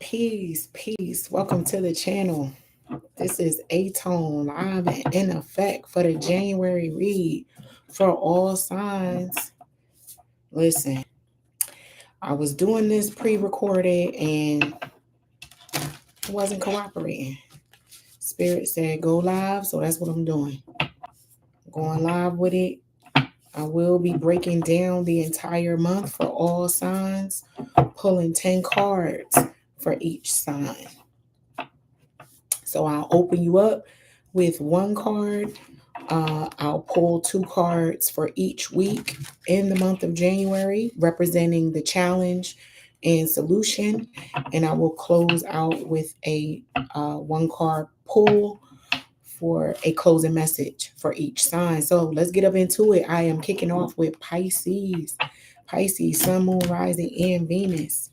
Peace. Welcome to the channel. This is aTone live and in effect for the January read for all signs. Listen, I was doing this pre-recorded and it wasn't cooperating. Spirit said go live, so that's what I'm doing. Going live with it. I will be breaking down the entire month for all signs, pulling 10 cards for each sign. So I'll open you up with one card. I'll pull 2 cards for each week in the month of January, representing the challenge and solution. And I will close out with a 1 card pull for a closing message for each sign. So let's get up into it. I am kicking off with Pisces. Pisces, Sun, Moon, Rising, and Venus.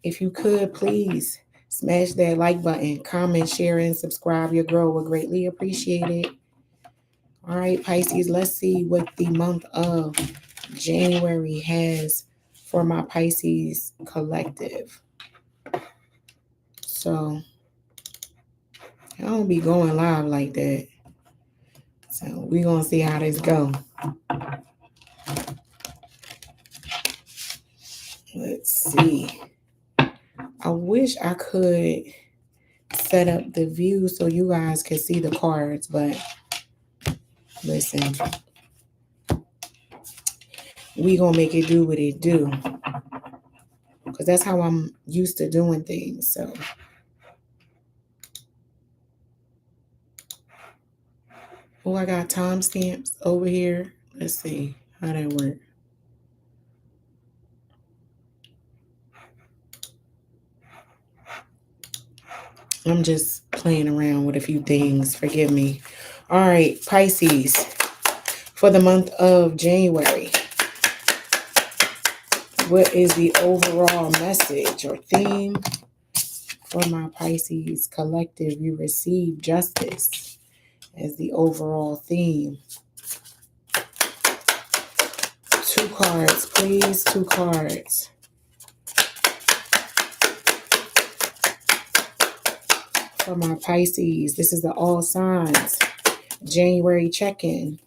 If you could, please smash that like button, comment, share, and subscribe. Your girl would greatly appreciate it. All right, Pisces, let's see what the month of January has for my Pisces collective. So I don't be going live like that. So we're going to see how this go. Let's see. I wish I could set up the view so you guys can see the cards, but listen, we gonna make it do what it do, because that's how I'm used to doing things. So I got timestamps over here. Let's see how that works. I'm just playing around with a few things. Forgive me. All right, Pisces, for the month of January, what is the overall message or theme for my Pisces collective? You receive justice as the overall theme. 2 cards, please. 2 cards. For my Pisces, this is the all signs January check-in.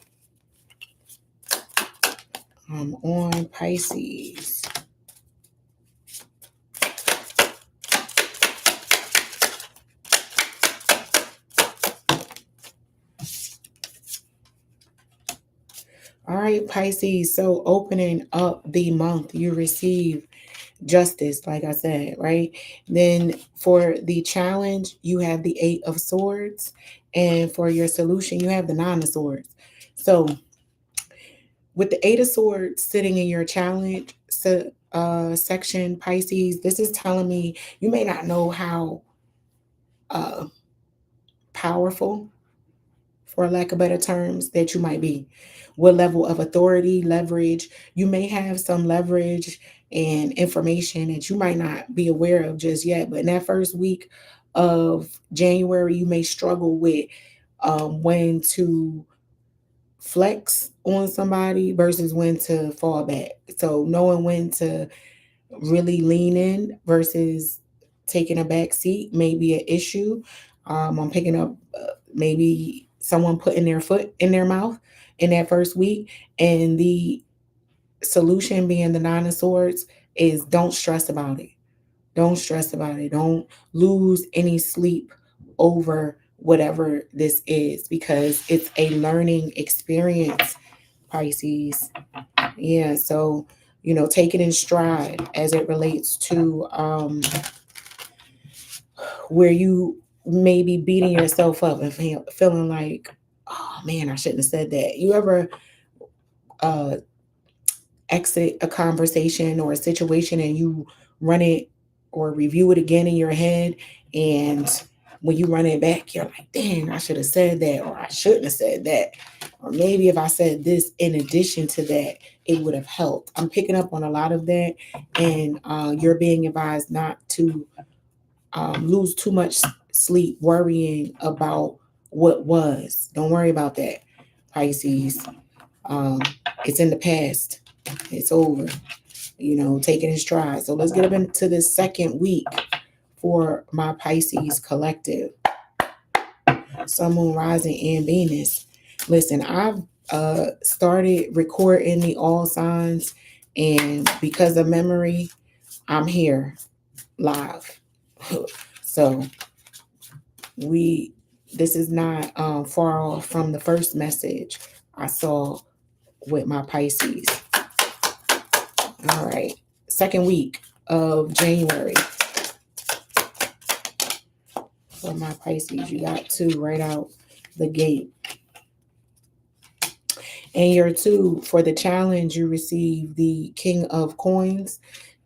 I'm on Pisces. All right, Pisces. So opening up the month, you receive justice, like I said, right? Then for the challenge, you have the 8 of Swords. And for your solution, you have the 9 of Swords. So with the 8 of Swords sitting in your challenge section, Pisces, this is telling me you may not know how powerful, for lack of better terms, that you might be. What level of authority, leverage, you may have some leverage and information that you might not be aware of just yet. But in that first week of January, you may struggle with when to flex on somebody versus when to fall back. So knowing when to really lean in versus taking a back seat may be an issue. I'm picking up maybe someone putting their foot in their mouth in that first week. And the solution being the 9 of Swords is don't stress about it. Don't stress about it. Don't lose any sleep over whatever this is, because it's a learning experience, Pisces. Yeah, so, take it in stride as it relates to where you may be beating yourself up and feeling like, oh man, I shouldn't have said that. You ever exit a conversation or a situation and you run it or review it again in your head, and when you run it back, you're like, dang, I should have said that, or I shouldn't have said that, or maybe if I said this in addition to that, it would have helped. I'm picking up on a lot of that, and you're being advised not to lose too much sleep worrying about what was. Don't worry about that, Pisces. It's in the past. It's over. Take it in stride. So let's get up into this second week for my Pisces collective. Sun, Moon, Rising, and Venus. Listen, I've started recording the all signs, and because of memory, I'm here live. So this is not far off from the first message I saw with my Pisces. All right, second week of January for my Pisces. You got 2 right out the gate. And your 2, for the challenge, you receive the King of Coins,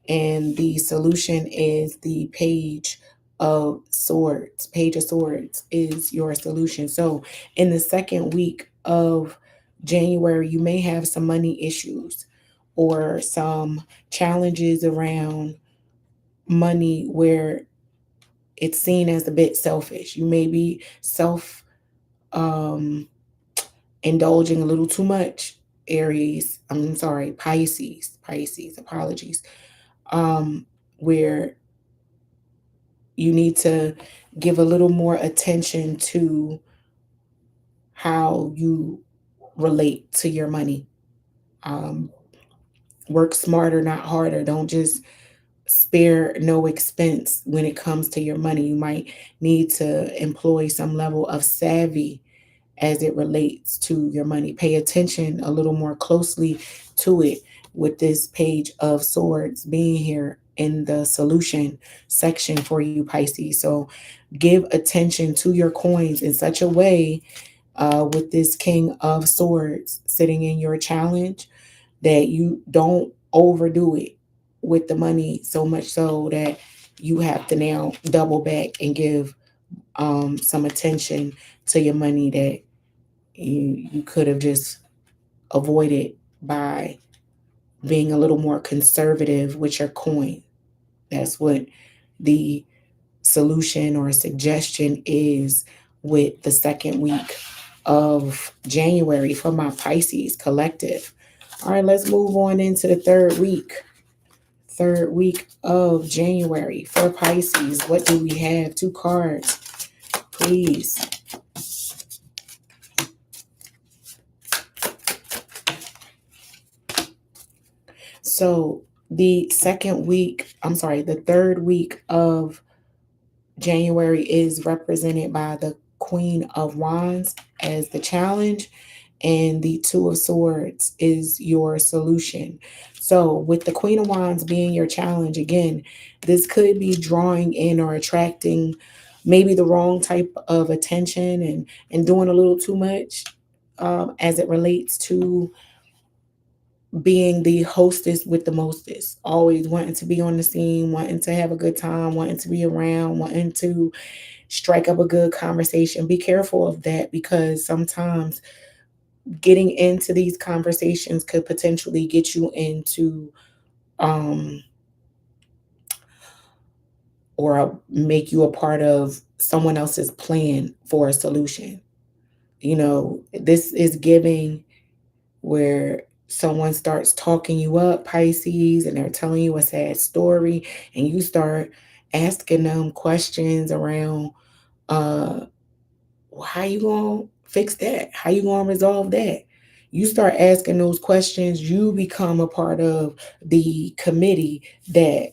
and the solution is the Page of Swords. Page of Swords is your solution. So in the second week of January, you may have some money issues or some challenges around money where it's seen as a bit selfish. You may be indulging a little too much. Aries, I'm sorry, Pisces, apologies. Where you need to give a little more attention to how you relate to your money. Work smarter, not harder. Don't just spare no expense when it comes to your money. You might need to employ some level of savvy as it relates to your money. Pay attention a little more closely to it, with this Page of Swords being here in the solution section for you, Pisces. So give attention to your coins in such a way, with this King of Swords sitting in your challenge, that you don't overdo it with the money, so much so that you have to now double back and give some attention to your money that you could have just avoided by being a little more conservative with your coin. That's what the solution or suggestion is with the second week of January for my Pisces collective. All right, let's move on into the third week. Third week of January for Pisces. What do we have? 2 cards, please. So the third week of January is represented by the Queen of Wands as the challenge, and the 2 of Swords is your solution. So with the Queen of Wands being your challenge, again, this could be drawing in or attracting maybe the wrong type of attention and doing a little too much as it relates to being the hostess with the mostest, always wanting to be on the scene, wanting to have a good time, wanting to be around, wanting to strike up a good conversation. Be careful of that, because sometimes getting into these conversations could potentially get you into or make you a part of someone else's plan for a solution. This is giving where someone starts talking you up, Pisces, and they're telling you a sad story, and you start asking them questions around how you gonna fix that? How you gonna resolve that? You start asking those questions, you become a part of the committee that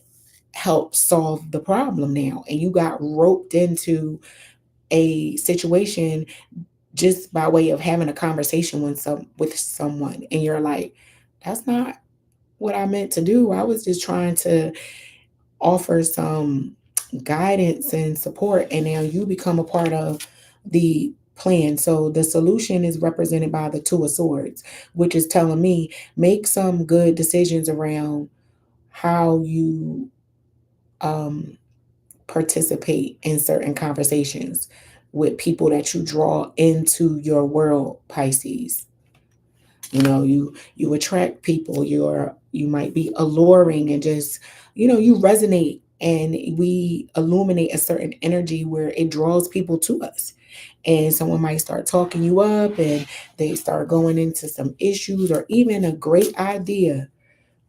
helps solve the problem now. And you got roped into a situation just by way of having a conversation with someone. And you're like, that's not what I meant to do. I was just trying to offer some guidance and support. And now you become a part of the plan. So the solution is represented by the 2 of Swords, which is telling me make some good decisions around how you participate in certain conversations with people that you draw into your world, Pisces. You attract people, you might be alluring, and just you resonate, and we illuminate a certain energy where it draws people to us. And someone might start talking you up, and they start going into some issues or even a great idea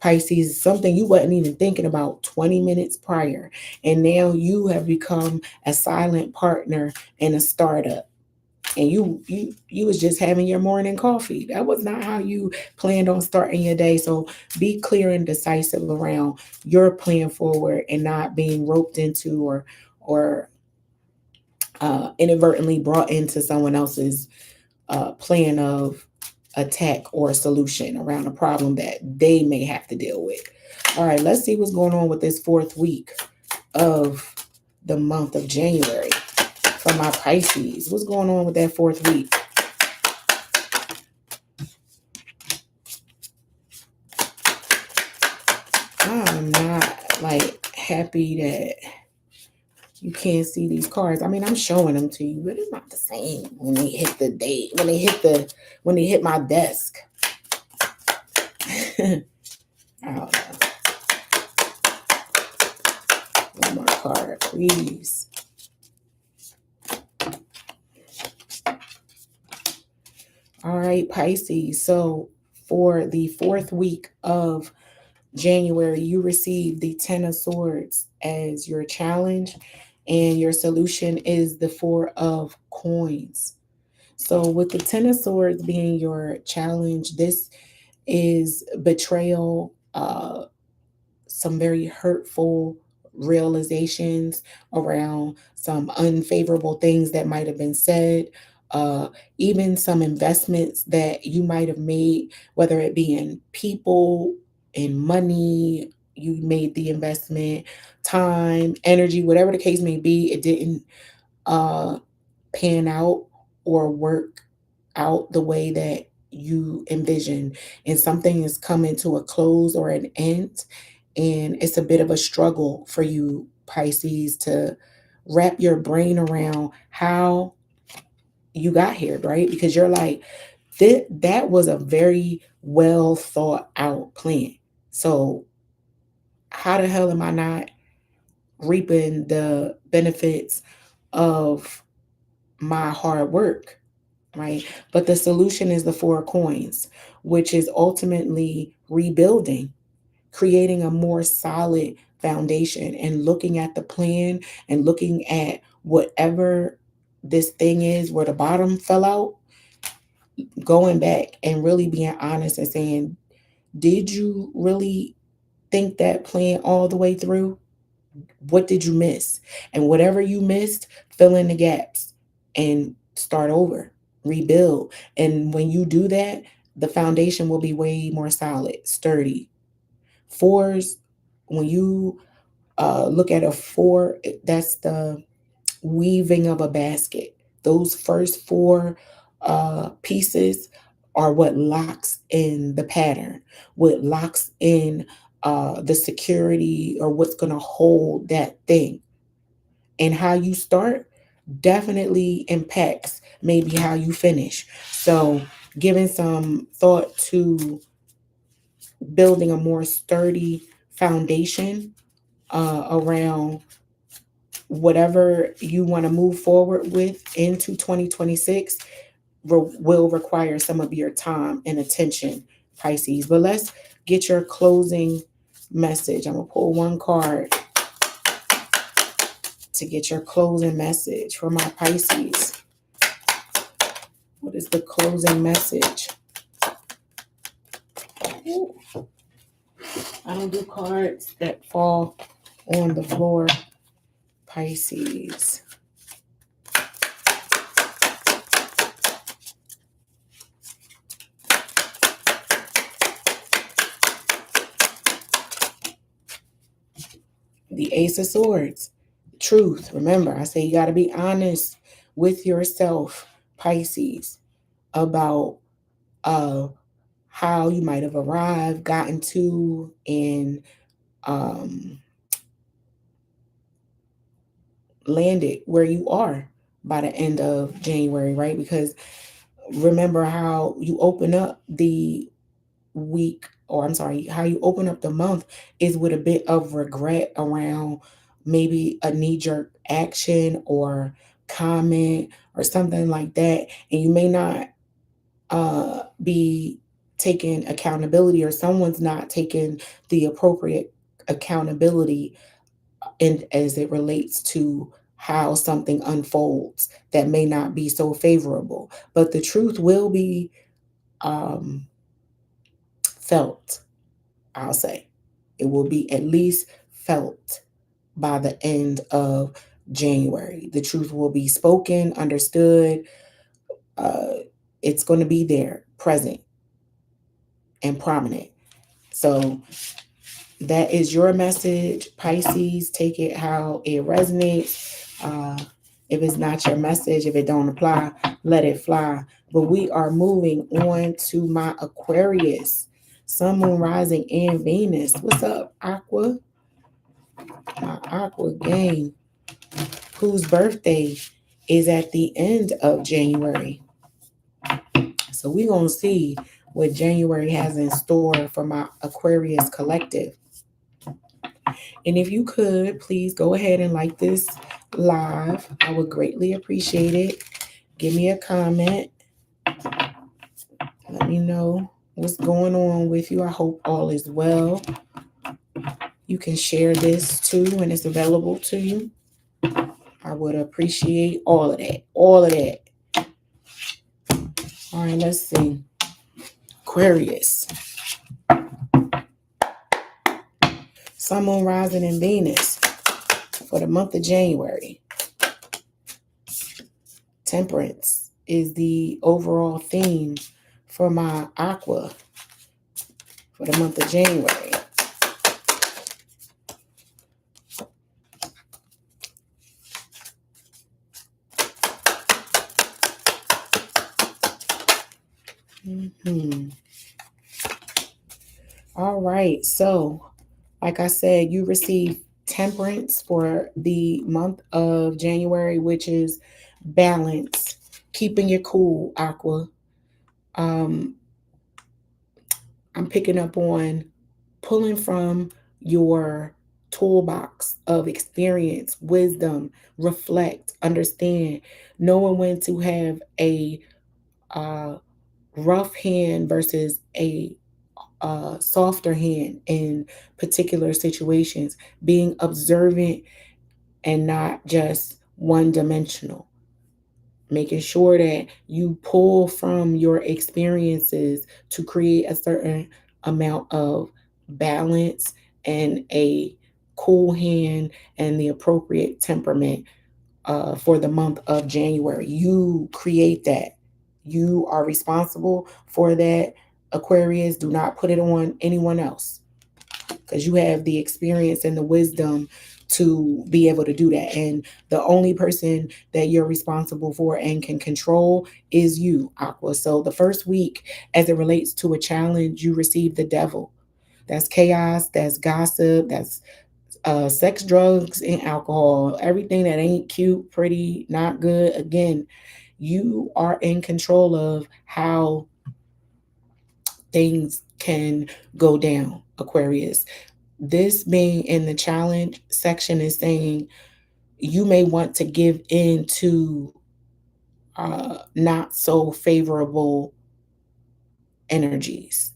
Pisces, something you wasn't even thinking about 20 minutes prior. And now you have become a silent partner in a startup. And you was just having your morning coffee. That was not how you planned on starting your day. So be clear and decisive around your plan forward and not being roped into or inadvertently brought into someone else's plan of attack or solution around a problem that they may have to deal with. All right, let's see what's going on with this fourth week of the month of January for my Pisces. What's going on with that fourth week? I'm not like happy that you can't see these cards. I mean, I'm showing them to you, but it's not the same when they hit the date, when they hit my desk. I don't know. One more card, please. All right, Pisces. So for the fourth week of January, you receive the Ten of Swords as your challenge, and your solution is the Four of Coins. So, with the Ten of Swords being your challenge, this is betrayal, some very hurtful realizations around some unfavorable things that might have been said, uh, even some investments that you might have made, whether it be in people, in money, you made the investment, time, energy, whatever the case may be, it didn't uh, pan out or work out the way that you envision, and something is coming to a close or an end, and it's a bit of a struggle for you, Pisces, to wrap your brain around how you got here, right? Because you're like, that was a very well thought out plan. So how the hell am I not reaping the benefits of my hard work? Right? But the solution is the Four of Coins, which is ultimately rebuilding, creating a more solid foundation, and looking at the plan and looking at whatever this thing is where the bottom fell out, going back and really being honest and saying, did you really think that plan all the way through? What did you miss? And whatever you missed, fill in the gaps and start over, rebuild. And when you do that, the foundation will be way more solid, sturdy. Fours, when you look at a four, that's the weaving of a basket. Those first four pieces are what locks in the pattern, what locks in the security, or what's going to hold that thing. And how you start definitely impacts maybe how you finish. So, giving some thought to building a more sturdy foundation around whatever you want to move forward with into 2026 will require some of your time and attention, Pisces. But let's get your closing message. I'm going to pull one card to get your closing message for my Pisces. What is the closing message? Ooh. I don't do cards that fall on the floor, Pisces. The Ace of Swords. Truth. Remember, I say you got to be honest with yourself, Pisces, about how you might have arrived, gotten to, and um, landed where you are by the end of January, right? Because remember how you open up the week, or I'm sorry, how you open up the month is with a bit of regret around maybe a knee jerk action or comment or something like that. And you may not be taking accountability, or someone's not taking the appropriate accountability as it relates to how something unfolds that may not be so favorable. But the truth will be um, felt, I'll say. It will be at least felt by the end of January. The truth will be spoken, understood. Uh, it's going to be there, present and prominent. So that is your message, Pisces. Take it how it resonates. If it's not your message, if it don't apply, let it fly. But we are moving on to my Aquarius, Sun, Moon, Rising, and Venus. What's up, Aqua? My Aqua gang, whose birthday is at the end of January. So we're going to see what January has in store for my Aquarius collective. And if you could, please go ahead and like this live. I would greatly appreciate it. Give me a comment. Let me know what's going on with you. I hope all is well. You can share this too when it's available to you. I would appreciate all of that. All of that. All right, let's see. Aquarius. Sun, Moon, Rising, and Venus for the month of January. Temperance is the overall theme for my Aqua for the month of January. All right. So, like I said, you receive temperance for the month of January, which is balance, keeping your cool, Aqua. I'm picking up on pulling from your toolbox of experience, wisdom, reflect, understand, knowing when to have a rough hand versus a softer hand in particular situations, being observant and not just one dimensional, making sure that you pull from your experiences to create a certain amount of balance and a cool hand and the appropriate temperament for the month of January. You create that. You are responsible for that. Aquarius, do not put it on anyone else, because you have the experience and the wisdom to be able to do that. And the only person that you're responsible for and can control is you, Aqua. So the first week, as it relates to a challenge, you receive the devil. That's chaos, that's gossip, that's sex, drugs, and alcohol. Everything that ain't cute, pretty, not good. Again, you are in control of how things can go down, Aquarius. This being in the challenge section is saying you may want to give in to not so favorable energies.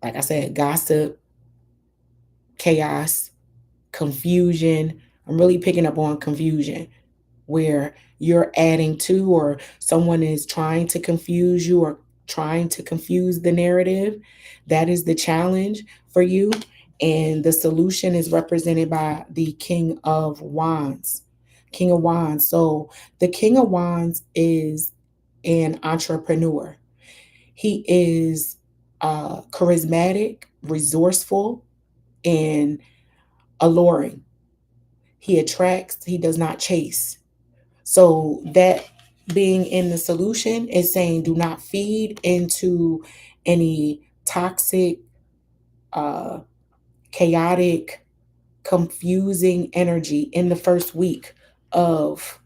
Like I said, gossip, chaos, confusion. I'm really picking up on confusion, where you're adding to, or someone is trying to confuse you or trying to confuse the narrative. That is the challenge for you. And the solution is represented by the King of Wands. King of Wands. So the King of Wands is an entrepreneur. He is charismatic, resourceful, and alluring. He attracts, he does not chase. So that being in the solution is saying do not feed into any toxic, chaotic, confusing energy in the first week of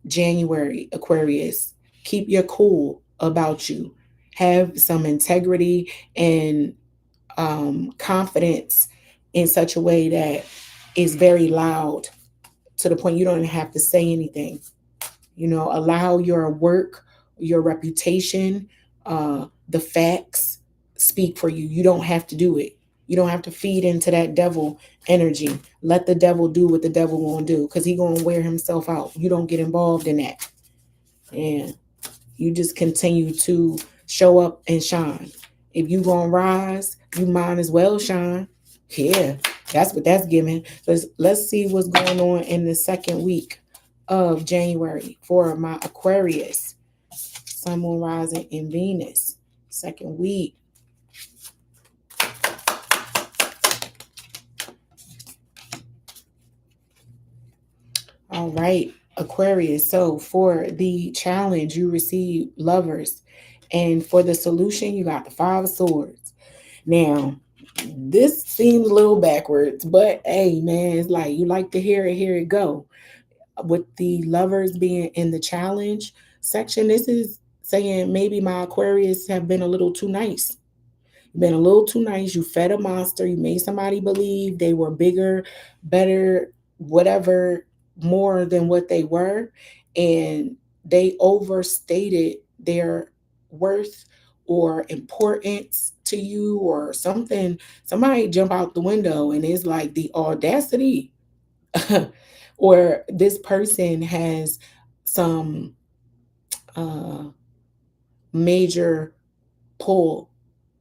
January, Aquarius. Keep your cool about you. Have some integrity and confidence in such a way that is very loud, to the point you don't even have to say anything. Allow your work, your reputation, the facts speak for you. You don't have to do it. You don't have to feed into that devil energy. Let the devil do what the devil gonna do, because he gonna wear himself out. You don't get involved in that. And you just continue to show up and shine. If you gonna rise, you might as well shine. Yeah, that's what that's giving. Let's see what's going on in the second week of January for my Aquarius, Sun, Moon, Rising, in Venus. Second week. All right, Aquarius. So for the challenge, you receive Lovers. And for the solution, you got the Five of Swords. Now, this seems a little backwards, but hey, man, it's like you like to hear it, here it go. With the Lovers being in the challenge section, this is saying maybe my Aquarius have been a little too nice. Been a little too nice. You fed a monster. You made somebody believe they were bigger, better, whatever, more than what they were. And they overstated their worth or importance to you or something. Somebody jump out the window and it's like the audacity. Or this person has some major pull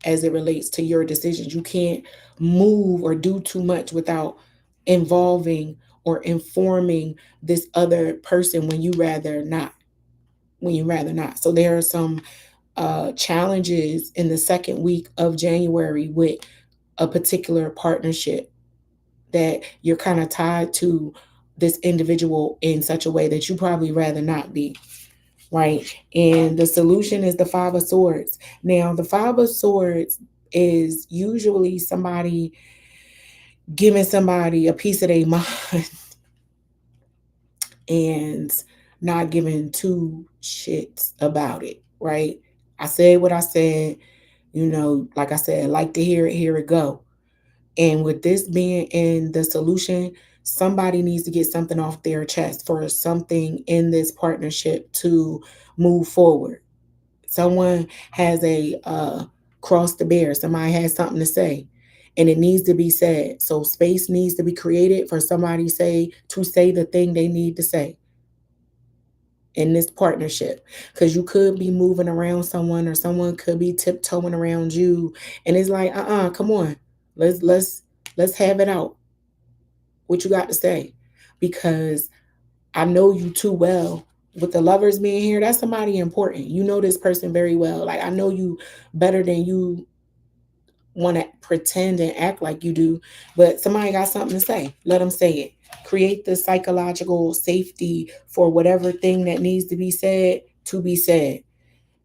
as it relates to your decisions. You can't move or do too much without involving or informing this other person when you rather not. When you rather not. So there are some challenges in the second week of January with a particular partnership that you're kind of tied to this individual in such a way that you probably rather not be. Right. And the solution is the Five of Swords. Now, the Five of Swords is usually somebody giving somebody a piece of their mind and not giving two shits about it. Right. I said what I said, like I said, like to hear it, here it go. And with this being in the solution, somebody needs to get something off their chest for something in this partnership to move forward. Someone has a cross to bear. Somebody has something to say, and it needs to be said. So space needs to be created for somebody to say the thing they need to say in this partnership, because you could be moving around someone or someone could be tiptoeing around you, and it's like, come on, let's have it out. What you got to say? Because I know you too well. With the Lovers being here, that's somebody important. You know this person very well. Like, I know you better than you want to pretend and act like you do, but somebody got something to say. Let them say it. Create the psychological safety for whatever thing that needs to be said to be said.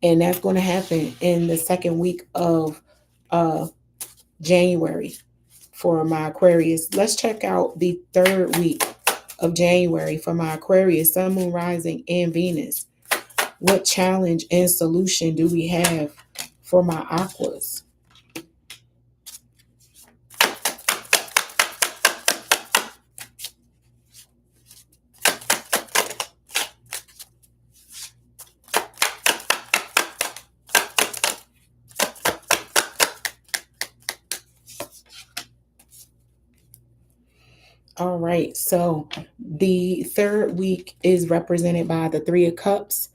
And that's going to happen in the second week of uh, January for my Aquarius. Let's check out the third week of January for my Aquarius, Sun, Moon, Rising, and Venus. What challenge and solution do we have for my Aquas? All right, so the third week is represented by the Three of Cups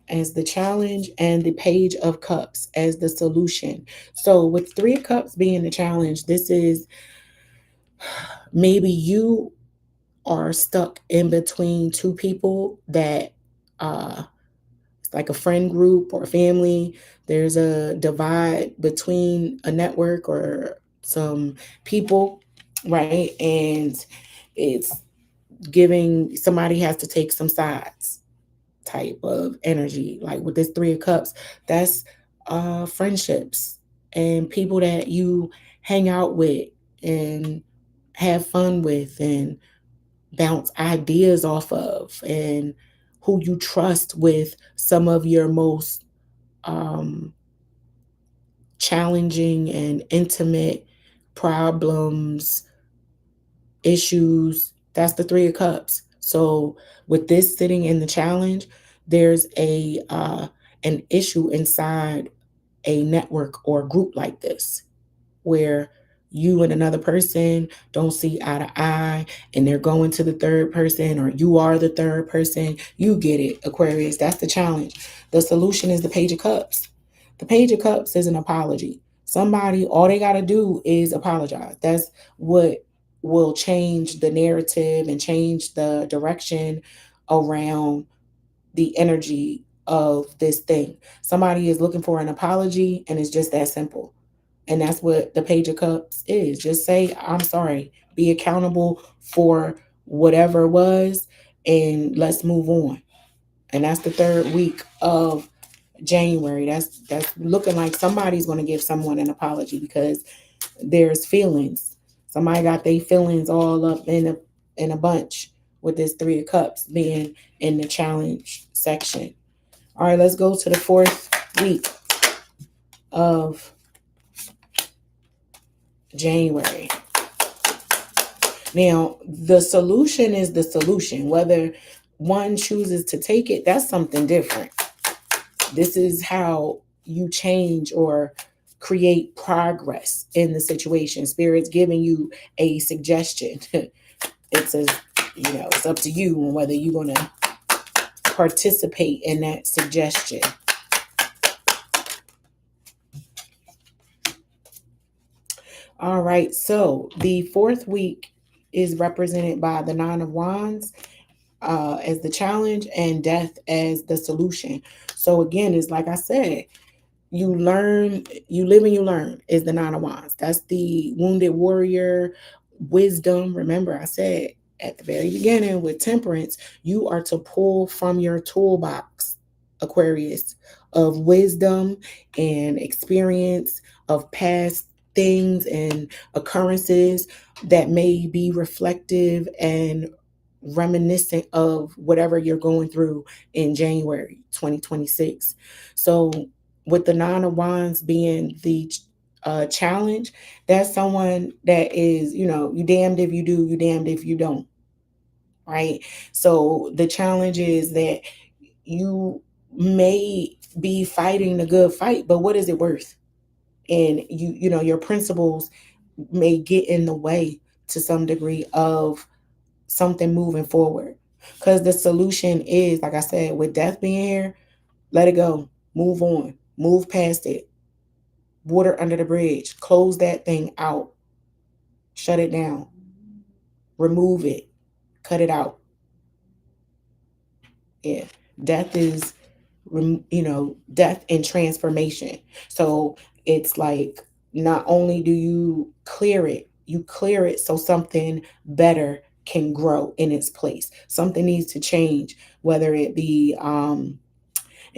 as the challenge and the Page of Cups as the solution. So with Three of Cups being the challenge, this is maybe you are stuck in between two people that it's like a friend group or family. There's a divide between a network or some people, right? And it's giving somebody has to take some sides type of energy. Like with this Three of Cups, that's friendships and people that you hang out with and have fun with and bounce ideas off of, and who you trust with some of your most um, challenging and intimate problems, issues. That's the Three of Cups. So with this sitting in the challenge, there's an issue inside a network or group like this, where you and another person don't see eye to eye and they're going to the third person, or you are the third person. You get it, Aquarius. That's the challenge. The solution is the Page of Cups. The Page of Cups is an apology. Somebody, all they got to do is apologize. That's what will change the narrative and change the direction around the energy of this thing. Somebody is looking for an apology, and it's just that simple. And that's what the Page of Cups is. Just say, I'm sorry. Be accountable for whatever it was, and let's move on. And that's the third week of January. That's looking like somebody's going to give someone an apology, because there's feelings. Somebody got their feelings all up in a bunch with this Three of Cups being in the challenge section. All right, let's go to the fourth week of January. Now, the solution is the solution. Whether one chooses to take it, that's something different. This is how you change or create progress in the situation. Spirit's giving you a suggestion. It's it's up to you on whether you're going to participate in that suggestion. All right, so the fourth week is represented by the Nine of Wands as the challenge, and Death as the solution. So again, it's like I said, you learn, you live and you learn is the Nine of Wands. That's the wounded warrior wisdom. Remember, I said at the very beginning with Temperance, you are to pull from your toolbox, Aquarius, of wisdom and experience of past things and occurrences that may be reflective and reminiscent of whatever you're going through in January 2026. So with the Nine of Wands being the challenge, that's someone that is, you damned if you do, you damned if you don't, right? So the challenge is that you may be fighting the good fight, but what is it worth? And your principles may get in the way to some degree of something moving forward. Because the solution is, like I said, with Death being here, let it go, move on, move past it, water under the bridge, close that thing out, shut it down, remove it, cut it out. Yeah, death is, death and transformation. So it's like, not only do you clear it so something better can grow in its place. Something needs to change, whether it be and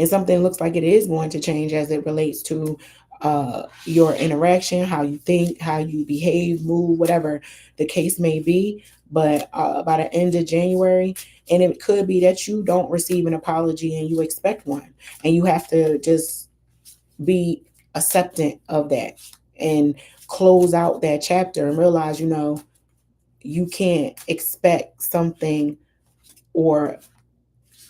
something looks like it is going to change as it relates to your interaction, how you think, how you behave, move, whatever the case may be. But by the end of January, and it could be that you don't receive an apology and you expect one, and you have to just be acceptant of that and close out that chapter and realize, you can't expect something or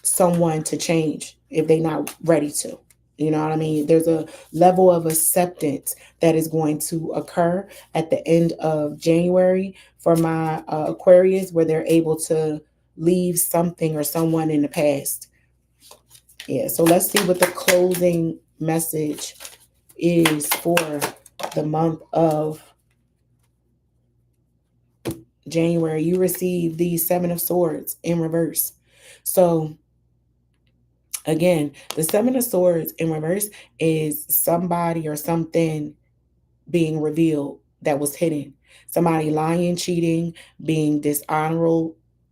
someone to change if they're not ready to. You know what I mean? There's a level of acceptance that is going to occur at the end of January for my Aquarius, where they're able to leave something or someone in the past. Yeah, so let's see what the closing message is for the month of January. You receive the Seven of Swords in reverse. So again, the Seven of Swords in reverse is somebody or something being revealed that was hidden. Somebody lying, cheating, being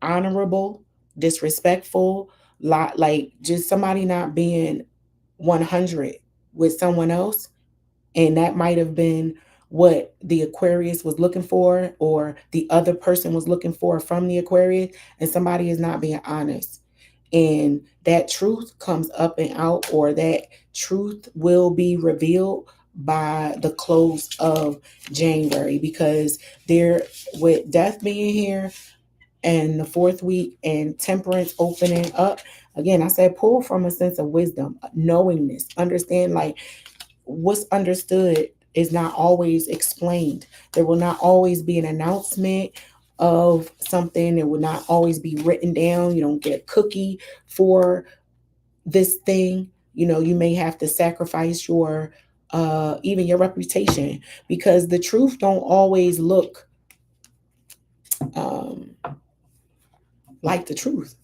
honorable, disrespectful, like just somebody not being 100 with someone else. And that might have been what the Aquarius was looking for, or the other person was looking for from the Aquarius, and somebody is not being honest. And that truth comes up and out, or that truth will be revealed by the close of January, because there, with Death being here and the fourth week and Temperance opening up, again, I said pull from a sense of wisdom, knowingness, understand, like what's understood is not always explained. There will not always be an announcement of something. It will not always be written down. You don't get a cookie for this thing. You know, you may have to sacrifice your even your reputation, because the truth don't always look um like the truth.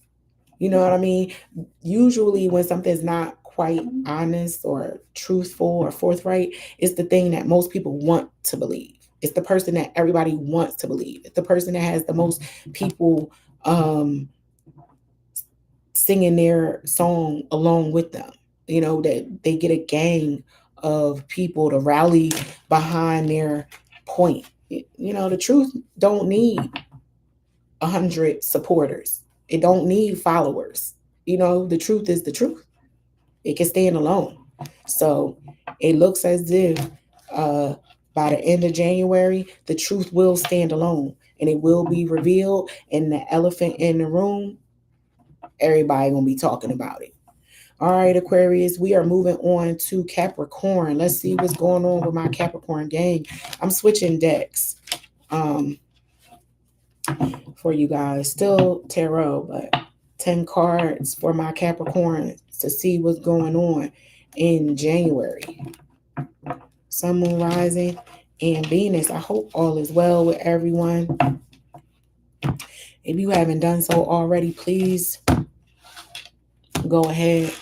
You know what I mean? Usually when something's not quite honest or truthful or forthright, it's the thing that most people want to believe. It's the person that everybody wants to believe. It's the person that has the most people um singing their song along with them. You know, that they get a gang of people to rally behind their point. You know, the truth don't need 100 supporters. It don't need followers. You know, the truth is the truth. It can stand alone. So it looks as if uh, by the end of January, the truth will stand alone and it will be revealed. And the elephant in the room, everybody gonna be talking about it. All right, Aquarius, we are moving on to Capricorn. Let's see what's going on with my Capricorn gang. I'm switching decks for you guys. Still tarot, but 10 cards for my Capricorn to see what's going on in January. Sun, Moon, Rising, and Venus. I hope all is well with everyone. If you haven't done so already, please go ahead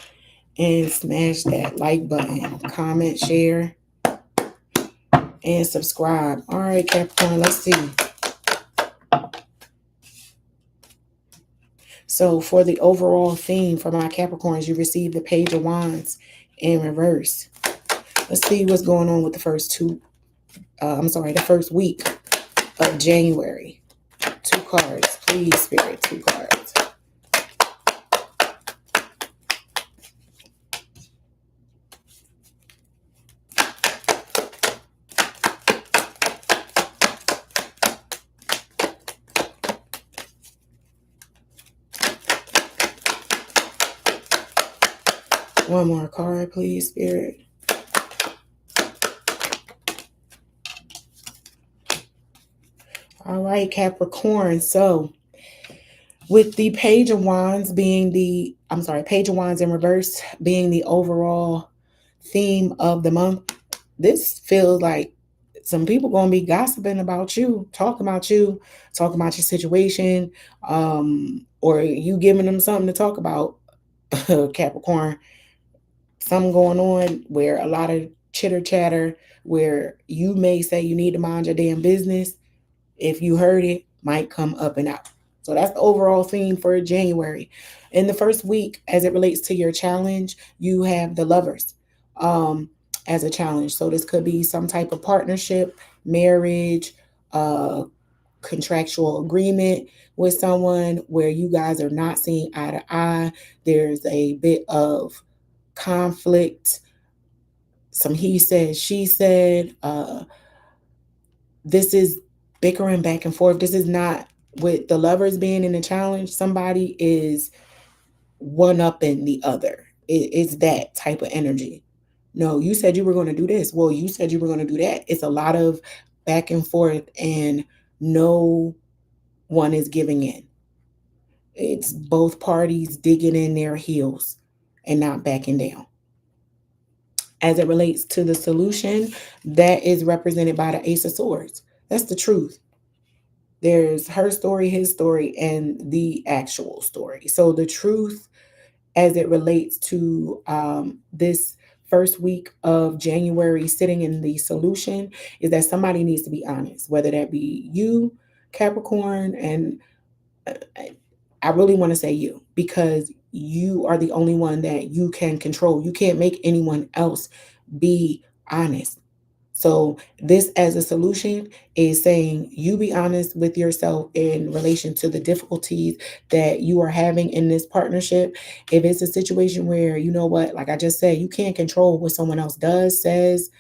and smash that like button, comment, share, and subscribe. All right, Capricorn, let's see. So for the overall theme for my Capricorns, you received the Page of Wands in reverse. Let's see what's going on with the first the first week of January. 2 cards, please, Spirit, 2 cards. One more card, please, Spirit. All right, Capricorn. So with the Page of Wands being Page of Wands in reverse being the overall theme of the month, this feels like some people going to be gossiping about you, talking about your situation, or you giving them something to talk about, Capricorn. Something going on where a lot of chitter chatter, where you may say you need to mind your damn business. If you heard it, might come up and out. So that's the overall theme for January. In the first week, as it relates to your challenge, you have the Lovers as a challenge. So this could be some type of partnership, marriage, contractual agreement with someone where you guys are not seeing eye to eye. There's a bit of conflict, some he said, she said. This is bickering back and forth. This is not, with the Lovers being in the challenge, somebody is one upping the other. It's that type of energy. No, you said you were going to do this. Well, you said you were going to do that. It's a lot of back and forth, and no one is giving in. It's both parties digging in their heels and not backing down. As it relates to the solution, that is represented by the Ace of Swords. That's the truth. There's her story, his story, and the actual story. So the truth, as it relates to this first week of January sitting in the solution, is that somebody needs to be honest, whether that be you, Capricorn, and I really want to say you, because you are the only one that you can control. You can't make anyone else be honest. So this as a solution is saying you be honest with yourself in relation to the difficulties that you are having in this partnership. If it's a situation where, you know what, like I just said, you can't control what someone else does, says,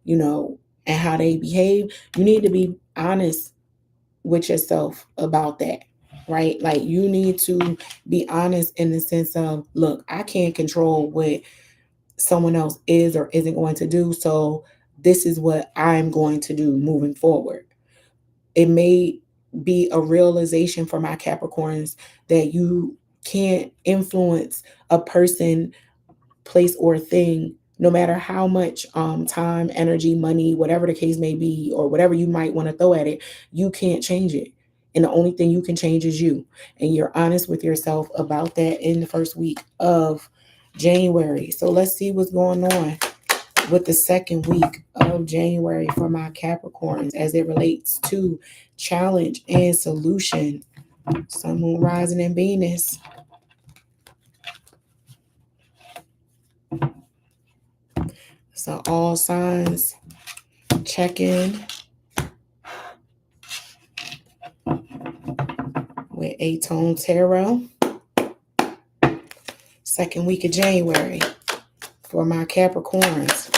and how they behave, you need to be honest with yourself about that. Right? Like you need to be honest in the sense of, look, I can't control what someone else is or isn't going to do. So this is what I'm going to do moving forward. It may be a realization for my Capricorns that you can't influence a person, place, or thing, no matter how much time, energy, money, whatever the case may be, or whatever you might want to throw at it. You can't change it. And the only thing you can change is you. And you're honest with yourself about that in the first week of January. So let's see what's going on with the second week of January for my Capricorns as it relates to challenge and solution. Sun, Moon, Rising, and Venus. So all signs check in with aTone Tarot. Second week of January for my Capricorns.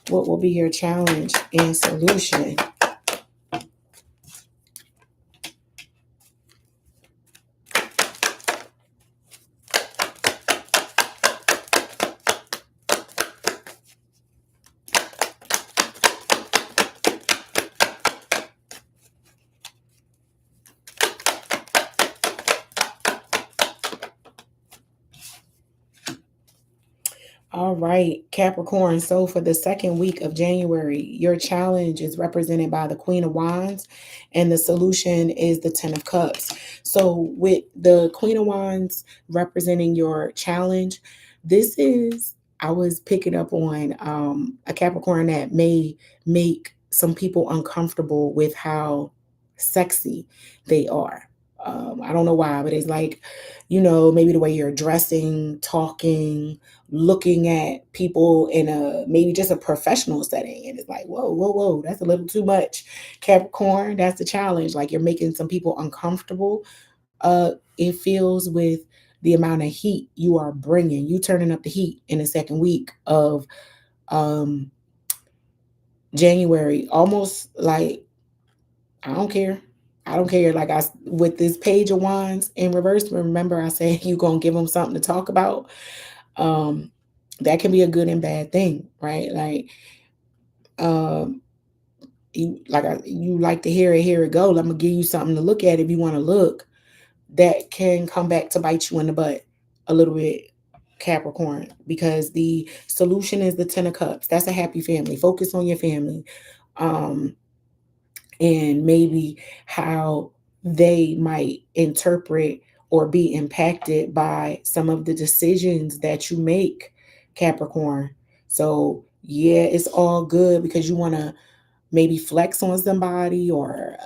What will be your challenge and solution? All right, Capricorn. So for the second week of January, your challenge is represented by the Queen of Wands, and the solution is the Ten of Cups. So with the Queen of Wands representing your challenge, this is, I was picking up on a Capricorn that may make some people uncomfortable with how sexy they are. I don't know why, but it's like, maybe the way you're dressing, talking, looking at people in a maybe just a professional setting, and it's like, whoa, that's a little too much. Capricorn, that's the challenge. Like, you're making some people uncomfortable. It feels with the amount of heat you are bringing. You turning up the heat in the second week of um January, almost like, I don't care. I don't care. Like, with this Page of Wands in reverse, remember I said you gonna give them something to talk about. um that can be a good and bad thing, right? Like, um you like to hear it go. I'm gonna give you something to look at if you want to look. That can come back to bite you in the butt a little bit, Capricorn, because the solution is the Ten of Cups. That's a happy family. Focus on your family. um and maybe how they might interpret or be impacted by some of the decisions that you make, Capricorn. So, yeah, it's all good because you want to maybe flex on somebody, or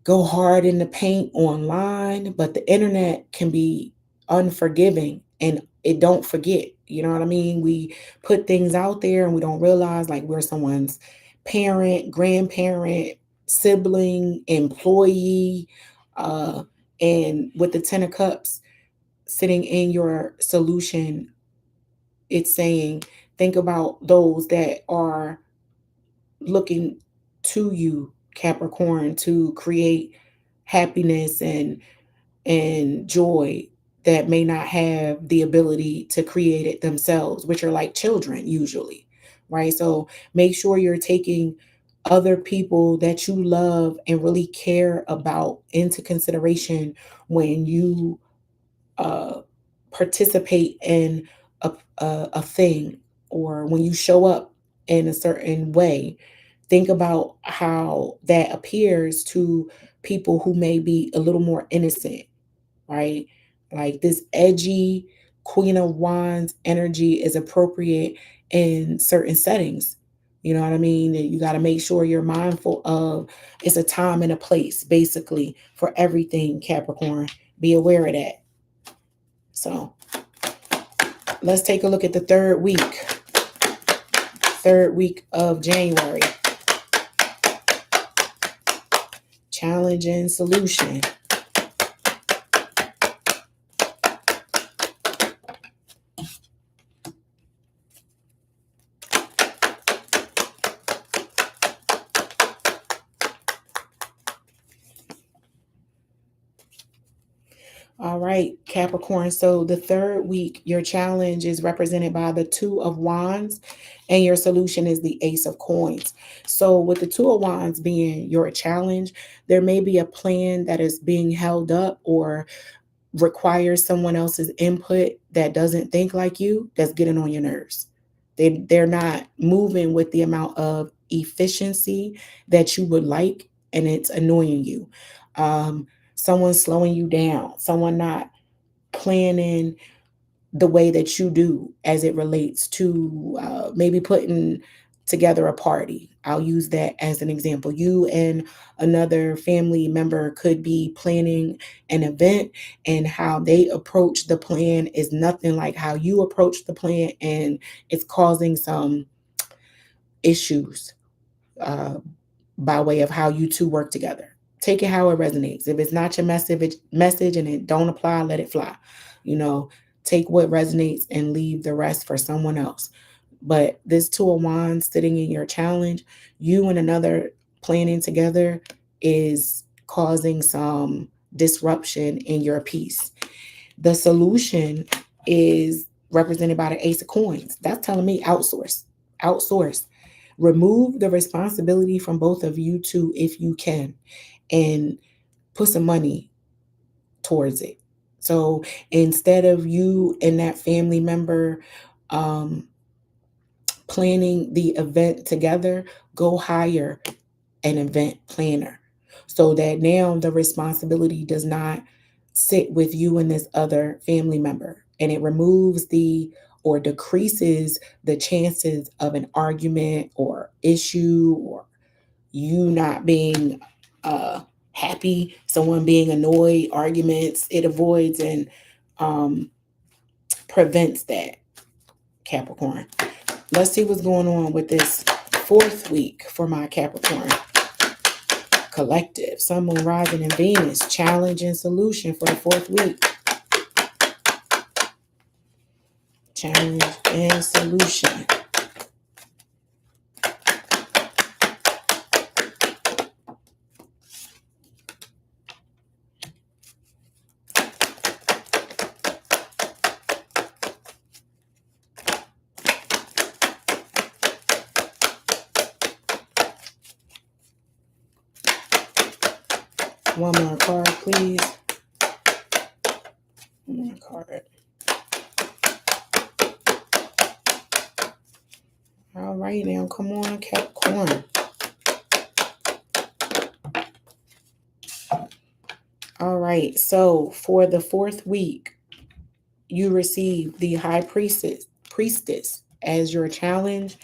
go hard in the paint online, but the internet can be unforgiving, and it don't forget. You know what I mean? We put things out there and we don't realize, like, we're someone's parent, grandparent, sibling, employee. Uh, and with the Ten of Cups sitting in your solution, it's saying, think about those that are looking to you, Capricorn, to create happiness and joy, that may not have the ability to create it themselves, which are like children usually, right? So make sure you're taking other people that you love and really care about into consideration when you uh, participate in a thing, or when you show up in a certain way. Think about how that appears to people who may be a little more innocent, right? Like, this edgy Queen of Wands energy is appropriate in certain settings. You know what I mean? You got to make sure you're mindful of, it's a time and a place, basically, for everything, Capricorn. Be aware of that. So let's take a look at the third week of January. Challenge and solution. All right, Capricorn. So the third week, your challenge is represented by the Two of Wands, and your solution is the Ace of Coins. So, with the Two of Wands being your challenge, there may be a plan that is being held up or requires someone else's input that doesn't think like you, that's getting on your nerves. They're not moving with the amount of efficiency that you would like, and it's annoying you. Someone slowing you down, someone not planning the way that you do as it relates to maybe putting together a party. I'll use that as an example. You and another family member could be planning an event, and how they approach the plan is nothing like how you approach the plan, and it's causing some issues uh, by way of how you two work together. Take it how it resonates. If it's not your message and it don't apply, let it fly. You know, take what resonates and leave the rest for someone else. But this Two of Wands sitting in your challenge, you and another planning together is causing some disruption in your peace. The solution is represented by the Ace of Coins. That's telling me outsource. Outsource. Remove the responsibility from both of you two if you can, and put some money towards it. So instead of you and that family member um, planning the event together, go hire an event planner so that now the responsibility does not sit with you and this other family member, and it removes the or decreases the chances of an argument or issue, or you not being happy, someone being annoyed, arguments. It avoids and um, prevents that, Capricorn. Let's see what's going on with this fourth week for my Capricorn collective. Sun, Moon, Rising, and Venus. Challenge and solution for the fourth week. Challenge and solution. One more card, please. One more card. All right, now come on, Capricorn. All right, so for the fourth week, you receive the High Priestess as your challenge,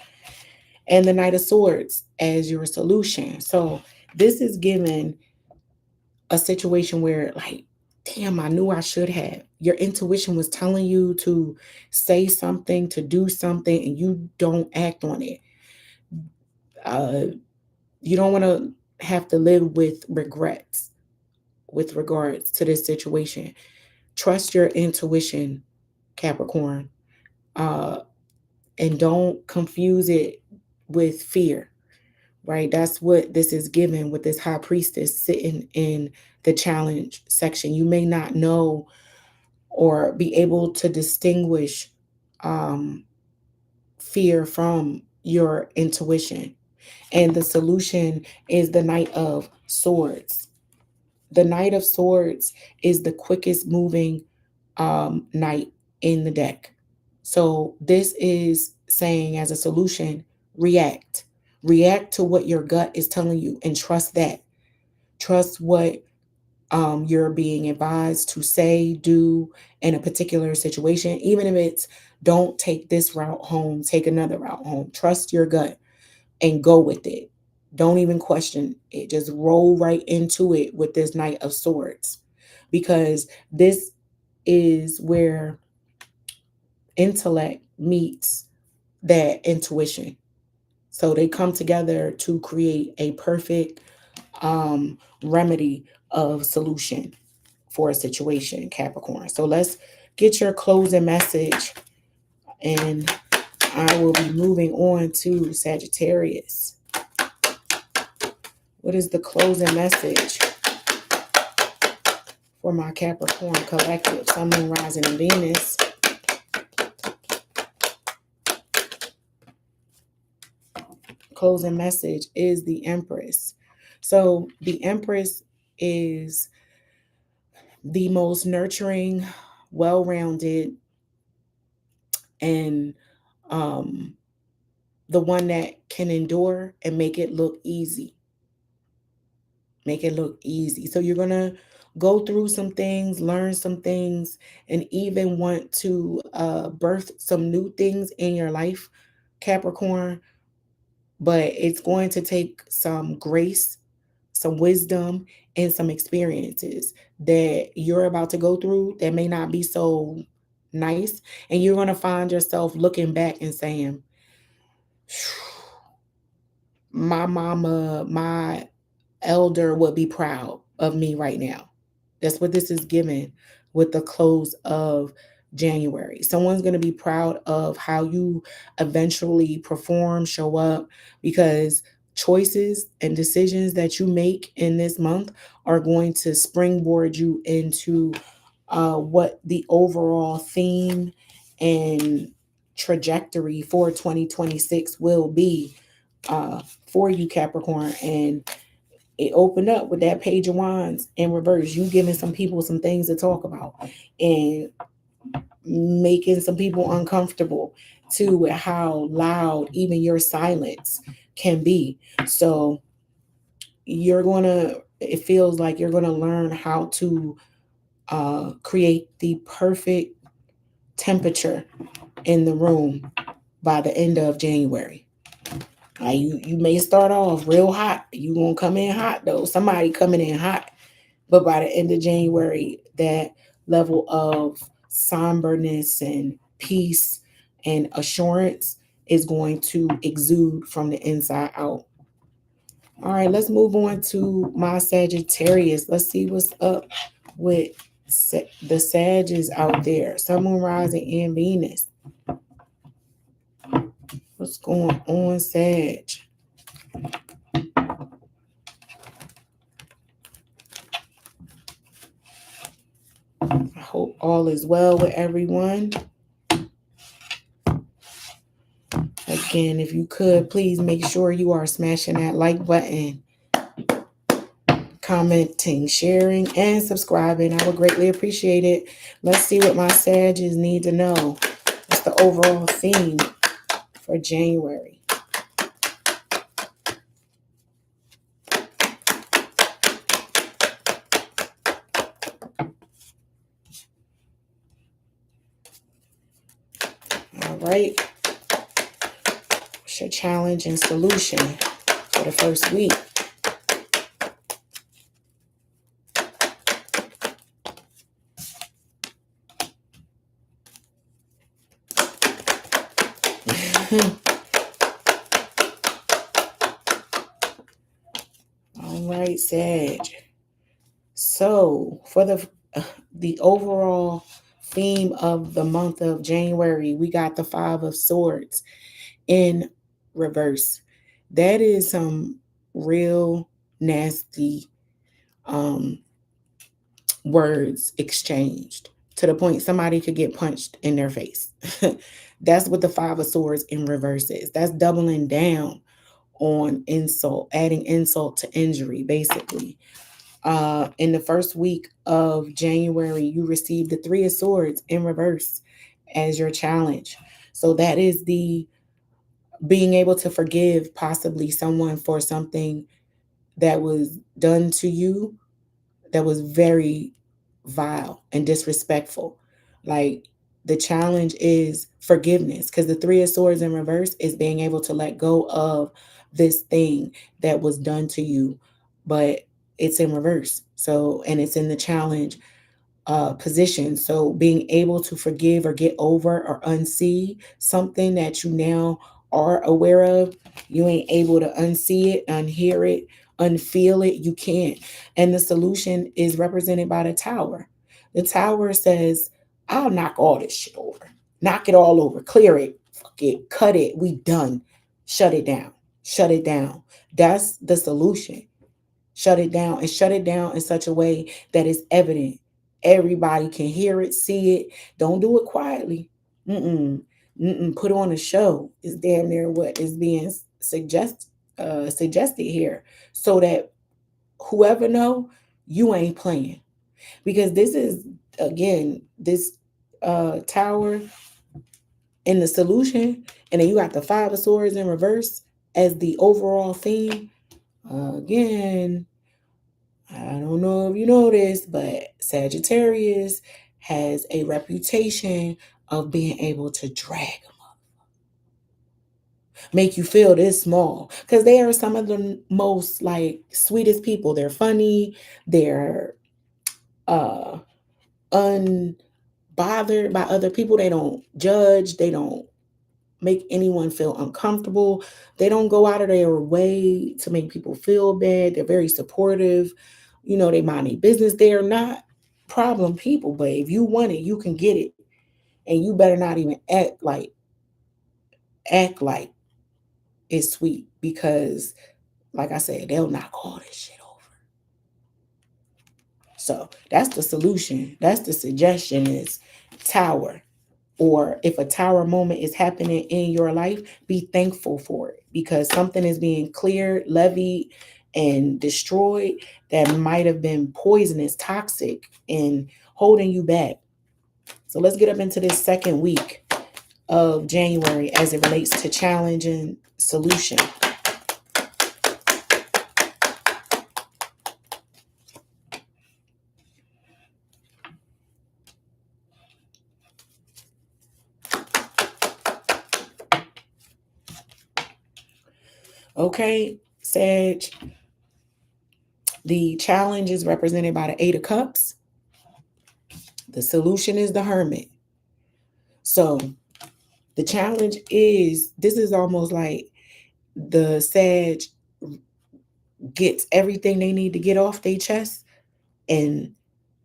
and the Knight of Swords as your solution. So this is given a situation where, like, damn, I knew I should have. Your intuition was telling you to say something, to do something, and you don't act on it. You don't want to have to live with regrets with regards to this situation. Trust your intuition, Capricorn, uh, and don't confuse it with fear, right? That's what this is given with this High Priestess sitting in the challenge section. You may not know or be able to distinguish um, fear from your intuition. And the solution is the Knight of Swords. The Knight of Swords is the quickest moving knight in the deck. So this is saying, as a solution, react. React to what your gut is telling you and trust that. Trust what you're being advised to say, do in a particular situation. Even if it's, don't take this route home, take another route home. Trust your gut and go with it. Don't even question it. Just roll right into it with this Knight of Swords, because this is where intellect meets that intuition. So they come together to create a perfect remedy of solution for a situation, Capricorn. So let's get your closing message, and I will be moving on to Sagittarius. What is the closing message for my Capricorn collective, Sun, Moon, Rising, and Venus. Closing message is the Empress. So the Empress is the most nurturing, well-rounded, and the one that can endure and make it look easy. Make it look easy. So you're going to go through some things, learn some things, and even want to birth some new things in your life, Capricorn. But it's going to take some grace, some wisdom, and some experiences that you're about to go through that may not be so nice. And you're going to find yourself looking back and saying, my mama, my elder would be proud of me right now. That's what this is given with the close of January. Someone's going to be proud of how you eventually perform, show up, because choices and decisions that you make in this month are going to springboard you into what the overall theme and trajectory for 2026 will be for you, Capricorn. And it opened up with that Page of Wands in reverse. You giving some people some things to talk about and making some people uncomfortable too with how loud even your silence can be. So it feels like you're gonna learn how to create the perfect temperature in the room by the end of January. You may start off real hot. You gonna come in hot though. Somebody coming in hot. But by the end of January, that level of somberness and peace and assurance is going to exude from the inside out. All right, let's move on to my Sagittarius. Let's see what's up with the Sages out there. Sun, Moon, Rising, and Venus. What's going on, Sag? I hope all is well with everyone. Again, if you could, please make sure you are smashing that like button, commenting, sharing, and subscribing. I would greatly appreciate it. Let's see what my Sages need to know. What's the overall theme for January? All right. What's your challenge and solution for the first week? All right, Sag. So for the overall theme of the month of January, we got the Five of Swords in reverse. That is some real nasty words exchanged to the point somebody could get punched in their face. That's what the Five of Swords in reverse is. That's doubling down on insult, adding insult to injury, basically. In the first week of January, you received the Three of Swords in reverse as your challenge. So that is the being able to forgive possibly someone for something that was done to you that was very vile and disrespectful. Like the challenge is forgiveness, because the Three of Swords in reverse is being able to let go of this thing that was done to you, but it's in reverse. So, and it's in the challenge position. So being able to forgive or get over or unsee something that you now are aware of, you ain't able to unsee it, unhear it, unfeel it. You can't. And the solution is represented by the Tower. The Tower says, I'll knock all this shit over. Knock it all over. Clear it. Fuck it. Cut it. We done. Shut it down. Shut it down. That's the solution. Shut it down, and shut it down in such a way that is evident everybody can hear it, see it. Don't do it quietly. Put on a show is damn near what is being suggested here, so that whoever know you ain't playing. Because this is, again, this tower in the solution, and then you got the Five of Swords in reverse as the overall theme. Again, I don't know if you know this, but Sagittarius has a reputation of being able to drag them up, make you feel this small, because they are some of the most like sweetest people. They're funny, they're uh unbothered by other people, they don't judge, they don't make anyone feel uncomfortable. They don't go out of their way to make people feel bad. They're very supportive. They mind their business. They're not problem people, but if you want it, you can get it. And you better not even act like it's sweet, because like I said, they'll knock all this shit over. So that's the solution. That's the suggestion, is tower. Or if a tower moment is happening in your life, be thankful for it, because something is being cleared, levied, and destroyed that might have been poisonous, toxic, and holding you back. So let's get up into this second week of January as it relates to challenge and solution. Okay, Sag, the challenge is represented by the Eight of Cups. The solution is the Hermit. So the challenge is, this is almost like the Sag gets everything they need to get off their chest, and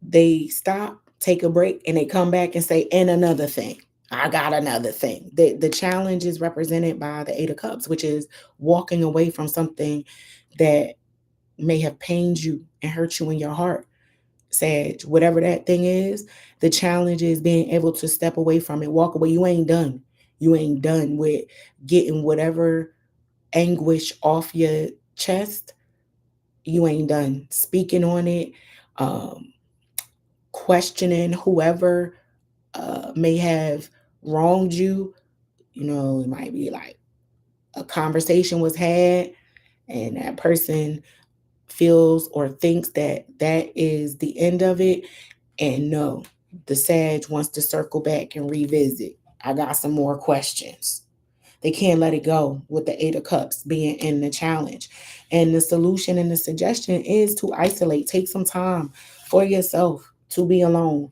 they stop, take a break, and they come back and say, and another thing. I got another thing. The challenge is represented by the Eight of Cups, which is walking away from something that may have pained you and hurt you in your heart. Sag, whatever that thing is, the challenge is being able to step away from it, walk away. You ain't done. You ain't done with getting whatever anguish off your chest. You ain't done speaking on it, questioning whoever may have wronged you. It might be like a conversation was had, and that person feels or thinks that that is the end of it. And no, the Sag wants to circle back and revisit. I got some more questions. They can't let it go with the Eight of Cups being in the challenge. And the solution and the suggestion is to isolate. Take some time for yourself to be alone.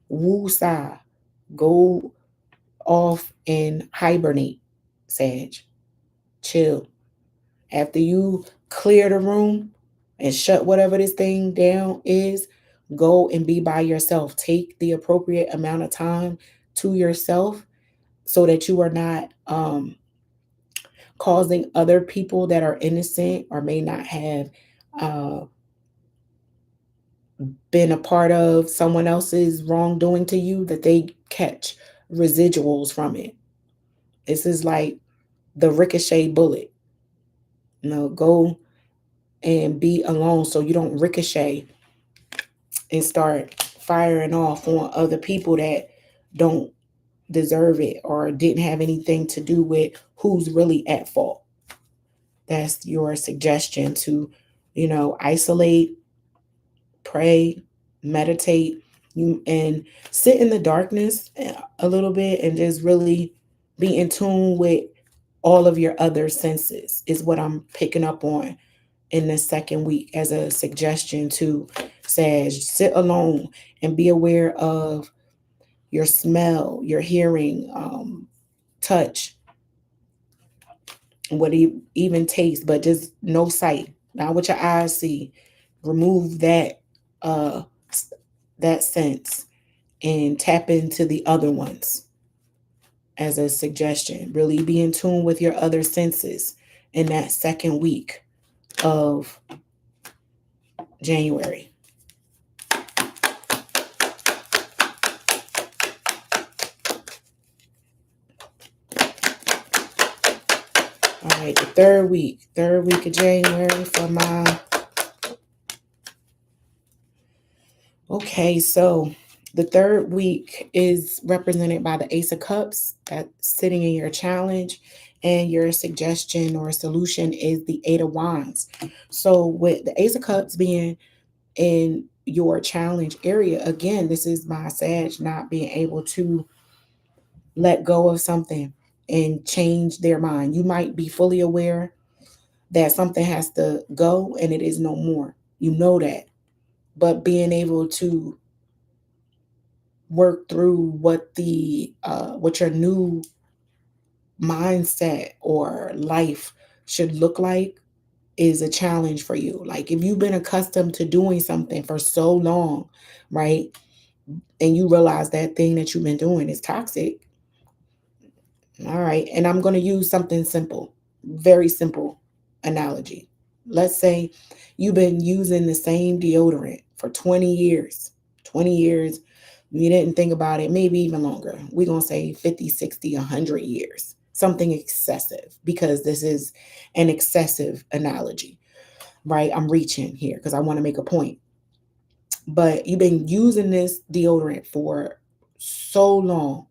Woo-sah. Go off and hibernate, Sag. Chill. After you clear the room and shut whatever this thing down is, go and be by yourself. Take the appropriate amount of time to yourself, so that you are not causing other people that are innocent or may not have uh, been a part of someone else's wrongdoing to you, that they catch residuals from it. This is like the ricochet bullet. Go and be alone so you don't ricochet and start firing off on other people that don't deserve it or didn't have anything to do with who's really at fault. That's your suggestion, to, isolate, pray, meditate, and sit in the darkness a little bit and just really be in tune with all of your other senses, is what I'm picking up on in the second week as a suggestion to Sag. Sit alone and be aware of your smell, your hearing, touch, what even taste, but just no sight, not what your eyes see. Remove uh that sense and tap into the other ones as a suggestion. Really be in tune with your other senses in that second week of January. All right, the third week of January for my... Okay, so the third week is represented by the Ace of Cups that's sitting in your challenge, and your suggestion or solution is the Eight of Wands. So with the Ace of Cups being in your challenge area, again, this is my Sag not being able to let go of something and change their mind. You might be fully aware that something has to go and it is no more. You know that. But being able to work through what your new mindset or life should look like is a challenge for you. Like if you've been accustomed to doing something for so long, right? And you realize that thing that you've been doing is toxic. All right. And I'm going to use something simple, very simple analogy. Let's say you've been using the same deodorant for 20 years. 20 years. You didn't think about it, maybe even longer. We're going to say 50, 60, 100 years. Something excessive, because this is an excessive analogy, right? I'm reaching here because I want to make a point. But you've been using this deodorant for so long,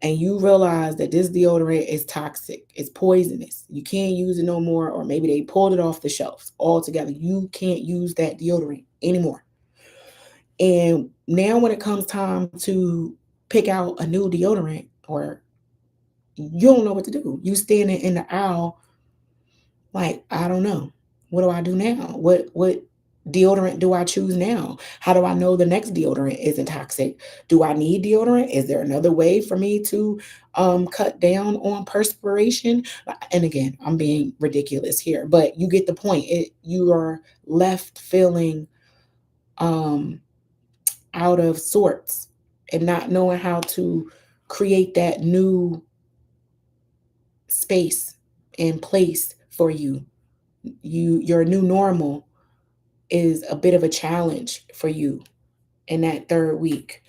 and you realize that this deodorant is toxic, it's poisonous, you can't use it no more, or maybe they pulled it off the shelves altogether. You can't use that deodorant anymore. And now when it comes time to pick out a new deodorant, or you don't know what to do, you standing in the aisle like, I don't know. What do I do now? What deodorant do I choose now? How do I know the next deodorant isn't toxic? Do I need deodorant? Is there another way for me to cut down on perspiration? And again, I'm being ridiculous here, but you get the point. You are left feeling um out of sorts and not knowing how to create that new space and place for you. Your new normal is a bit of a challenge for you in that third week.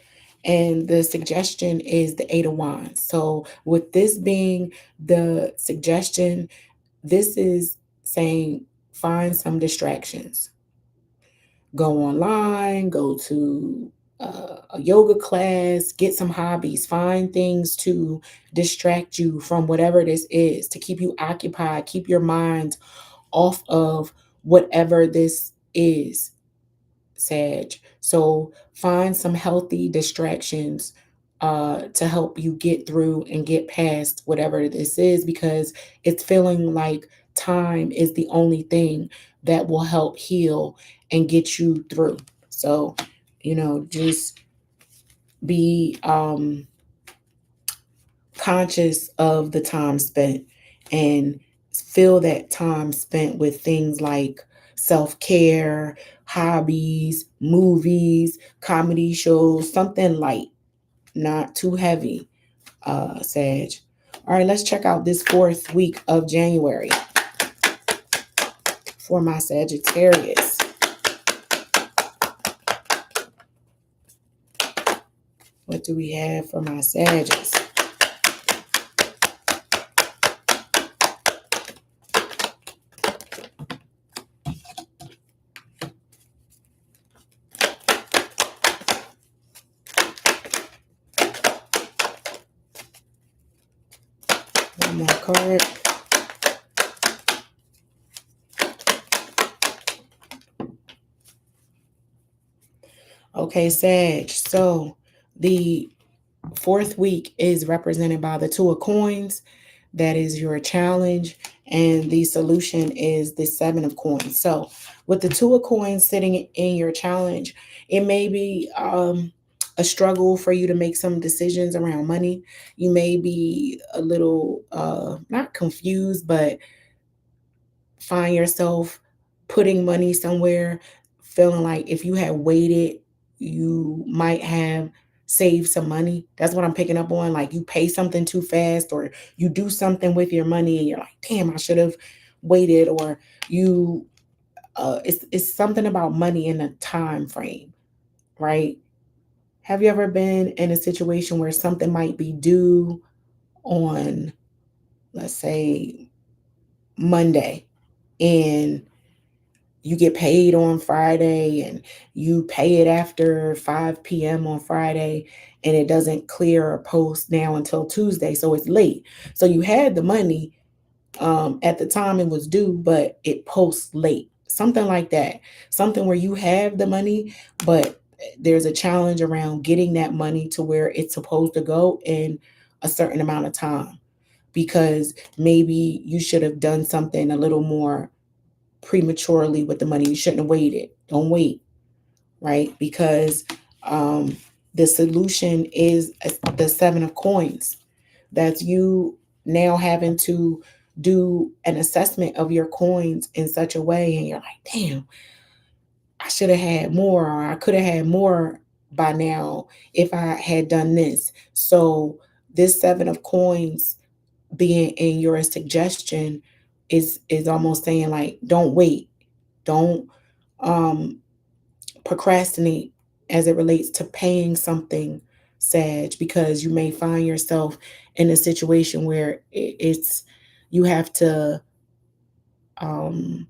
And the suggestion is the Eight of Wands. So with this being the suggestion, this is saying find some distractions. Go online, go to a yoga class, get some hobbies, find things to distract you from whatever this is, to keep you occupied, keep your mind off of whatever this is, Sag. So find some healthy distractions to help you get through and get past whatever this is, because it's feeling like time is the only thing that will help heal and get you through. So, just be conscious of the time spent, and fill that time spent with things like self-care, hobbies, movies, comedy shows, something light, not too heavy, Sag. All right, let's check out this fourth week of January for my Sagittarius. What do we have for my Sagittarius? One more card. Okay, Sag. So the fourth week is represented by the Two of Coins. That is your challenge. And the solution is the Seven of Coins. So with the Two of Coins sitting in your challenge, it may be a struggle for you to make some decisions around money. You may be a little not confused, but find yourself putting money somewhere, feeling like if you had waited, you might have saved some money. That's what I'm picking up on. Like you pay something too fast, or you do something with your money and you're like, damn, I should have waited. Or you it's something about money in a time frame, right? Have you ever been in a situation where something might be due on, let's say, Monday and you get paid on Friday and you pay it after 5 p.m. on Friday and it doesn't clear or post now until Tuesday. So it's late. So you had the money at the time it was due, but it posts late. Something like that. Something where you have the money, but there's a challenge around getting that money to where it's supposed to go in a certain amount of time. Because maybe you should have done something a little more prematurely with the money. You shouldn't have waited. Don't wait, right? Because the solution is the 7 of coins. That's you now having to do an assessment of your coins in such a way, and you're like, damn, I should have had more, or I could have had more by now if I had done this. So this 7 of coins being in your suggestion is almost saying like, don't wait, don't um procrastinate as it relates to paying something, Sag, because you may find yourself in a situation where it's you have to um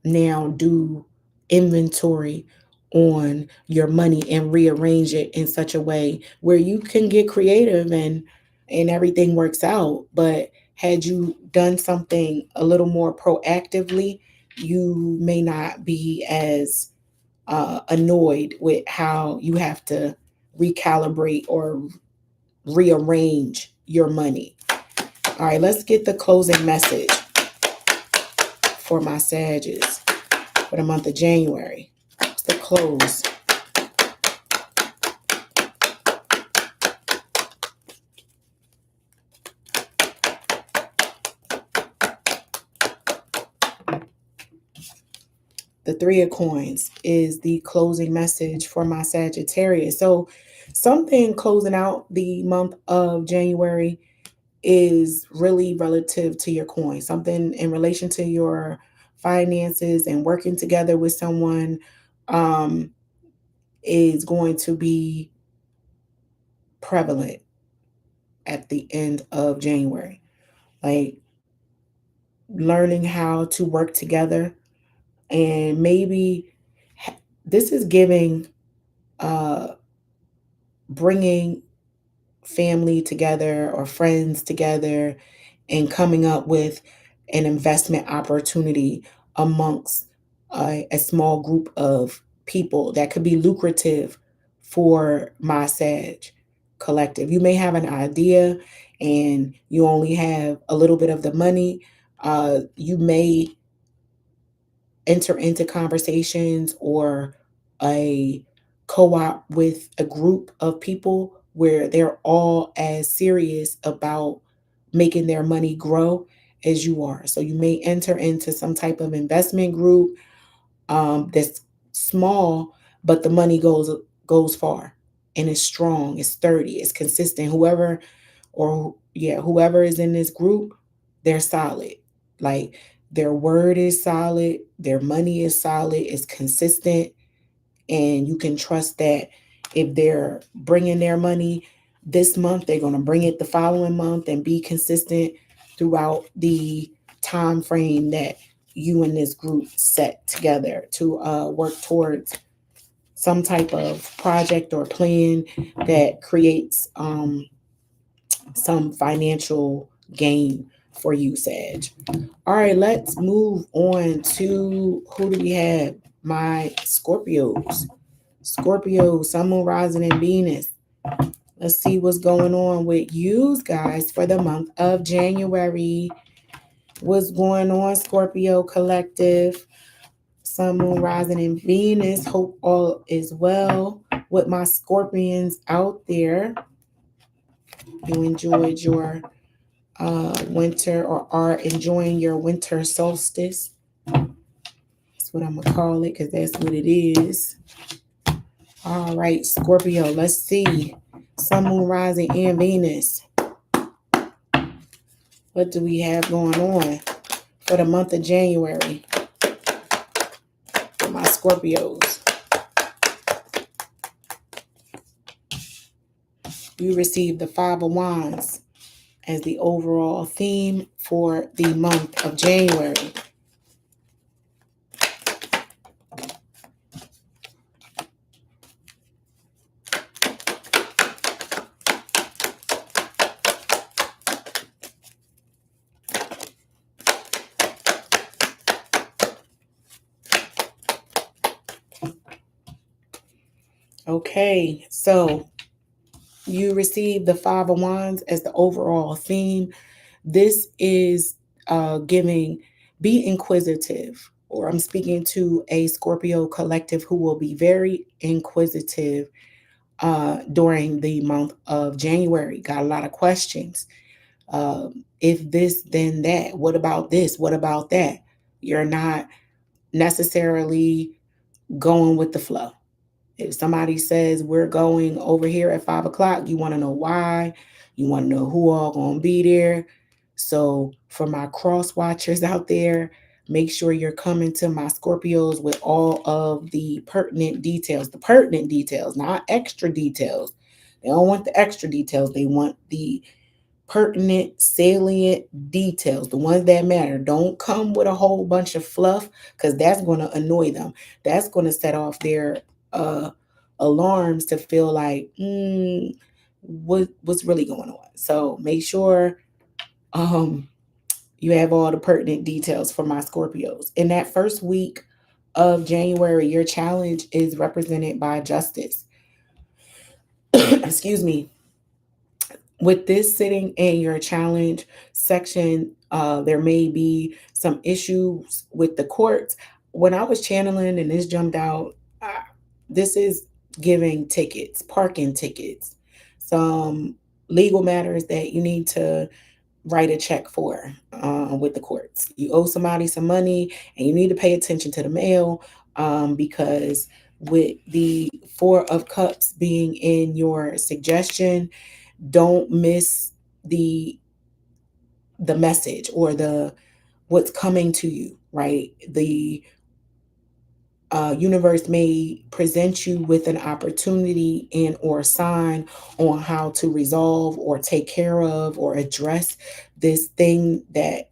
now do inventory on your money and rearrange it in such a way where you can get creative and everything works out. But had you done something a little more proactively, you may not be as annoyed with how you have to recalibrate or rearrange your money. All right, let's get the closing message for my Sagittarius for the month of January. It's the close. The 3 of coins is the closing message for my Sagittarius. So something closing out the month of January is really relative to your coin. Something in relation to your finances and working together with someone um, is going to be prevalent at the end of January. Like learning how to work together, and maybe this is giving uh bringing family together or friends together and coming up with an investment opportunity amongst a small group of people that could be lucrative for my Sag collective. You may have an idea and you only have a little bit of the money. You may enter into conversations or a co-op with a group of people where they're all as serious about making their money grow as you are. So you may enter into some type of investment group that's small, but the money goes far and it's strong, it's sturdy, it's consistent. Whoever is in this group, they're solid. Like their word is solid, their money is solid, it's consistent, and you can trust that if they're bringing their money this month, they're going to bring it the following month and be consistent throughout the time frame that you and this group set together to work towards some type of project or plan that creates some financial gain for you, Sag. All right, let's move on to who do we have? My Scorpios. Scorpio, Sun, Moon, Rising, and Venus. Let's see what's going on with you guys for the month of January. What's going on, Scorpio Collective? Sun, Moon, Rising, and Venus. Hope all is well with my Scorpions out there. You enjoyed your winter or are enjoying your winter solstice. That's what I'm going to call it because that's what it is. All right, Scorpio, let's see. Sun, Moon, Rising, and Venus. What do we have going on for the month of January for my Scorpios? You received the 5 of Wands as the overall theme for the month of January. Okay, so you receive the Five of Wands as the overall theme. This is giving, be inquisitive, or I'm speaking to a Scorpio collective who will be very inquisitive during the month of January. Got a lot of questions. If this, then that. What about this? What about that? You're not necessarily going with the flow. If somebody says we're going over here at 5 o'clock, you want to know why. You want to know who all gonna be there. So for my cross watchers out there, make sure you're coming to my Scorpios with all of the pertinent details. The pertinent details, not extra details. They don't want the extra details. They want the pertinent, salient details, the ones that matter. Don't come with a whole bunch of fluff because that's going to annoy them. That's going to set off their alarms to feel like, what's really going on? So make sure you have all the pertinent details for my Scorpios. In that first week of January, your challenge is represented by justice. Excuse me. With this sitting in your challenge section, there may be some issues with the courts. When I was channeling and this jumped out, this is giving tickets, parking tickets, some legal matters that you need to write a check for with the courts. You owe somebody some money and you need to pay attention to the mail because with the Four of Cups being in your suggestion, don't miss the message or the what's coming to you, right? The universe may present you with an opportunity and or sign on how to resolve or take care of or address this thing that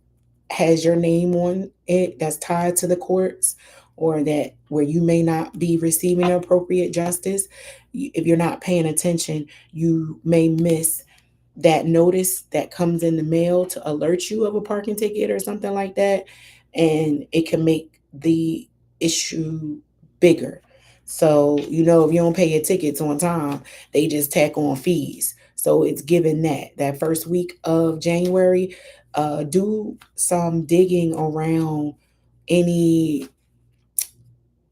has your name on it, that's tied to the courts, or that where you may not be receiving appropriate justice. If you're not paying attention, you may miss that notice that comes in the mail to alert you of a parking ticket or something like that, and it can make the issue bigger. So, if you don't pay your tickets on time, they just tack on fees. So it's given that first week of January, do some digging around any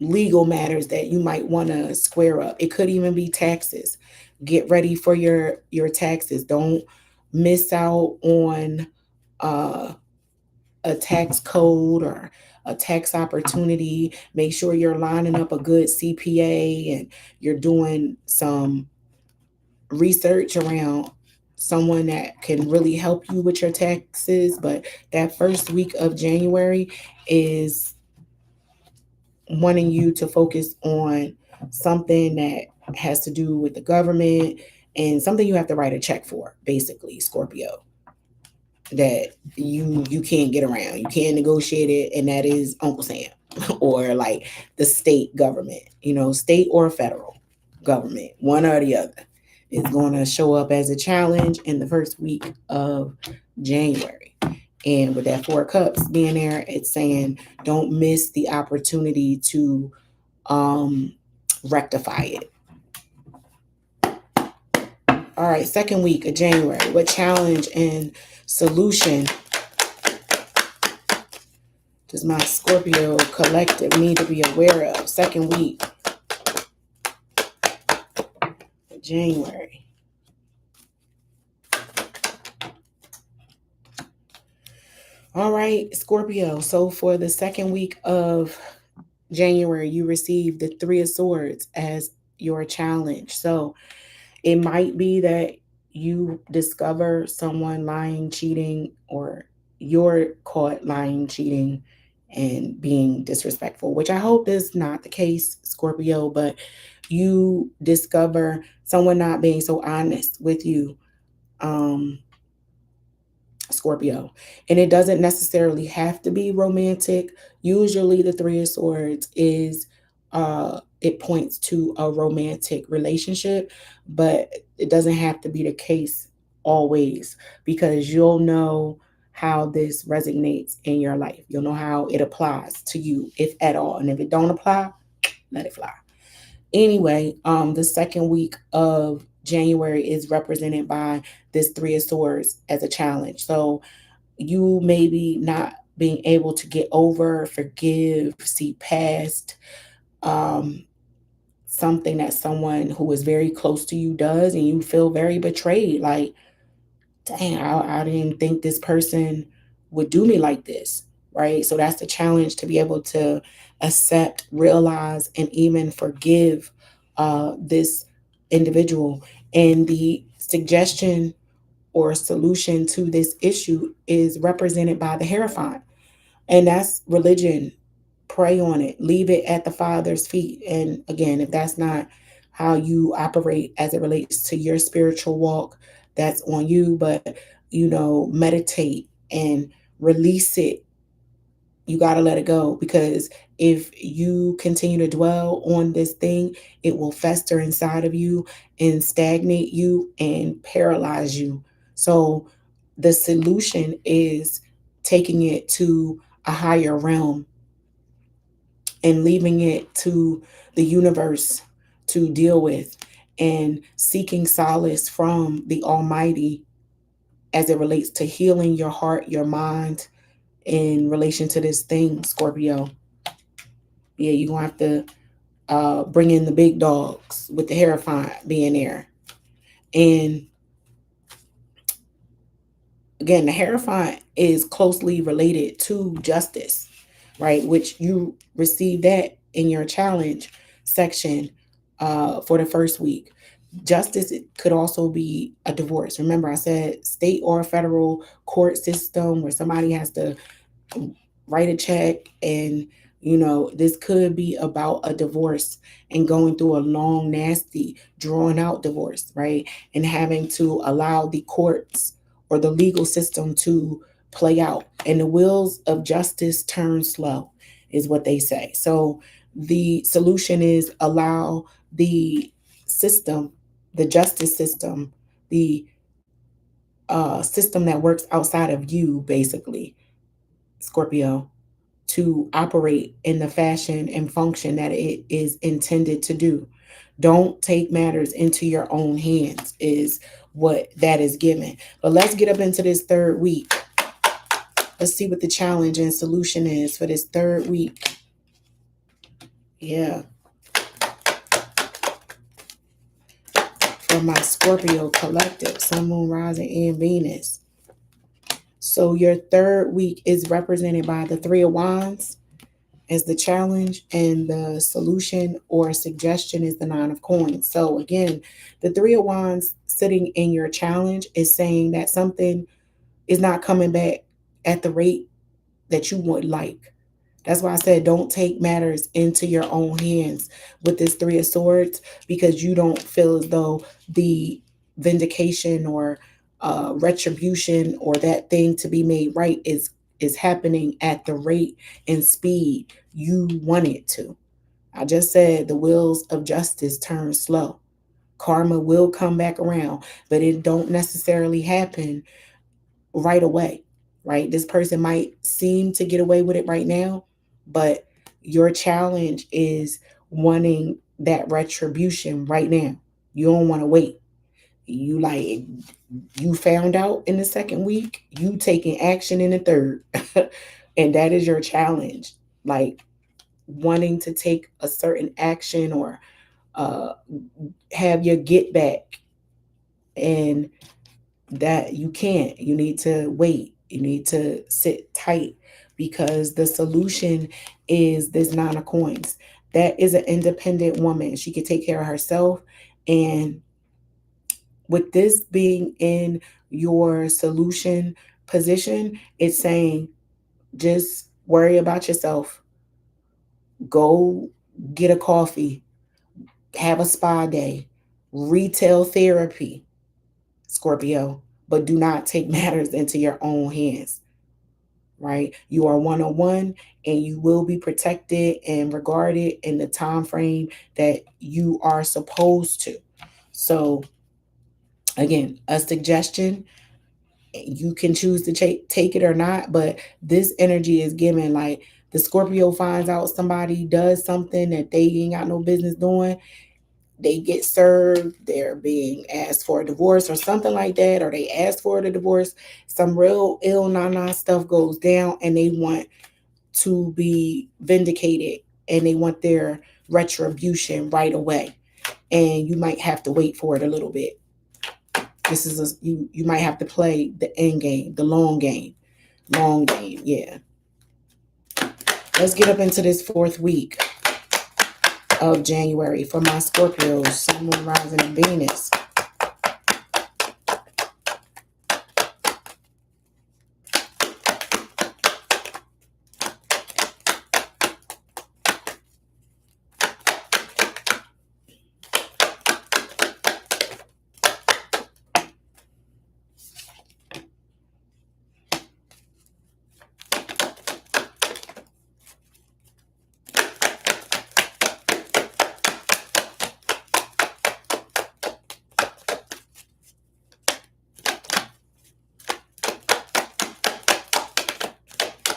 legal matters that you might want to square up. It could even be taxes. Get ready for your taxes. Don't miss out on uh, a tax code or a tax opportunity. Make sure you're lining up a good CPA and you're doing some research around someone that can really help you with your taxes. But that first week of January is wanting you to focus on something that has to do with the government and something you have to write a check for, basically, Scorpio, that you can't get around. You can't negotiate it, and that is Uncle Sam or like the state government, state or federal government, one or the other is going to show up as a challenge in the first week of January. And with that Four of Cups being there, it's saying don't miss the opportunity to rectify it. All right, second week of January. What challenge and solution does my Scorpio collective need to be aware of? Second week of January. All right, Scorpio. So for the second week of January, you receive the Three of Swords as your challenge. So it might be that you discover someone lying, cheating, or you're caught lying, cheating, and being disrespectful, which I hope is not the case, Scorpio, but you discover someone not being so honest with you. Scorpio. And it doesn't necessarily have to be romantic. Usually the Three of Swords is it points to a romantic relationship, but it doesn't have to be the case always, because you'll know how this resonates in your life. You'll know how it applies to you, if at all. And if it don't apply, let it fly. Anyway, the second week of January is represented by this Three of Swords as a challenge. So you maybe not being able to get over, forgive, see past um, something that someone who is very close to you does, and you feel very betrayed. Like, dang, I didn't think this person would do me like this, right? So that's the challenge, to be able to accept, realize, and even forgive this individual. And the suggestion or solution to this issue is represented by the Hierophant, and that's religion. Pray on it, leave it at the Father's feet. And again, if that's not how you operate as it relates to your spiritual walk, that's on you. But meditate and release it. You got to let it go, because if you continue to dwell on this thing, it will fester inside of you and stagnate you and paralyze you. So the solution is taking it to a higher realm and leaving it to the universe to deal with, and seeking solace from the Almighty as it relates to healing your heart, your mind, in relation to this thing, Scorpio. Yeah, you're going to have to bring in the big dogs with the Hierophant being there. And again, the Hierophant is closely related to justice, right? Which you receive that in your challenge section for the first week. Justice could also be a divorce. Remember, I said state or federal court system where somebody has to write a check, and this could be about a divorce and going through a long, nasty, drawn out divorce, right? And having to allow the courts or the legal system to play out. And the wheels of justice turn slow, is what they say. So the solution is allow the system, the justice system, the system that works outside of you, basically, Scorpio, to operate in the fashion and function that it is intended to do. Don't take matters into your own hands, is what that is given. But let's get up into this third week. Let's see what the challenge and solution is for this third week. Yeah. For my Scorpio collective, Sun, Moon, Rising, and Venus. So your third week is represented by the Three of Wands as the challenge, and the solution or suggestion is the Nine of Coins. So again, the Three of Wands sitting in your challenge is saying that something is not coming back at the rate that you would like. That's why I said don't take matters into your own hands with this Three of Swords, because you don't feel as though the vindication or retribution or that thing to be made right is happening at the rate and speed you want it to. I just said the wheels of justice turn slow. Karma will come back around, but it don't necessarily happen right away, right? This person might seem to get away with it right now, but your challenge is wanting that retribution right now. You don't want to wait. You found out in the second week, you taking action in the third. And that is your challenge. Like wanting to take a certain action or uh, have your get back, and that you can't. You need to wait. You need to sit tight, because the solution is this Nine of Coins. That is an independent woman. She can take care of herself. And with this being in your solution position, it's saying just worry about yourself. Go get a coffee, have a spa day, retail therapy, Scorpio. but do not take matters into your own hands, right? You are one-on-one, and you will be protected and regarded in the time frame that you are supposed to. So again, a suggestion, you can choose to take it or not, but this energy is given like the Scorpio finds out somebody does something that they ain't got no business doing. They get served, they're being asked for a divorce or something like that, or they ask for the divorce. Some real ill nana stuff goes down, and they want to be vindicated, and they want their retribution right away. And you might have to wait for it a little bit. This is you might have to play the end game, the long game. Long game, yeah. Let's get up into this fourth week of January for my Scorpios, Sun, Moon, Rising, and Venus.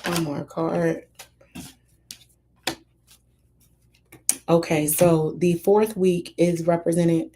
One more card. Okay, so the fourth week is represented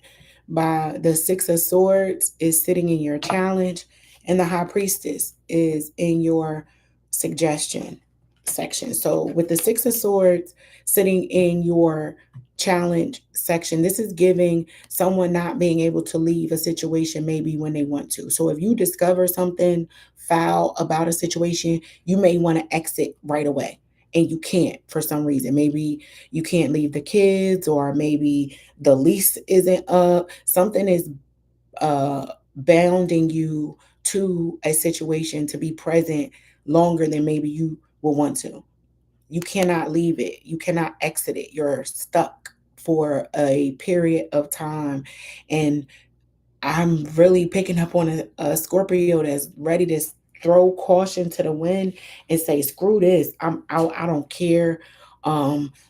by the Six of Swords is sitting in your challenge, and the High Priestess is in your suggestion section. So with the Six of Swords sitting in your challenge section, this is giving someone not being able to leave a situation maybe when they want to. So if you discover something foul about a situation, you may want to exit right away, and you can't for some reason. Maybe you can't leave the kids, or maybe the lease isn't up. Something is bounding you to a situation to be present longer than maybe you will want to. You cannot leave it. You cannot exit it. You're stuck for a period of time. And I'm really picking up on a Scorpio that's ready to throw caution to the wind and say, screw this. I'm out. I don't care.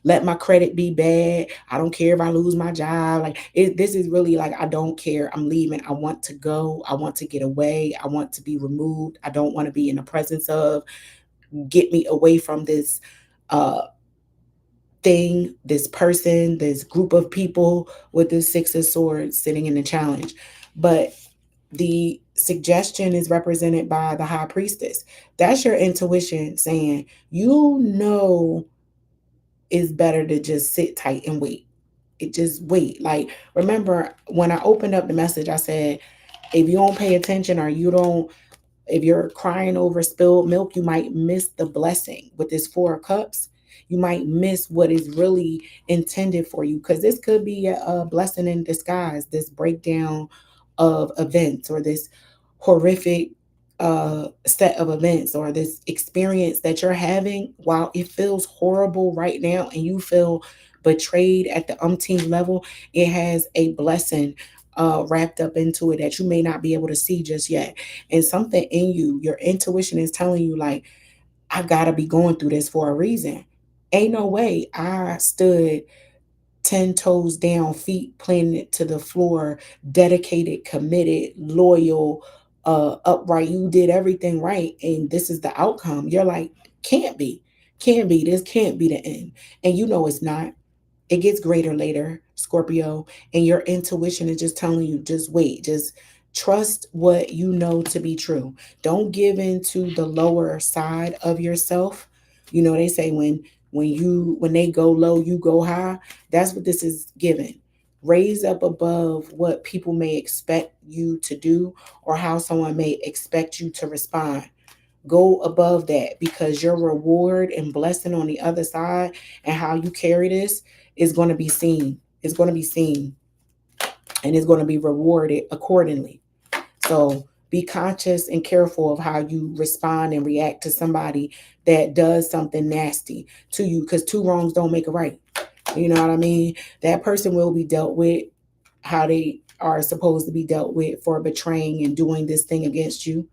Let my credit be bad. I don't care if I lose my job. This is really like, I don't care. I'm leaving. I want to go. I want to get away. I want to be removed. I don't want to be in the presence of. Get me away from this uh thing, this person, this group of people with the Six of Swords sitting in the challenge. But the suggestion is represented by the High Priestess. That's your intuition saying, it's better to just sit tight and wait. It just wait. Like, remember when I opened up the message, I said, if you don't pay attention, or if you're crying over spilled milk, you might miss the blessing. With this Four of Cups, you might miss what is really intended for you, because this could be a blessing in disguise, this breakdown of events, or this horrific set of events, or this experience that you're having. While it feels horrible right now and you feel betrayed at the umpteenth level, it has a blessing wrapped up into it that you may not be able to see just yet. And something in you, your intuition is telling you, like, I gotta be going through this for a reason. Ain't no way I stood 10 toes down, feet planted to the floor, dedicated, committed, loyal, upright. You did everything right, and this is the outcome. You're like, can't be, can't be. This can't be the end. And you know it's not. It gets greater later, Scorpio, and your intuition is just telling you, just wait, just trust what you know to be true. Don't give in to the lower side of yourself. You know, they say when they go low, you go high. That's what this is giving. Raise up above what people may expect you to do, or how someone may expect you to respond. Go above that, because your reward and blessing on the other side, and how you carry this, is going to be seen. It's going to be seen, and it's going to be rewarded accordingly. So be conscious and careful of how you respond and react to somebody that does something nasty to you, because two wrongs don't make a right. You know what I mean? That person will be dealt with how they are supposed to be dealt with for betraying and doing this thing against you.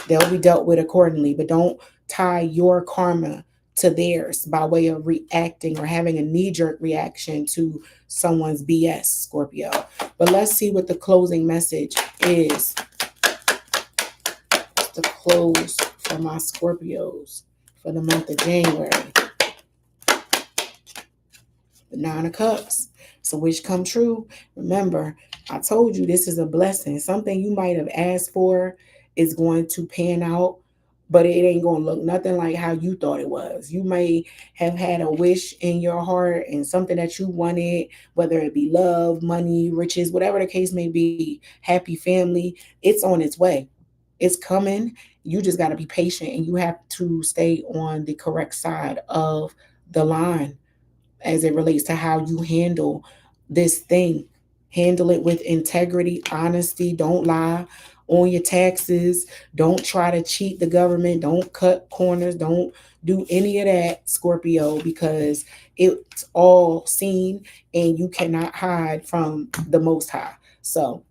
They'll be dealt with accordingly, but don't tie your karma to theirs by way of reacting or having a knee-jerk reaction to someone's BS, Scorpio. But let's see what the closing message is. The close for my Scorpios for the month of January. The Nine of Cups. So wish come true. Remember, I told you this is a blessing. Something you might have asked for is going to pan out, but it ain't going to look nothing like how you thought it was. You may have had a wish in your heart and something that you wanted, whether it be love, money, riches, whatever the case may be, happy family. It's on its way. It's coming. You just got to be patient, and you have to stay on the correct side of the line as it relates to how you handle this thing. Handle it with integrity, honesty. Don't lie on your taxes. Don't try to cheat the government. Don't cut corners. Don't do any of that, Scorpio, because it's all seen and you cannot hide from the Most High. So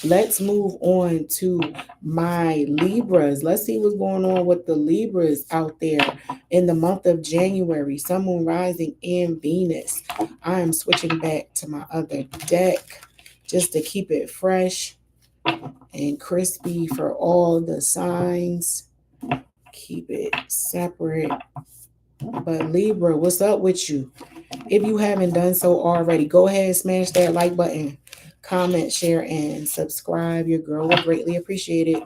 let's move on to my Libras. Let's see what's going on with the Libras out there in the month of January. Sun, Moon, Rising, and Venus. I am switching back to my other deck just to keep it fresh and crispy for all the signs. Keep it separate. But Libra, what's up with you? If you haven't done so already, go ahead and smash that like button. Comment, share, and subscribe. Your girl will greatly appreciate it.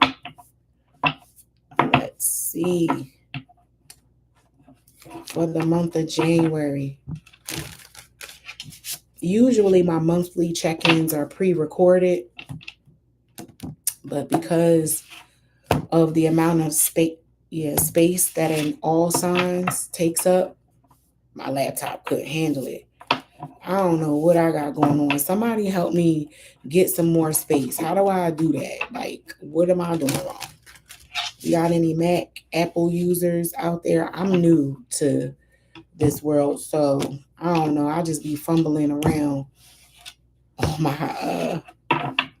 Let's see. For the month of January. Usually my monthly check-ins are pre-recorded, but because of the amount of space that in all signs takes up, my laptop couldn't handle it. I don't know what I got going on. Somebody help me get some more space. How do I do that? Like, what am I doing wrong? You got any Mac, Apple users out there? I'm new to this world, so I don't know. I just be fumbling around on my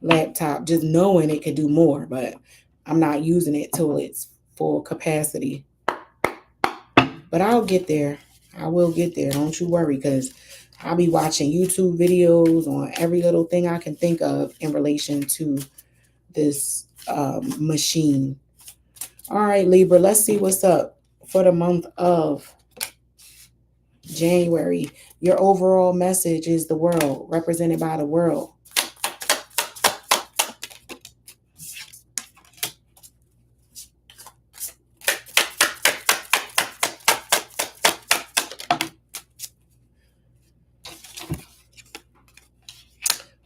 laptop, just knowing it could do more, but I'm not using it till it's full capacity. But I'll get there. I will get there. Don't you worry, because I'll be watching YouTube videos on every little thing I can think of in relation to this machine. All right, Libra, let's see what's up for the month of January. Your overall message is the world, represented by the world.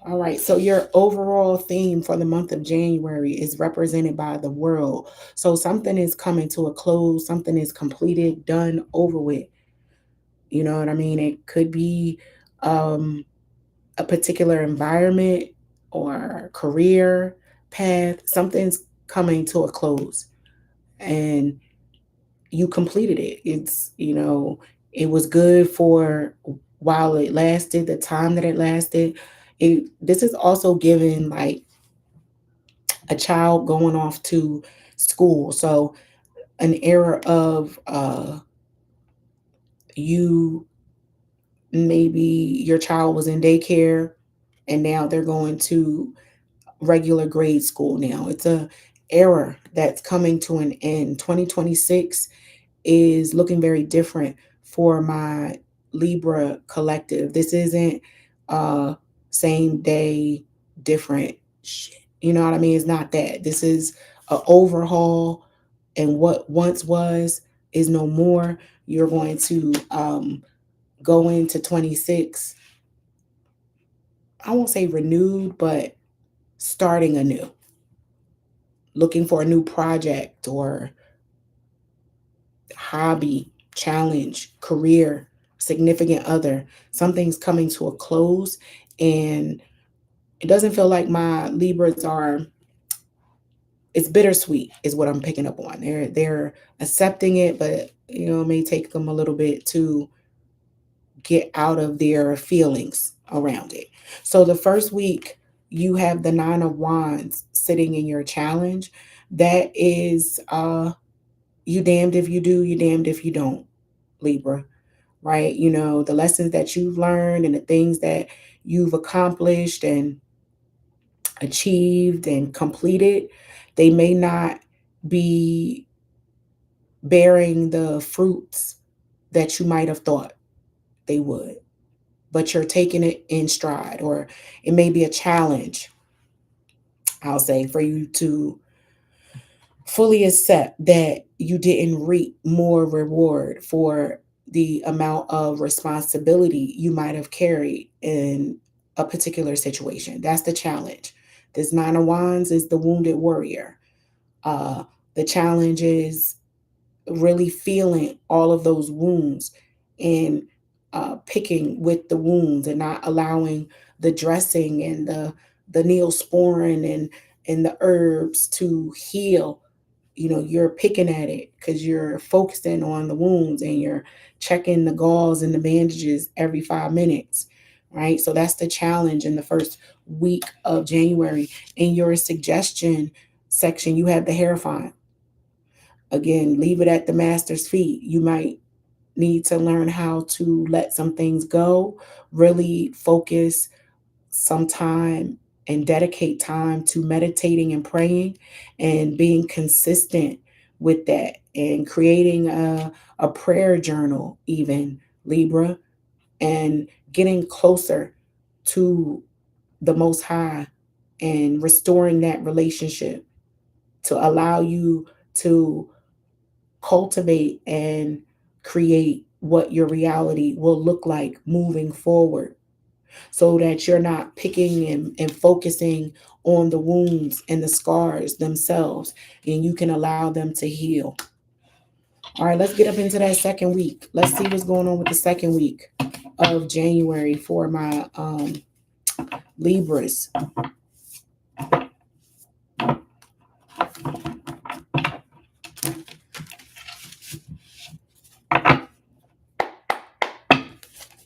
All right, so your overall theme for the month of January is represented by the world. So something is coming to a close, something is completed, done, over with. You know what I mean? It could be a particular environment or career path. Something's coming to a close and you completed it. It's, it was good for while it lasted, the time that it lasted. This is also given like a child going off to school. So an era of you, maybe your child was in daycare and now they're going to regular grade school now. It's a era that's coming to an end. 2026 is looking very different for my Libra collective. This isn't same day, different shit. You know what I mean? It's not that. This is an overhaul, and what once was is no more. You're going to go into 26. I won't say renewed, but starting anew. Looking for a new project or hobby, challenge, career, significant other. Something's coming to a close, and it doesn't feel like my Libras are, it's bittersweet is what I'm picking up on. They're accepting it, but it may take them a little bit to get out of their feelings around it. So the first week, you have the Nine of Wands sitting in your challenge. That is you damned if you do, you damned if you don't, Libra, right? You know, the lessons that you've learned and the things that you've accomplished and achieved and completed, they may not be bearing the fruits that you might have thought they would, but you're taking it in stride, or it may be a challenge, I'll say, for you to fully accept that you didn't reap more reward for the amount of responsibility you might have carried in a particular situation. That's the challenge. This Nine of Wands is the wounded warrior. Uh, the challenge is really feeling all of those wounds and picking with the wounds and not allowing the dressing and the neosporin and the herbs to heal. You know, you're picking at it because you're focusing on the wounds and you're checking the gauze and the bandages every 5 minutes, right? So that's the challenge in the first week of January. In your suggestion section, you have the Hierophant. Again, leave it at the master's feet. You might need to learn how to let some things go, really focus some time and dedicate time to meditating and praying and being consistent with that and creating a prayer journal, even, Libra, and getting closer to the Most High and restoring that relationship to allow you to cultivate and create what your reality will look like moving forward, so that you're not picking and focusing on the wounds and the scars themselves, and you can allow them to heal. All right, let's get up into that second week. Let's see what's going on with the second week of January for my Libras.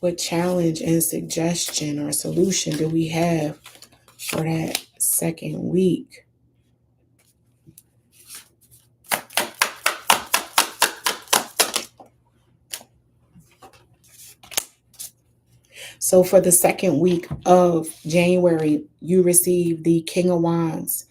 What challenge and suggestion or solution do we have for that second week? So for the second week of January, you receive the King of Wands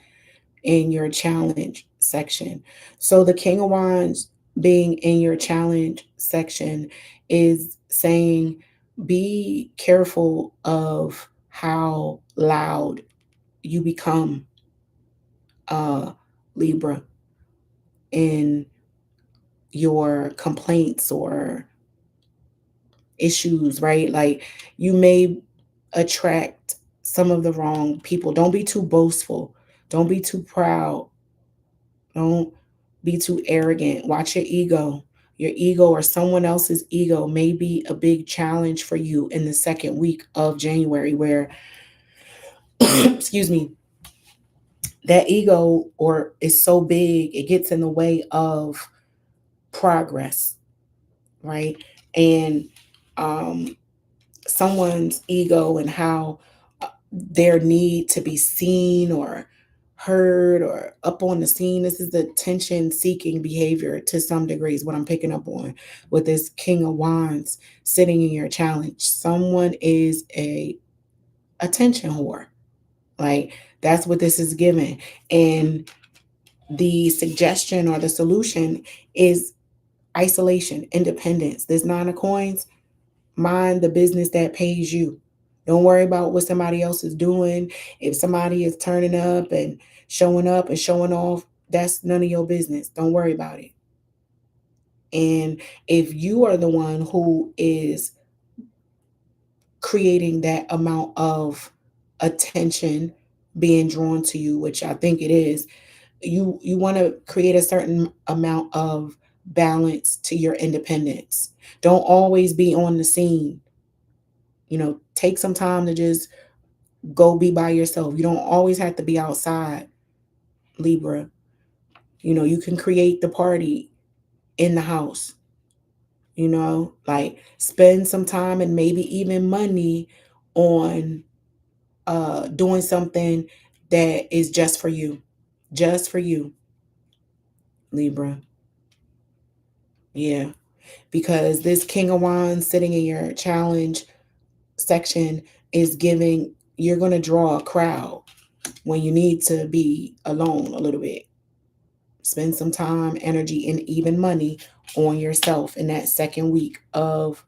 in your challenge section. So the King of Wands being in your challenge section is saying be careful of how loud you become, Libra, in your complaints or issues, right? Like you may attract some of the wrong people. Don't be too boastful. Don't be too proud. Don't be too arrogant. Watch your ego. Your ego or someone else's ego may be a big challenge for you in the second week of January, where, excuse me, that ego or is so big it gets in the way of progress, right? And um, someone's ego and how their need to be seen or heard or up on the scene. This is the attention seeking behavior to some degree, is what I'm picking up on with this King of Wands sitting in your challenge. Someone is a attention whore. Like that's what this is giving. And the suggestion or the solution is isolation, independence. This Nine of Coins, mind the business that pays you. Don't worry about what somebody else is doing. If somebody is turning up and showing off, that's none of your business. Don't worry about it. And if you are the one who is creating that amount of attention being drawn to you, which I think it is, you want to create a certain amount of balance to your independence. Don't always be on the scene. You know, take some time to just go be by yourself. You don't always have to be outside, Libra. You know, you can create the party in the house, you know, like spend some time and maybe even money on doing something that is just for you. Just for you, Libra. Yeah. Because this King of Wands sitting in your challenge section is giving, you're going to draw a crowd when you need to be alone a little bit. Spend some time, energy, and even money on yourself in that second week of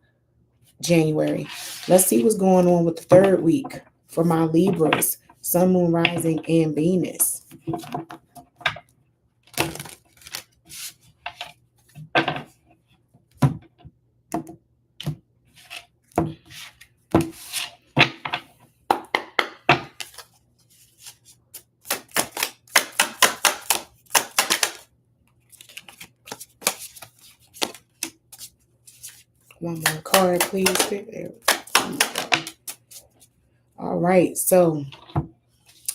January. Let's see what's going on with the third week for my Libras, Sun, Moon, Rising, and Venus. One more card, please. There. All right. So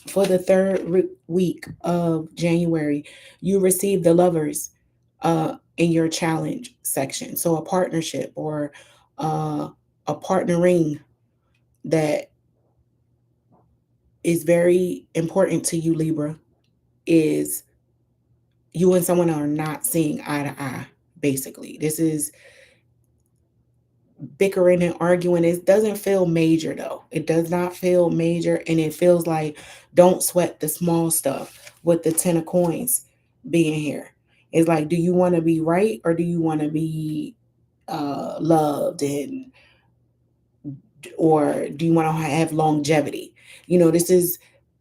for the third week of January, you receive the Lovers in your challenge section. So a partnership or a partnering that is very important to you, Libra, is you and someone are not seeing eye to eye, basically. This is bickering and arguing. It doesn't feel major, though. It does not feel major, and it feels like don't sweat the small stuff with the 10 of coins being here. It's like, do you want to be right or do you want to be loved, and or do you want to have longevity? You know, this is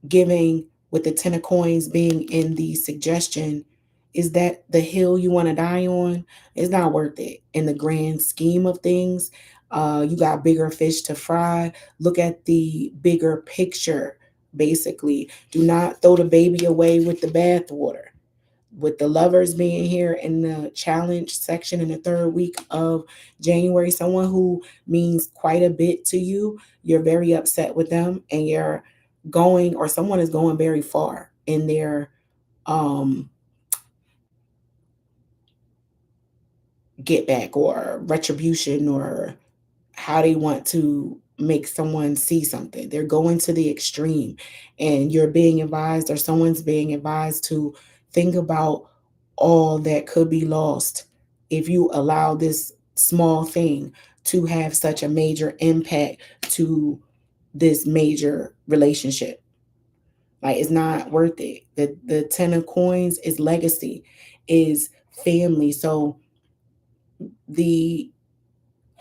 giving, with the 10 of coins being in the suggestion, is that the hill you want to die on? It's not worth it in the grand scheme of things. You got bigger fish to fry. Look at the bigger picture, basically. Do not throw the baby away with the bathwater. With the Lovers being here in the challenge section in the third week of January, someone who means quite a bit to you, you're very upset with them, and you're going, or someone is going very far in their get back or retribution, or how they want to make someone see something. They're going to the extreme, and you're being advised, or someone's being advised, to think about all that could be lost if you allow this small thing to have such a major impact to this major relationship. Like, it's not worth it. The 10 of coins is legacy, is family. So the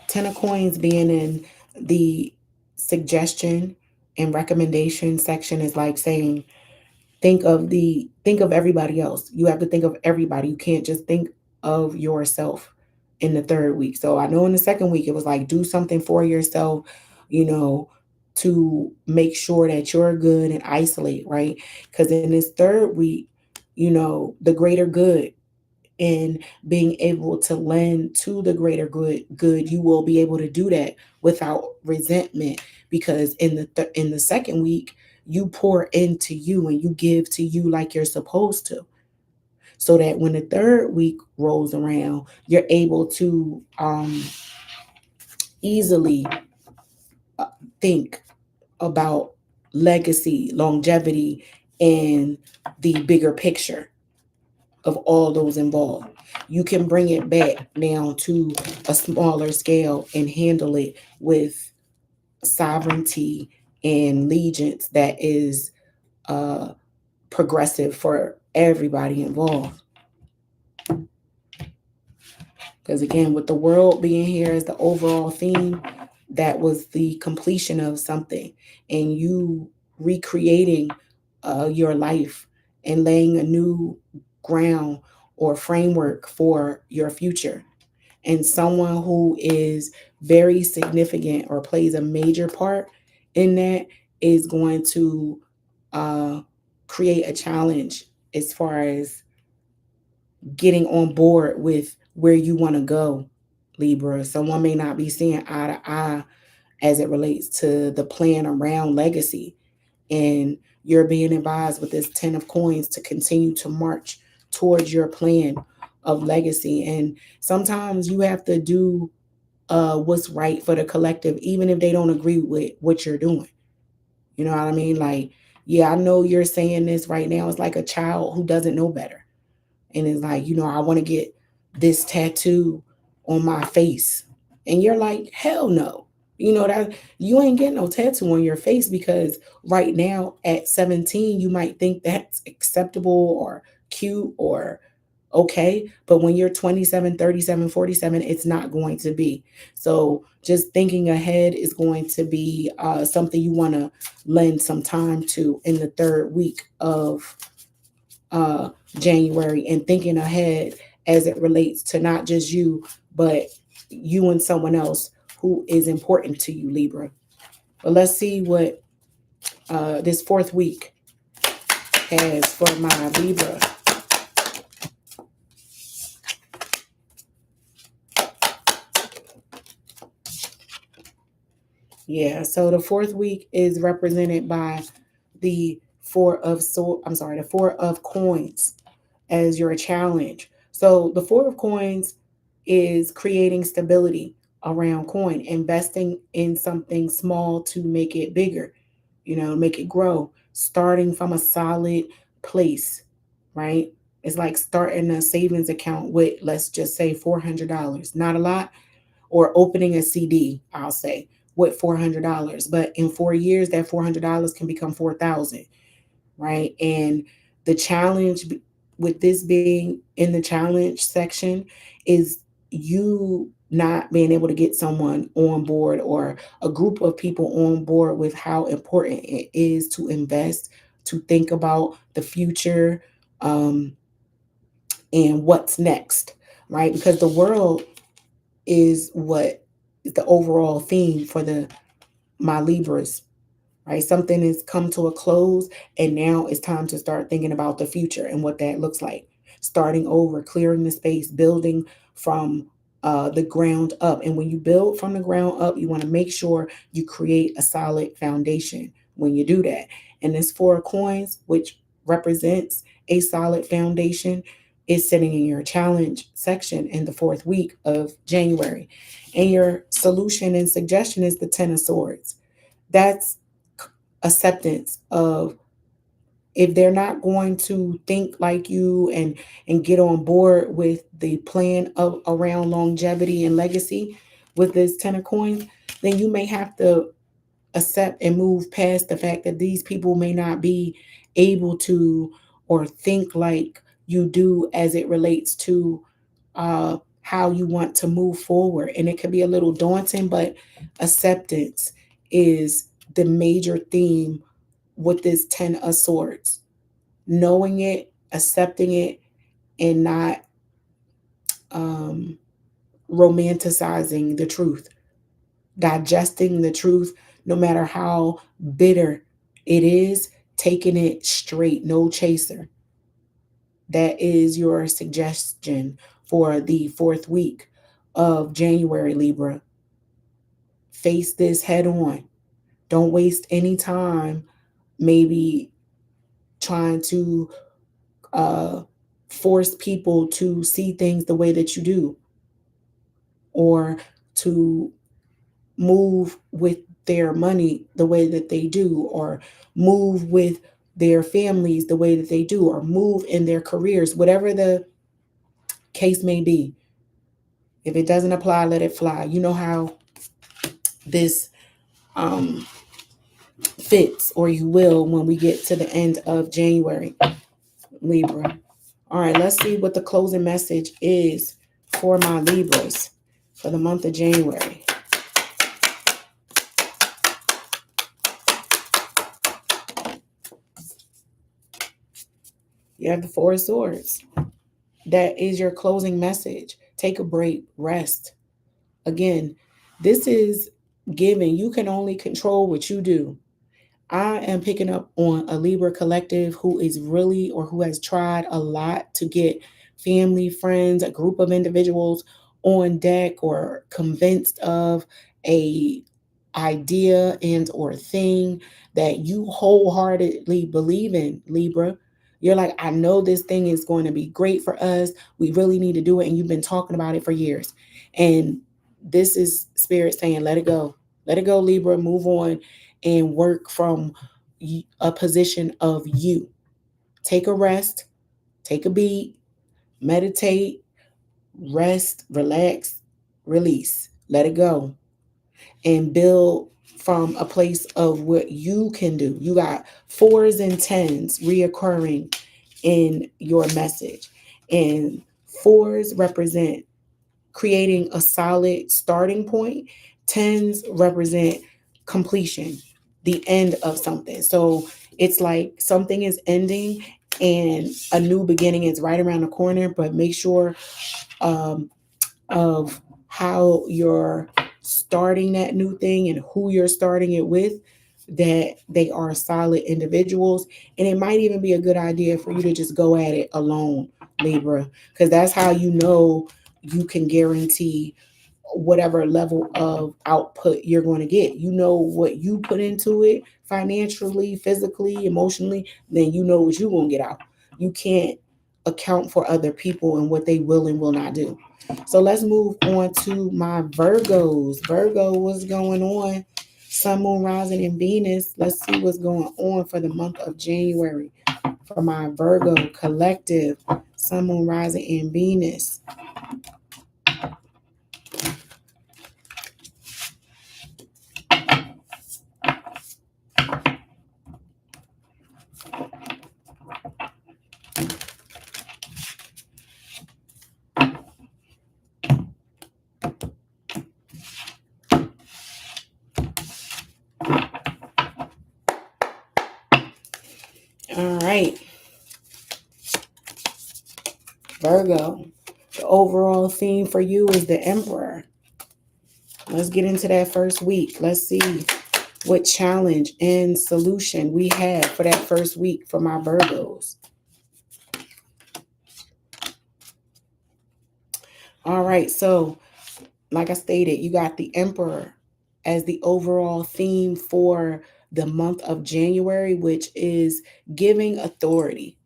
10 of coins being in the suggestion and recommendation section is like saying, think of everybody else. You have to think of everybody. You can't just think of yourself in the third week. So I know in the second week it was like, do something for yourself, you know, to make sure that you're good, and isolate, right? Because in this third week, you know, the greater good, and being able to lend to the greater good, you will be able to do that without resentment, because in the second week you pour into you and you give to you like you're supposed to, so that when the third week rolls around, you're able to easily think about legacy, longevity, and the bigger picture of all those involved. You can bring it back down to a smaller scale and handle it with sovereignty and allegiance that is progressive for everybody involved. Because again, with the world being here as the overall theme, that was the completion of something, and you recreating your life and laying a new ground or framework for your future. And someone who is very significant or plays a major part in that is going to create a challenge as far as getting on board with where you want to go, Libra. Someone may not be seeing eye to eye as it relates to the plan around legacy. And you're being advised with this 10 of coins to continue to march towards your plan of legacy. And sometimes you have to do what's right for the collective, even if they don't agree with what you're doing. You know what I mean? Like, yeah, I know you're saying this right now. It's like a child who doesn't know better. And it's like, I want to get this tattoo on my face. And you're like, hell no. That you ain't getting no tattoo on your face because right now at 17, you might think that's acceptable or cute or okay. But when you're 27, 37, 47, it's not going to be. So just thinking ahead is going to be something you want to lend some time to in the third week of uh, January, and thinking ahead as it relates to not just you, but you and someone else who is important to you, Libra. But let's see what this fourth week has for my Libra. Yeah, so the fourth week is represented by the the four of coins as your challenge. So the four of coins is creating stability around coin, investing in something small to make it bigger, make it grow, starting from a solid place, right? It's like starting a savings account with, let's just say, $400, not a lot, or opening a CD, I'll say, with $400. But in 4 years, that $400 can become 4,000, right? And the challenge with this being in the challenge section is you not being able to get someone on board or a group of people on board with how important it is to invest, to think about the future, and what's next, right? Because the world is what is the overall theme for the my Libras, right? Something has come to a close, and now it's time to start thinking about the future and what that looks like. Starting over, clearing the space, building from the ground up. And when you build from the ground up, you want to make sure you create a solid foundation when you do that. And this four of coins, which represents a solid foundation, is sitting in your challenge section in the fourth week of January. And your solution and suggestion is the Ten of Swords. That's acceptance of, if they're not going to think like you and get on board with the plan of around longevity and legacy with this Ten of Coins, then you may have to accept and move past the fact that these people may not be able to or think like you do as it relates to how you want to move forward. And it can be a little daunting, but acceptance is the major theme with this Ten of Swords. Knowing it, accepting it, and not um, romanticizing the truth, digesting the truth, no matter how bitter it is, taking it straight, no chaser. That is your suggestion for the fourth week of January, Libra. Face this head on. Don't waste any time maybe trying to uh, force people to see things the way that you do, or to move with their money the way that they do, or move with their families the way that they do, or move in their careers, whatever the case may be. If it doesn't apply, let it fly. You know how this um, fits, or you will, when we get to the end of January, Libra. All right, let's see what the closing message is for my Libras for the month of January. You have the Four of Swords. That is your closing message. Take a break, rest. Again, this is giving. You can only control what you do. I am picking up on a Libra collective who is really, or who has tried a lot to get family, friends, a group of individuals on deck, or convinced of a idea and or thing that you wholeheartedly believe in, Libra. You're like, I know this thing is going to be great for us. We really need to do it. And you've been talking about it for years. And this is Spirit saying, let it go. Let it go, Libra. Move on and work from a position of you. Take a rest, take a beat, meditate, rest, relax, release, let it go, and build from a place of what you can do. You got fours and tens reoccurring in your message. And fours represent creating a solid starting point. Tens represent completion, the end of something. So it's like something is ending and a new beginning is right around the corner, but make sure um, of how you're starting that new thing and who you're starting it with, that they are solid individuals. And it might even be a good idea for you to just go at it alone, Libra, because that's how you know you can guarantee whatever level of output you're going to get. You know what you put into it financially, physically, emotionally, then you know what you're going to get out. You can't account for other people and what they will and will not do. So let's move on to my Virgos. Virgo, what's going on? Sun, Moon, Rising, and Venus. Let's see what's going on for the month of January for my Virgo collective. Sun, Moon, Rising, and Venus. All right. Virgo, the overall theme for you is the Emperor. Let's get into that first week. Let's see what challenge and solution we have for that first week for my Virgos. All right, so like I stated, you got the Emperor as the overall theme for the month of January, which is giving authority.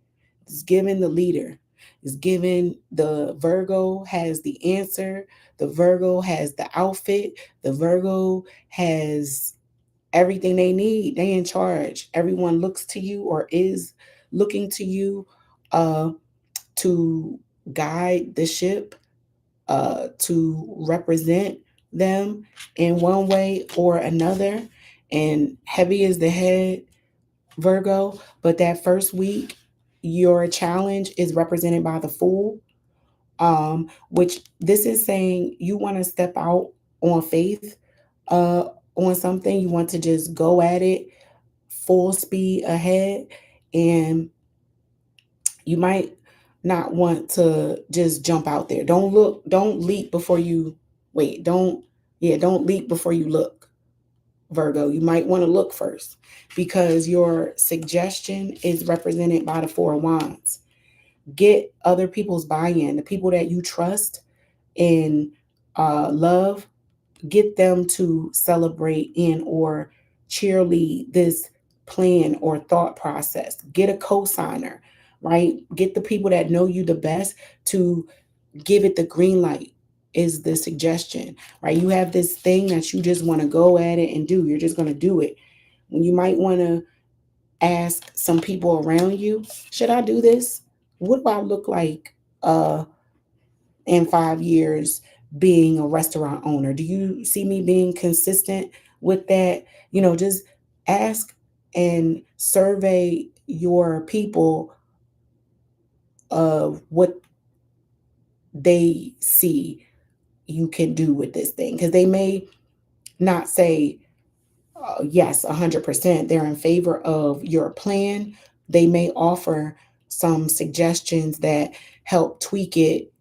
It's giving the leader. It's giving the Virgo has the answer. The Virgo has the outfit. The Virgo has everything they need. They in charge. Everyone looks to you or is looking to you to guide the ship, to represent them in one way or another. And heavy is the head, Virgo. But that first week, your challenge is represented by the Fool, which this is saying you want to step out on faith, on something. You want to just go at it full speed ahead, and you might not want to just jump out there. Don't leap before you wait. Don't leap before you look, Virgo. You might want to look first because your suggestion is represented by the Four of Wands. Get other people's buy-in, the people that you trust and love, get them to celebrate in or cheerlead this plan or thought process. Get a co-signer, right? Get the people that know you the best to give it the green light is the suggestion, right? You have this thing that you just want to go at it and do. You're just going to do it. You might want to ask some people around you, should I do this? What do I look like in 5 years being a restaurant owner? Do you see me being consistent with that? Just ask and survey your people of what they see you can do with this thing, because they may not say yes 100% they're in favor of your plan. They may offer some suggestions that help tweak it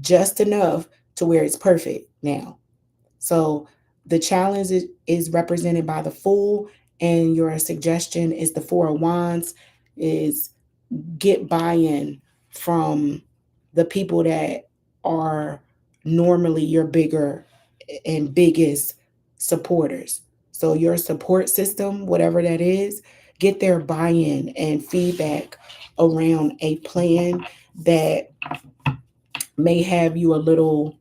just enough to where it's perfect now. So the challenge is represented by the Fool, and your suggestion is the Four of Wands, is get buy-in from the people that are normally your bigger and biggest supporters. So your support system, whatever that is, get their buy-in and feedback around a plan that may have you a little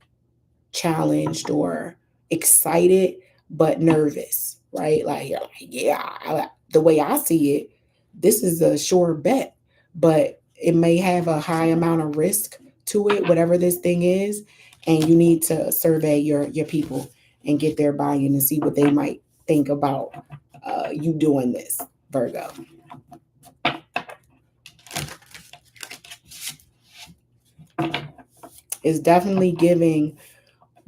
challenged or excited but nervous. right? Like, you're like, yeah, the way I see it, this is a sure bet, but it may have a high amount of risk to it, whatever this thing is. And you need to survey your people and get their buy-in and see what they might think about you doing this, Virgo. It's definitely giving,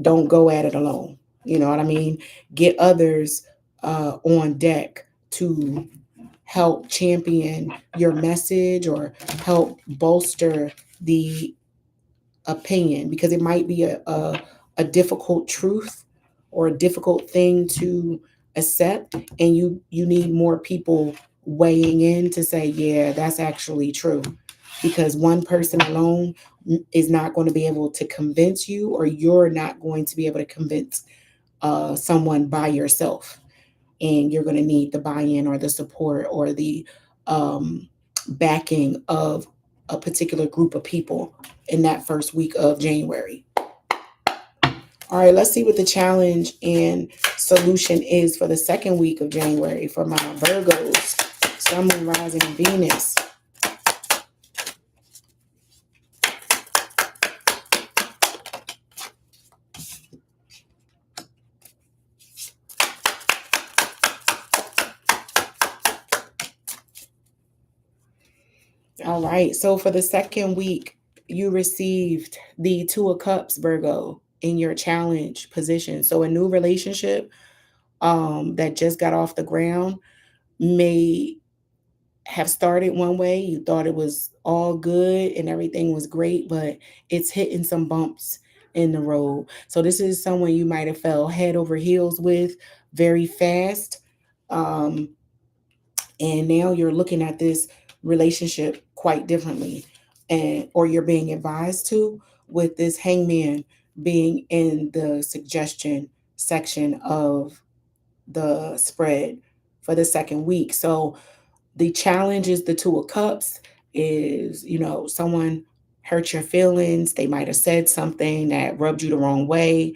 don't go at it alone. You know what I mean? Get others on deck to help champion your message or help bolster the opinion, because it might be a difficult truth or a difficult thing to accept, and you need more people weighing in to say, yeah, that's actually true, because one person alone is not going to be able to convince you, or you're not going to be able to convince someone by yourself, and you're going to need the buy-in or the support or the backing of a particular group of people in that first week of January. All right, let's see what the challenge and solution is for the second week of January for my Virgos, Sun, Moon, Rising, and Venus. All right, so for the second week, you received the Two of Cups, Virgo, in your challenge position. So a new relationship that just got off the ground may have started one way. You thought it was all good and everything was great, but it's hitting some bumps in the road. So this is someone you might have fell head over heels with very fast. Um, and now you're looking at this relationship quite differently, and or you're being advised to, with this hangman being in the suggestion section of the spread for the second week. So the challenge is the Two of Cups is, someone hurt your feelings. They might have said something that rubbed you the wrong way.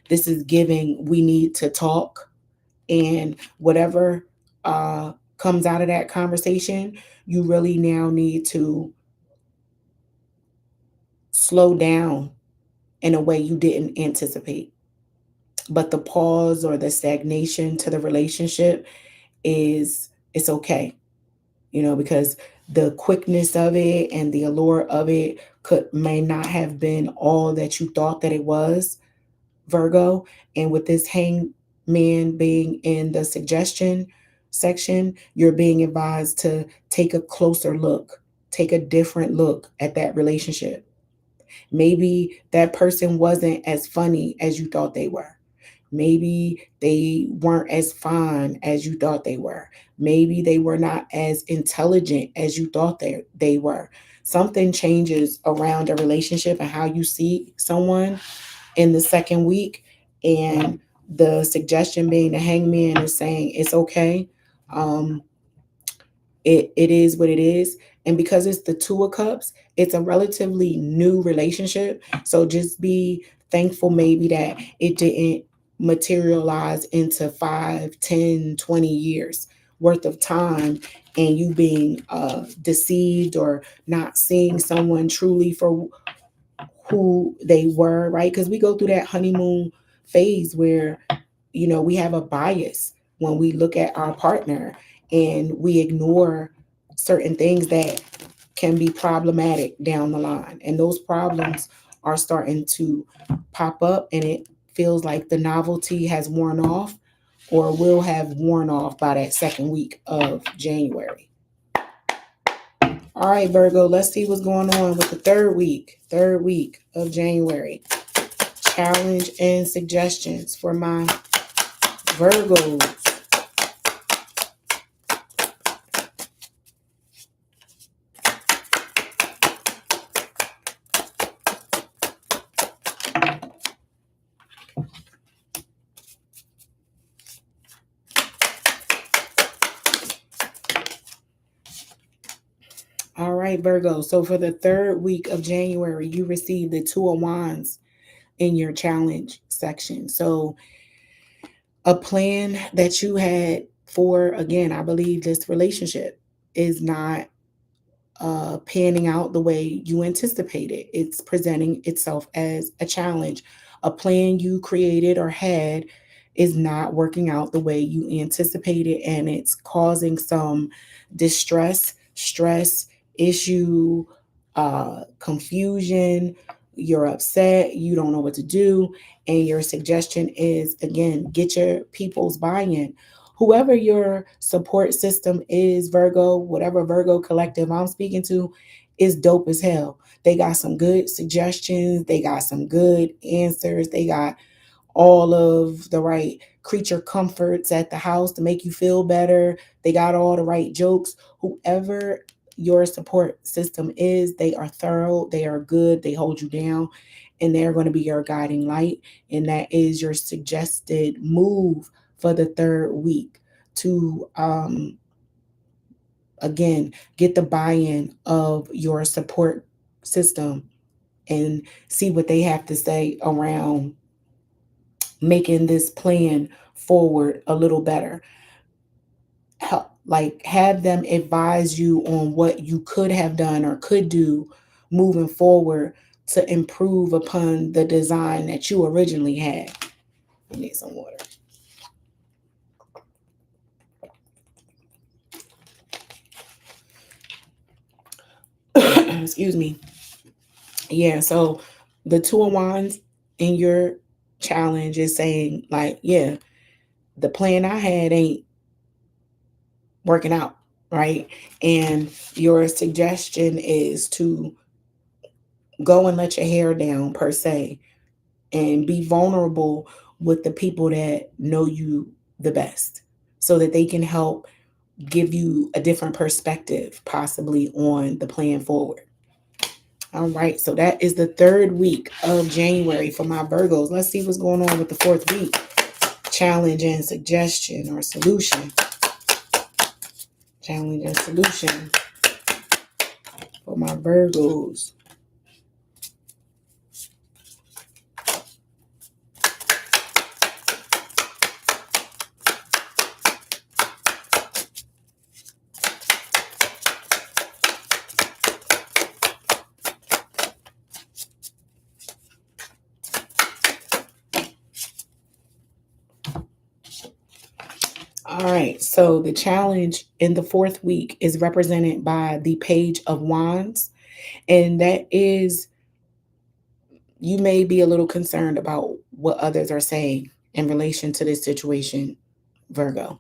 This is giving, we need to talk. And whatever comes out of that conversation, you really now need to slow down in a way you didn't anticipate. But the pause or the stagnation to the relationship it's okay, because the quickness of it and the allure of it may not have been all that you thought that it was, Virgo. And with this hangman being in the suggestion section, you're being advised to take a closer look, take a different look at that relationship. Maybe that person wasn't as funny as you thought they were. Maybe they weren't as fine as you thought they were. Maybe they were not as intelligent as you thought they were. Something changes around a relationship and how you see someone in the second week. And the suggestion being the hangman is saying it's okay. Um, it is what it is. And because it's the Two of Cups, it's a relatively new relationship. So just be thankful maybe that it didn't materialize into 5, 10, 20 years worth of time, and you being deceived or not seeing someone truly for who they were, right? Because we go through that honeymoon phase where, we have a bias when we look at our partner, and we ignore certain things that can be problematic down the line. And those problems are starting to pop up, and it feels like the novelty has worn off or will have worn off by that second week of January. All right, Virgo, let's see what's going on with the third week of January. Challenge and suggestions for my Virgos. All right, Virgo. So for the third week of January, you receive the Two of Wands in your challenge section. So A plan that you had for, again, I believe this relationship is not panning out the way you anticipated. It's presenting itself as a challenge. A plan you created or had is not working out the way you anticipated, and it's causing some distress, stress, issue, confusion. You're upset, you don't know what to do. And your suggestion is, again, get your people's buy in. Whoever your support system is, Virgo, whatever Virgo collective I'm speaking to, is dope as hell. They got some good suggestions, they got some good answers, they got all of the right creature comforts at the house to make you feel better. They got all the right jokes. Whoever your support system is, they are thorough, they are good, they hold you down, and they're going to be your guiding light. And that is your suggested move for the third week to, again, get the buy in of your support system and see what they have to say around making this plan forward a little better. Help, like, have them advise you on what you could have done or could do moving forward to improve upon the design that you originally had. I need some water. Excuse me. Yeah, so the Two of Wands in your challenge is saying, like, yeah, the plan I had ain't working out, right? And your suggestion is to go and let your hair down, per se, and be vulnerable with the people that know you the best so that they can help give you a different perspective, possibly, on the plan forward. All right, so that is the third week of January for my Virgos. Let's see what's going on with the fourth week. Challenge and suggestion or solution. Challenge and solution for my Virgos. All right, so the challenge in the fourth week is represented by the Page of Wands, and that is, you may be a little concerned about what others are saying in relation to this situation, Virgo.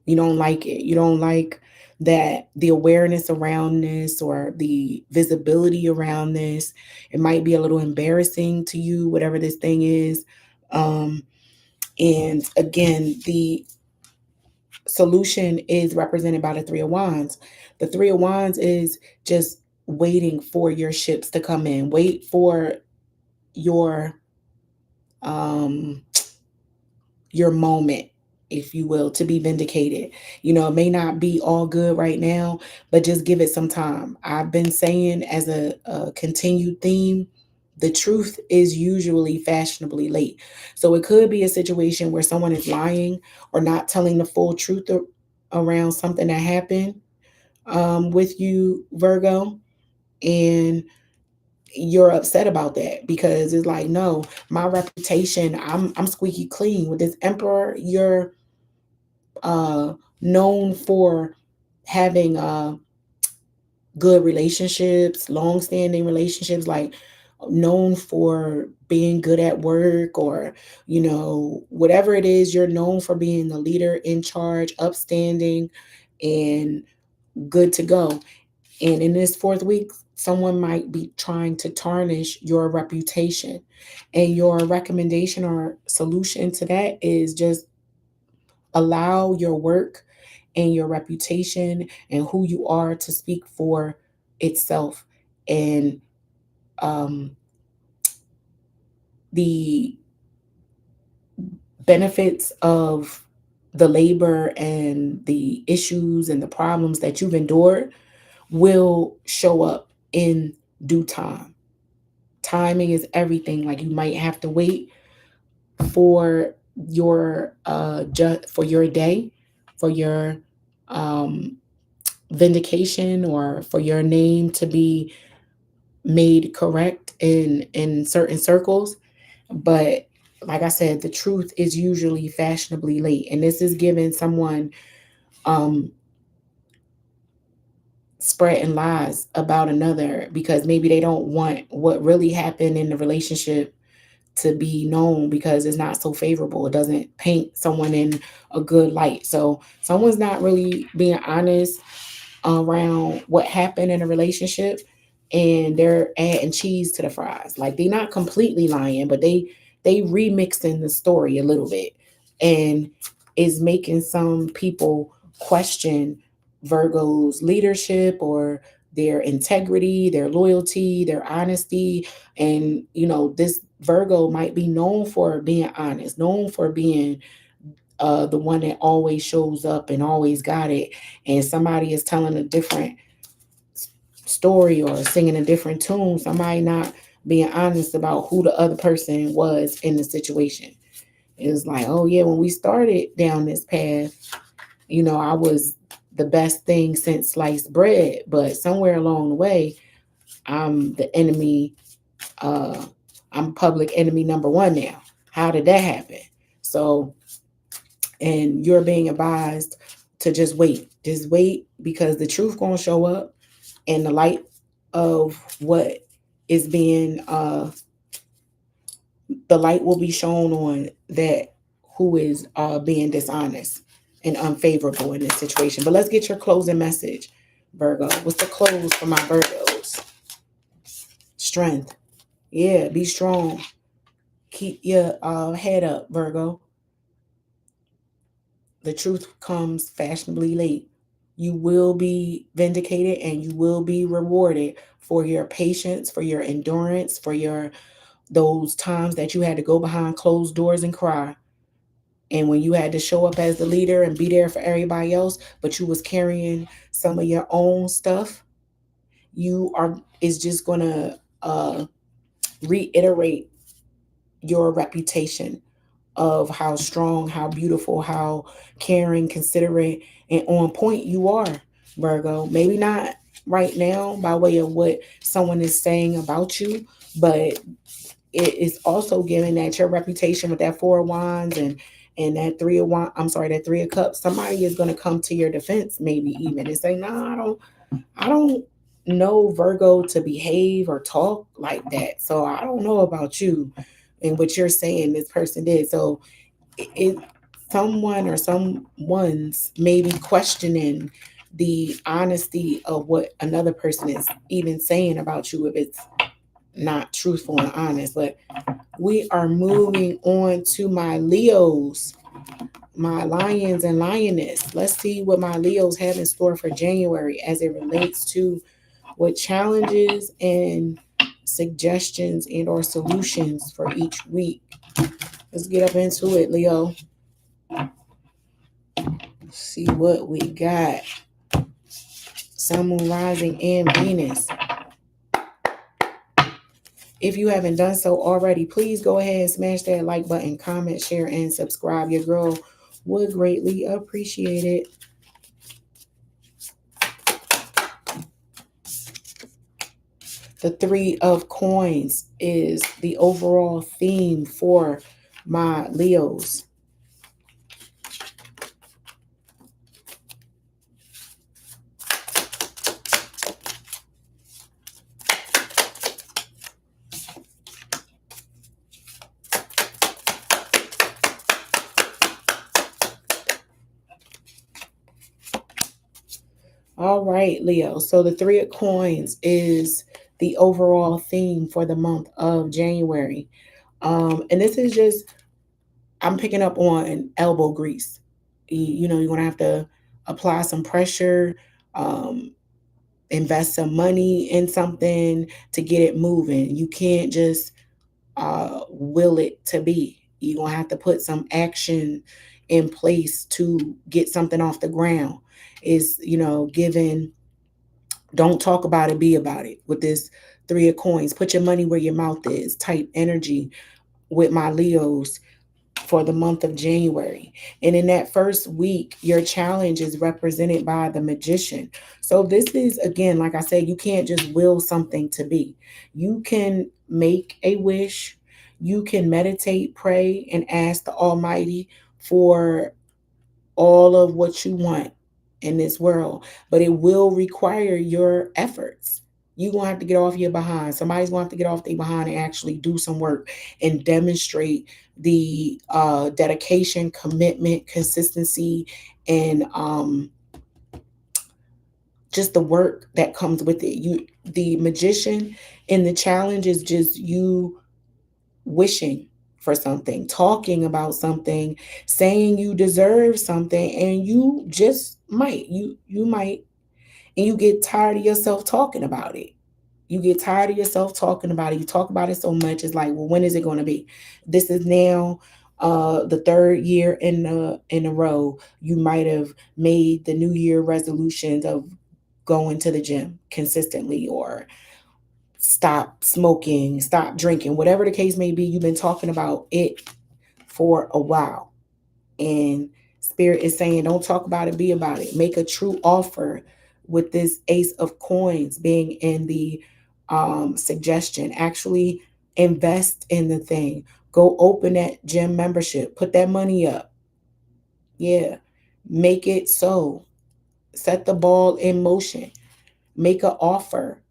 You don't like it. You don't like that the awareness around this or the visibility around this. It might be a little embarrassing to you, whatever this thing is. And again, the solution is represented by the Three of Wands. The Three of Wands is just waiting for your ships to come in. Wait for your um your moment, if you will, to be vindicated. You know, it may not be all good right now, but just give it some time. I've been saying, as a continued theme, the truth is usually fashionably late. So it could be a situation where someone is lying or not telling the full truth around something that happened with you, Virgo, and you're upset about that because it's like, no, my reputation, I'm squeaky clean with this emperor. You're known for having good relationships, long-standing relationships, like known for being good at work, or whatever it is, you're known for being the leader in charge, upstanding, and good to go. And in this fourth week, someone might be trying to tarnish your reputation. And your recommendation or solution to that is just allow your work and your reputation and who you are to speak for itself. And um, the benefits of the labor and the issues and the problems that you've endured will show up in due time. Timing is everything. Like, you might have to wait for your for your day, for your vindication, or for your name to be made correct in certain circles. But like I said, the truth is usually fashionably late, and this is giving someone um spreading lies about another because maybe they don't want what really happened in the relationship to be known because it's not so favorable. It doesn't paint someone in a good light. So someone's not really being honest around what happened in a relationship, and they're adding cheese to the fries. Like, they're not completely lying, but they remixing the story a little bit, and is making some people question Virgo's leadership, or their integrity, their loyalty, their honesty. And this Virgo might be known for being honest, known for being the one that always shows up and always got it, and somebody is telling a different story or singing a different tune, somebody not being honest about who the other person was in the situation. It was like, oh yeah, when we started down this path, I was the best thing since sliced bread, but somewhere along the way, I'm the enemy. uh I'm public enemy number one now. How did that happen? So, and you're being advised to just wait, because the truth gonna show up, and the light of what is being the light will be shown on that, who is being dishonest and unfavorable in this situation. But let's get your closing message, Virgo. What's the close for my Virgos? Strength. Yeah, be strong. Keep your head up, Virgo. The truth comes fashionably late. You will be vindicated, and you will be rewarded for your patience, for your endurance, for your those times that you had to go behind closed doors and cry. And when you had to show up as the leader and be there for everybody else, but you was carrying some of your own stuff, you are is just gonna reiterate your reputation of how strong, how beautiful, how caring, considerate, and on point you are, Virgo. Maybe not right now by way of what someone is saying about you, but it is also given that your reputation with that Four of Wands and that Three of Wands, I'm sorry, that Three of Cups, somebody is going to come to your defense, maybe even, and say, "No, I don't know Virgo to behave or talk like that. So I don't know about you and what you're saying this person did." So it someone or someone's maybe questioning the honesty of what another person is even saying about you, if it's not truthful and honest. But we are moving on to my Leos, my lions and lioness. Let's see what my Leos have in store for January as it relates to what challenges and suggestions and or solutions for each week. Let's get up into it, Leo. See what we got. Sun, Moon, Rising, and Venus. If you haven't done so already, please go ahead and smash that like button, comment, share, and subscribe. Your girl would greatly appreciate it. The Three of Coins is the overall theme for my Leos. All right, Leo. So the Three of Coins is the overall theme for the month of January. And this is just, I'm picking up on elbow grease. You're going to have to apply some pressure, invest some money in something to get it moving. You can't just will it to be. You're going to have to put some action in place to get something off the ground. Is, given, don't talk about it, be about it with this Three of Coins. Put your money where your mouth is type energy with my Leos for the month of January. And in that first week, your challenge is represented by the Magician. So this is, again, like I said, you can't just will something to be. You can make a wish. You can meditate, pray, and ask the Almighty for all of what you want in this world, but it will require your efforts. You're going to have to get off your behind. Somebody's going to have to get off their behind and actually do some work and demonstrate the dedication, commitment, consistency, and just the work that comes with it. The Magician, and the challenge is just you wishing for something, talking about something, saying you deserve something, and you just might. You might, and you get tired of yourself talking about it. You get tired of yourself talking about it. You talk about it so much, it's like, well, when is it going to be? This is now the third year in a row. You might have made the New Year resolutions of going to the gym consistently, or stop smoking, stop drinking, whatever the case may be. You've been talking about it for a while. And Spirit is saying, don't talk about it, be about it. Make a true offer with this Ace of Coins being in the suggestion. Actually invest in the thing. Go open that gym membership. Put that money up. Yeah. Make it so. Set the ball in motion. Make an offer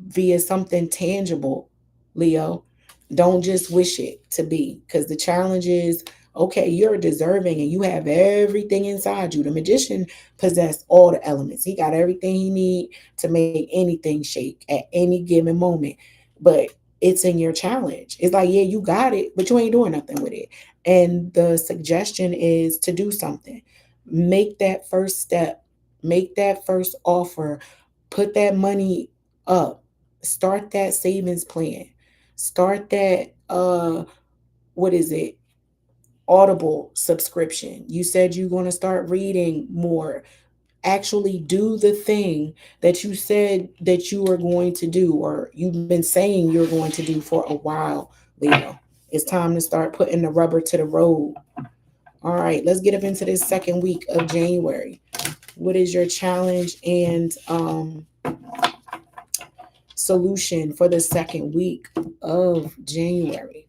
via something tangible, Leo. Don't just wish it to be, because the challenge is, okay, you're deserving and you have everything inside you. The Magician possessed all the elements. He got everything he need to make anything shake at any given moment. But it's in your challenge. It's like, yeah, you got it, but you ain't doing nothing with it. And the suggestion is to do something. Make that first step. Make that first offer. Put that money up. Start that savings plan. Start that what is it? Audible subscription. You said you're going to start reading more. Actually do the thing that you said that you were going to do, or you've been saying you're going to do for a while, Leo. It's time to start putting the rubber to the road. All right, let's get up into this second week of January. What is your challenge and solution for the second week of January?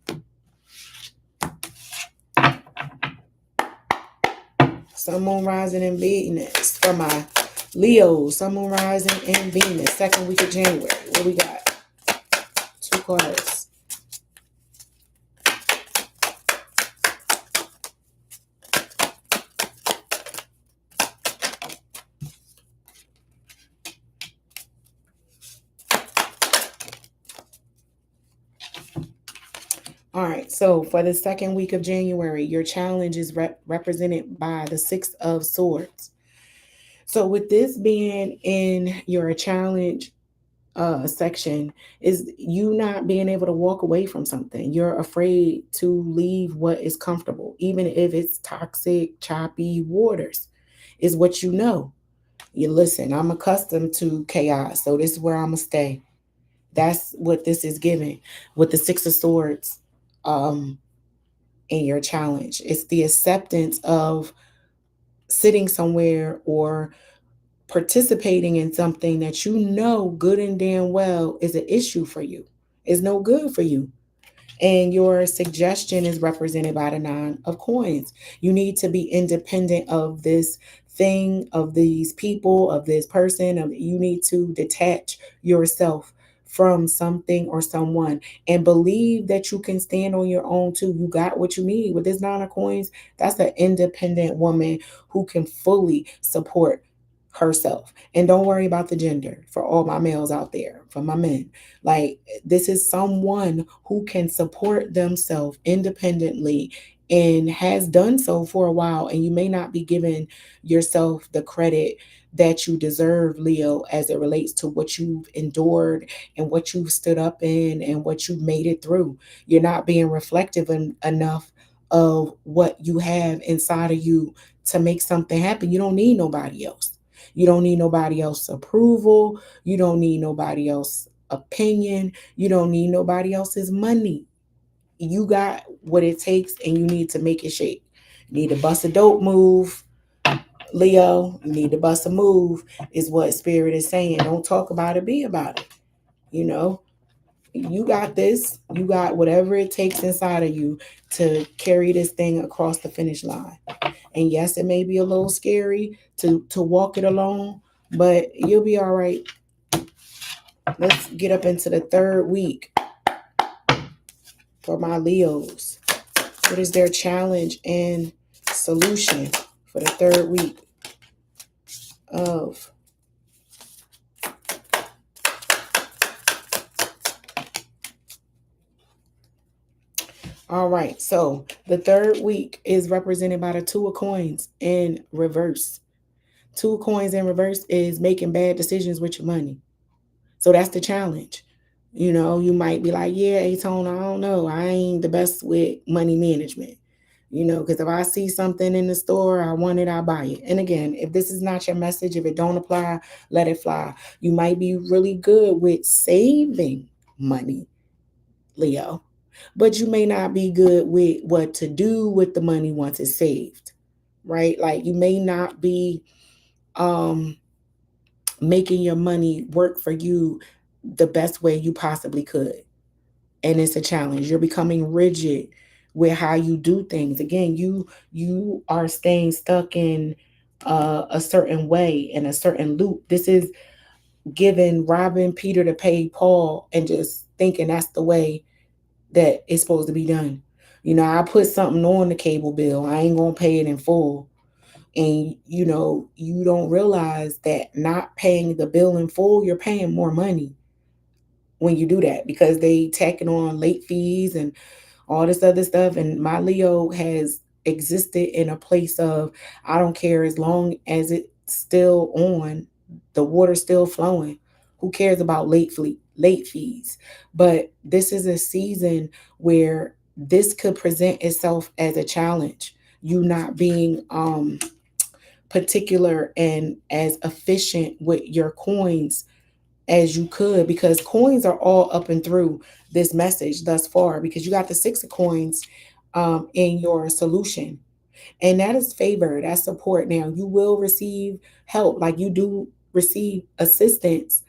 Sun, Moon, Rising, and Venus for my Leo. Sun, Moon, Rising, and Venus. Second week of January. What we got? Two cards. All right, so for the second week of January, your challenge is represented by the Six of Swords. So with this being in your challenge section, is you not being able to walk away from something. You're afraid to leave what is comfortable, even if it's toxic, choppy waters, is what you know. You listen, I'm accustomed to chaos, so this is where I'm going to stay. That's what this is giving with the Six of Swords in your challenge. It's the acceptance of sitting somewhere or participating in something that you know good and damn well is an issue for you, is no good for you. And your suggestion is represented by the Nine of Coins. You need to be independent of this thing, of these people, of this person. You need to detach yourself from something or someone and believe that you can stand on your own too. You got what you need. With this Nine of Coins, that's an independent woman who can fully support herself. And don't worry about the gender for all my males out there, for my men. Like, this is someone who can support themselves independently and has done so for a while. And you may not be giving yourself the credit that you deserve, Leo, as it relates to what you've endured and what you've stood up in and what you've made it through. You're not being reflective enough of what you have inside of you to make something happen. You don't need nobody else. You don't need nobody else's approval. You don't need nobody else's opinion. You don't need nobody else's money. you got what it takes and you need to make it shake. You need to bust a dope move, Leo. You need to bust a move, is what Spirit is saying. Don't talk about it, be about it. You know, you got this. You got whatever it takes inside of you to carry this thing across the finish line. And yes, it may be a little scary to walk it alone, but you'll be all right. Let's get up into the third week for my Leos. What is their challenge and solution for the third week of all right, so the third week is represented by the Two of Coins in reverse. Two of Coins in reverse is making bad decisions with your money. So that's the challenge. You know, you might be like, yeah, aTone, I don't know. I ain't the best with money management. You know, because if I see something in the store, I want it, I buy it. And again, if this is not your message, if it don't apply, let it fly. You might be really good with saving money, Leo, but you may not be good with what to do with the money once it's saved, right? Like you may not be making your money work for you the best way you possibly could. And it's a challenge. You're becoming rigid with how you do things. Again, you are staying stuck in a certain way, in a certain loop. This is giving robbing Peter to pay Paul and just thinking that's the way that it's supposed to be done. You know, I put something on the cable bill. I ain't gonna pay it in full. And you know, you don't realize that not paying the bill in full, you're paying more money when you do that because they tacking on late fees and all this other stuff. And my Leo has existed in a place of I don't care as long as it's still on, the water's still flowing. Who cares about late fees? But this is a season where this could present itself as a challenge. You not being particular and as efficient with your coins as you could, because coins are all up and through this message thus far, because you got the Six of Coins in your solution, and that is favor, that's support. Now you will receive help, like you do receive assistance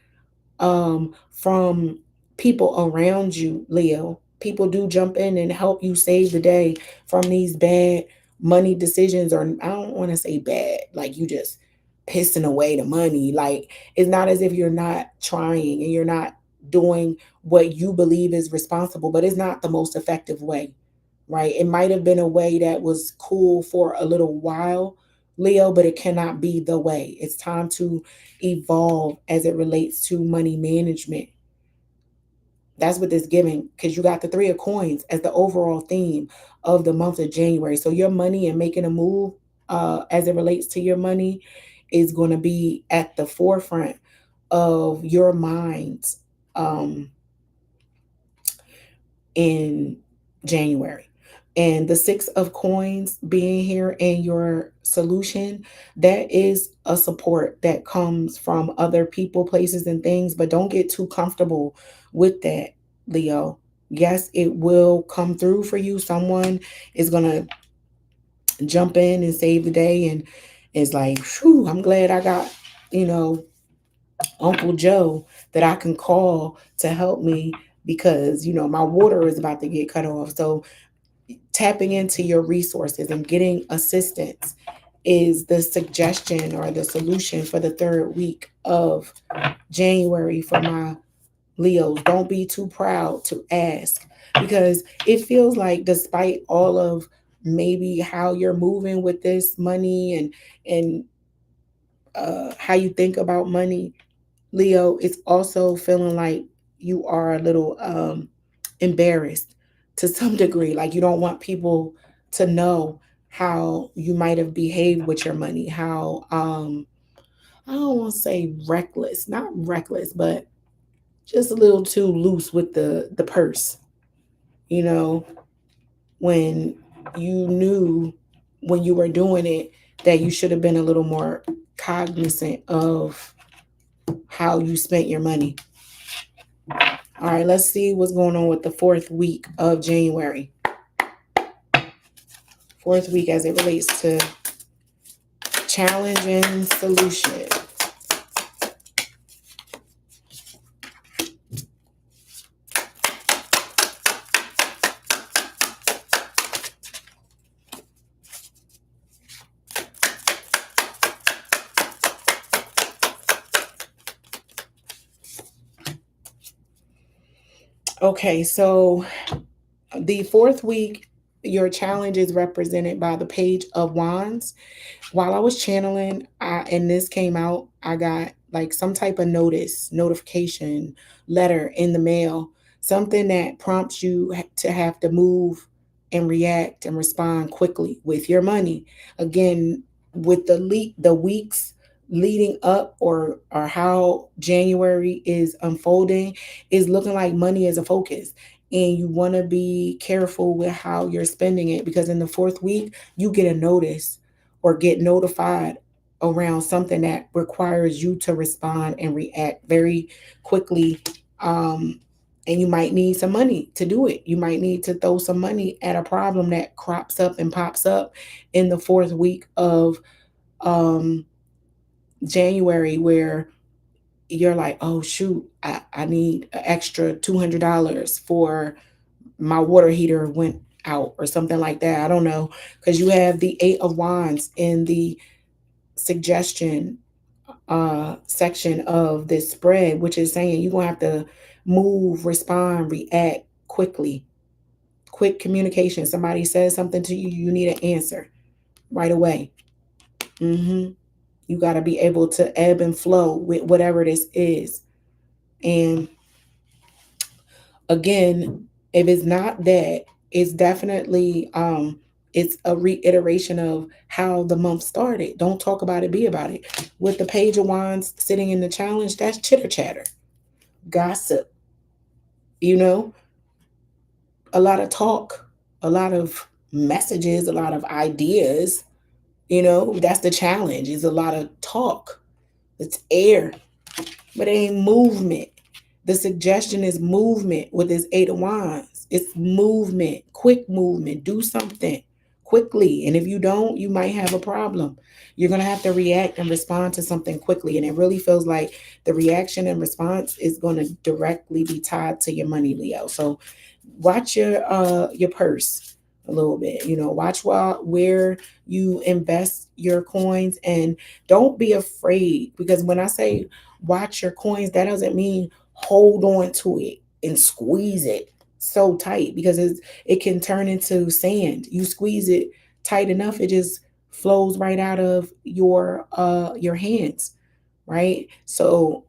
from people around you, Leo. People do jump in and help you save the day from these bad money decisions, or I don't want to say bad, like you just pissing away the money. Like it's not as if you're not trying and you're not doing what you believe is responsible, but it's not the most effective way, right? It might have been a way that was cool for a little while, Leo, but it cannot be the way. It's time to evolve as it relates to money management. That's what this giving, because you got the Three of Coins as the overall theme of the month of January. So your money and making a move as it relates to your money is going to be at the forefront of your minds in January. And the Six of Coins being here in your solution, that is a support that comes from other people, places, and things. But don't get too comfortable with that, Leo. Yes, it will come through for you. Someone is going to jump in and save the day. And it's like, whew, I'm glad I got, you know, Uncle Joe that I can call to help me because, you know, my water is about to get cut off. So tapping into your resources and getting assistance is the suggestion or the solution for the third week of January for my Leos. Don't be too proud to ask, because it feels like despite all of maybe how you're moving with this money and how you think about money, Leo, it's also feeling like you are a little embarrassed to some degree. Like you don't want people to know how you might have behaved with your money, how I don't want to say reckless, not reckless, but just a little too loose with the purse. You know, when you knew when you were doing it that you should have been a little more cognizant of how you spent your money. All right, let's see what's going on with the 4th week of January. 4th week as it relates to challenge and solution. Okay, so the 4th week, your challenge is represented by the Page of Wands. While I was channeling, and this came out, I got like some type of notification, letter in the mail, something that prompts you to have to move and react and respond quickly with your money. Again, with the weeks leading up, or how January is unfolding, is looking like money is a focus. And you want to be careful with how you're spending it, because in the 4th week, you get a notice or get notified around something that requires you to respond and react very quickly. And you might need some money to do it. You might need to throw some money at a problem that crops up and pops up in the 4th week of um, January, where you're like, oh, shoot, I need an extra $200 for my water heater went out or something like that. I don't know. Because you have the 8 of Wands in the suggestion section of this spread, which is saying you're going to have to move, respond, react quickly. Quick communication. Somebody says something to you, you need an answer right away. You got to be able to ebb and flow with whatever this is. And again, if it's not that, it's definitely it's a reiteration of how the month started. Don't talk about it, be about it. With the Page of Wands sitting in the challenge, that's chitter chatter, gossip, you know, a lot of talk, a lot of messages, a lot of ideas. That's the challenge, is a lot of talk. It's air, but it ain't movement. The suggestion is movement with this 8 of Wands. It's movement, quick movement. Do something quickly. And if you don't, you might have a problem. You're going to have to react and respond to something quickly. And it really feels like the reaction and response is going to directly be tied to your money, Leo. So watch your purse a little bit. Watch where you invest your coins, and don't be afraid, because when I say watch your coins, that doesn't mean hold on to it and squeeze it so tight, because it can turn into sand. You squeeze it tight enough, it just flows right out of your hands, right? So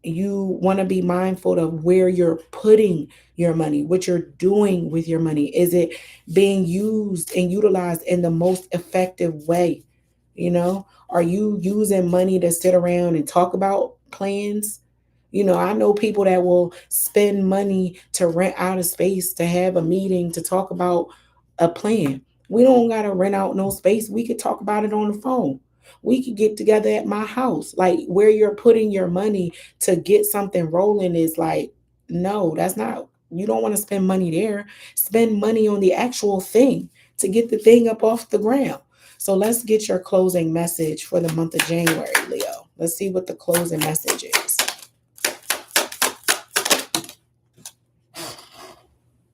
you want to be mindful of where you're putting your money, what you're doing with your money. Is it being used and utilized in the most effective way? Are you using money to sit around and talk about plans? I know people that will spend money to rent out a space, to have a meeting, to talk about a plan. We don't got to rent out no space. We could talk about it on the phone. We could get together at my house. Like, where you're putting your money to get something rolling is like, no, that's not, you don't want to spend money there. Spend money on the actual thing to get the thing up off the ground. So let's get your closing message for the month of January, Leo. Let's see what the closing message is.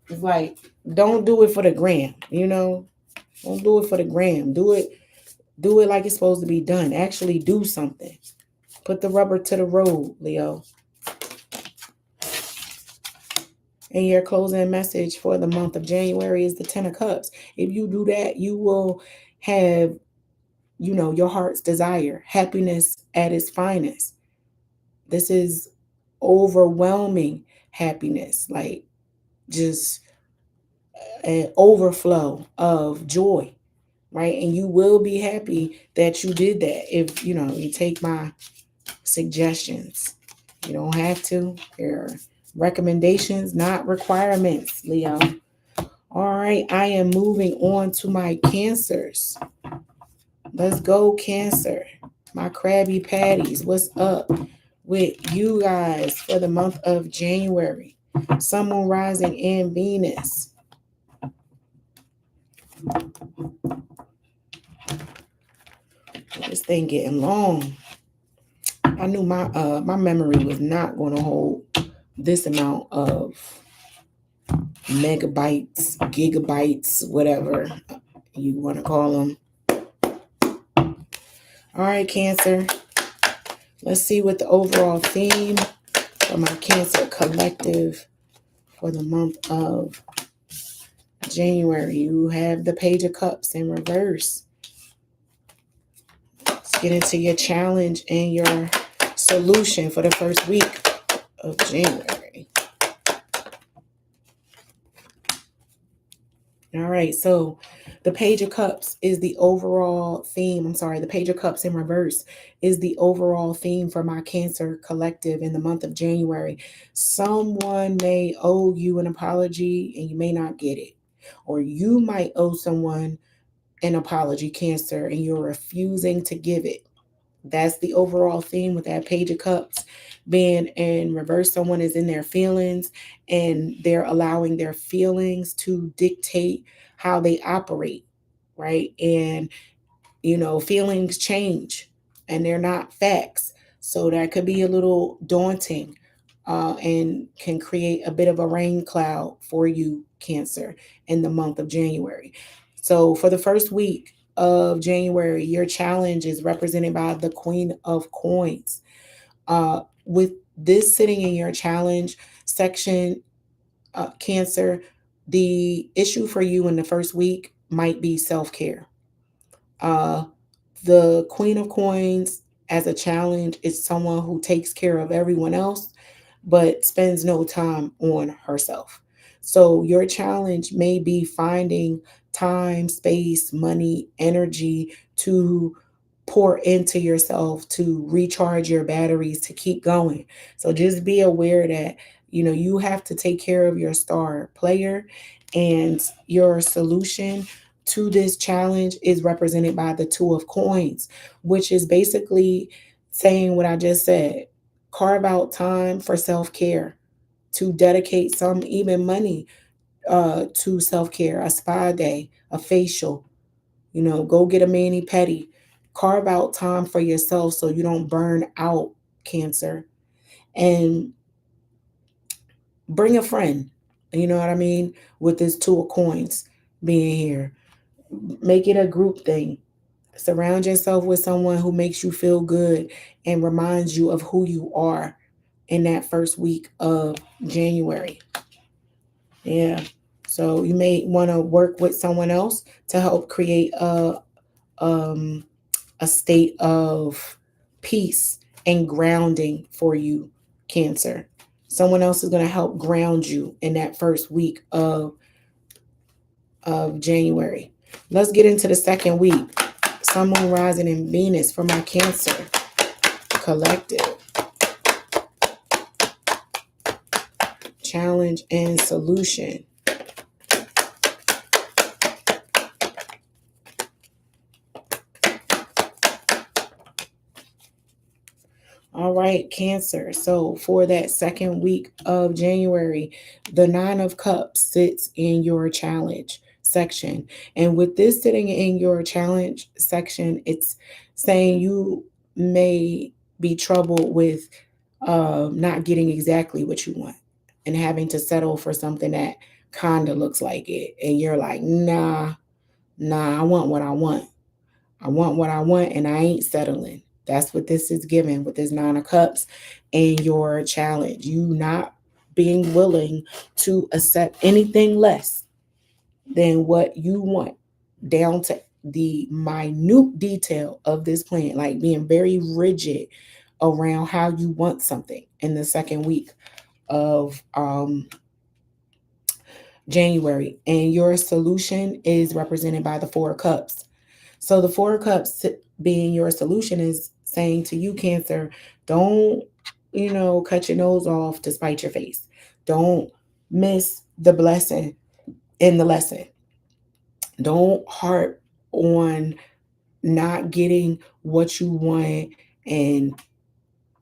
It's like, don't do it for the gram, Don't do it for the gram. Do it like it's supposed to be done. Actually do something. Put the rubber to the road, Leo. And your closing message for the month of January is the 10 of Cups. If you do that, you will have, your heart's desire, happiness at its finest. This is overwhelming happiness, like just an overflow of joy, right? And you will be happy that you did that if, you take my suggestions. You don't have to. They're recommendations, not requirements, Leo. All right, I am moving on to my Cancers. Let's go, Cancer. My Krabby Patties, what's up? with you guys for the month of January. Sun, Moon, Rising, and Venus. This thing getting long. I knew my memory was not going to hold this amount of megabytes, gigabytes, whatever you want to call them. All right, Cancer. Let's see what the overall theme for my Cancer collective for the month of January. You have the Page of Cups in reverse. Let's get into your challenge and your solution for the first week of January. All right, so the Page of Cups is the overall theme. I'm sorry, the Page of Cups in reverse is the overall theme for my Cancer collective in the month of January. Someone may owe you an apology and you may not get it. Or you might owe someone an apology, Cancer, and you're refusing to give it. That's the overall theme with that Page of Cups being in reverse. Someone is in their feelings and they're allowing their feelings to dictate how they operate, right? And, feelings change and they're not facts. So that could be a little daunting and can create a bit of a rain cloud for you, Cancer, in the month of January. So for the first week of January, your challenge is represented by the Queen of Coins. With this sitting in your challenge section, Cancer, the issue for you in the first week might be self-care. The Queen of Coins as a challenge is someone who takes care of everyone else but spends no time on herself. So your challenge may be finding time, space, money, energy to pour into yourself to recharge your batteries to keep going. So just be aware that you have to take care of your star player, and your solution to this challenge is represented by the Two of Coins, which is basically saying what I just said. Carve out time for self-care, to dedicate some even money to self-care, a spa day, a facial, go get a mani-pedi. Carve out time for yourself so you don't burn out, Cancer. And bring a friend, you know what I mean, with this Two of Coins being here. Make it a group thing. Surround yourself with someone who makes you feel good and reminds you of who you are in that first week of January. Yeah. So you may want to work with someone else to help create a state of peace and grounding for you, Cancer. Someone else is going to help ground you in that first week of January. Let's get into the second week. Sun, Moon, Rising, and Venus for my Cancer collective. Challenge and solution. All right, Cancer. So for that second week of January, the Nine of Cups sits in your challenge section. And with this sitting in your challenge section, it's saying you may be troubled with not getting exactly what you want and having to settle for something that kind of looks like it. And you're like, nah, I want what I want. I want what I want and I ain't settling. That's what this is giving with this Nine of Cups and your challenge. You not being willing to accept anything less than what you want, down to the minute detail of this plan, like being very rigid around how you want something in the second week of January. And your solution is represented by the Four of Cups. So the Four of Cups being your solution is saying to you, Cancer, don't, cut your nose off to spite your face. Don't miss the blessing in the lesson. Don't harp on not getting what you want and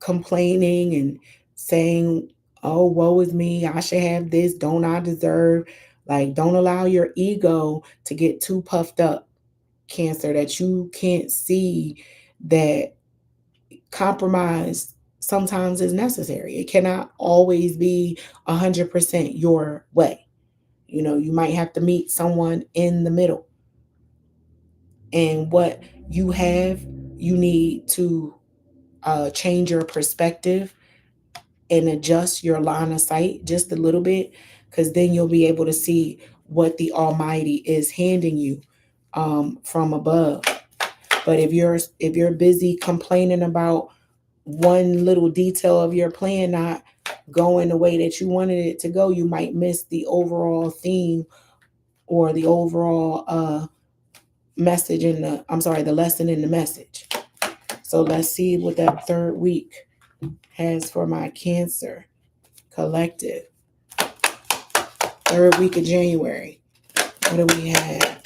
complaining and saying, oh, woe is me, I should have this, don't I deserve? Like, don't allow your ego to get too puffed up, Cancer, that you can't see that compromise sometimes is necessary. It cannot always be 100% your way. You know, you might have to meet someone in the middle. And what you have, you need to change your perspective and adjust your line of sight just a little bit, because then you'll be able to see what the Almighty is handing you from above. But if you're busy complaining about one little detail of your plan not going the way that you wanted it to go, you might miss the overall theme or the overall message in the the lesson in the message. So let's see what that third week has for my Cancer collective. Third week of January. What do we have?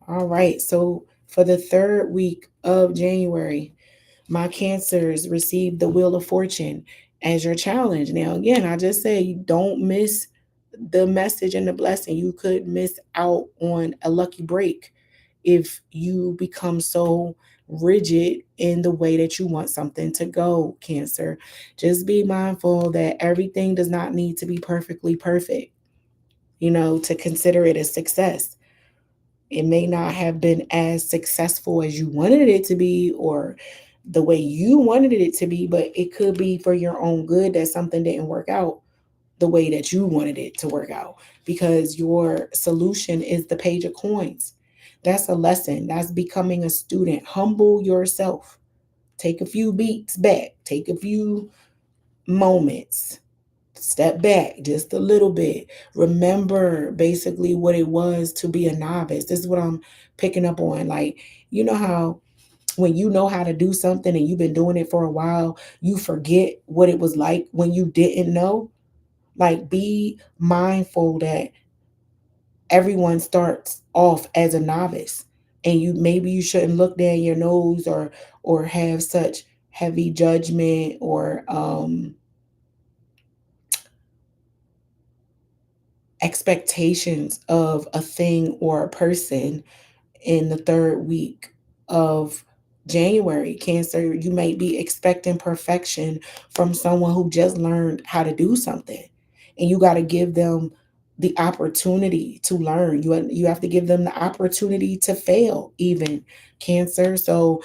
All right. So for the third week of January, my Cancers receive the Wheel of Fortune as your challenge. Now, again, I just say you don't miss the message and the blessing. You could miss out on a lucky break if you become so rigid in the way that you want something to go, Cancer. Just be mindful that everything does not need to be perfectly perfect, to consider it a success. It may not have been as successful as you wanted it to be or the way you wanted it to be, but it could be for your own good that something didn't work out the way that you wanted it to work out, because your solution is the Page of Coins. That's a lesson. That's becoming a student. Humble yourself. Take a few beats back. Take a few moments. Step back just a little bit. Remember basically what it was to be a novice. This is what I'm picking up on. Like, you know how when you know how to do something and you've been doing it for a while, you forget what it was like when you didn't know. Like, be mindful that everyone starts off as a novice, and you shouldn't look down your nose or have such heavy judgment or expectations of a thing or a person in the third week of January. Cancer, you might be expecting perfection from someone who just learned how to do something. And you got to give them the opportunity to learn. You have to give them the opportunity to fail, even, Cancer. So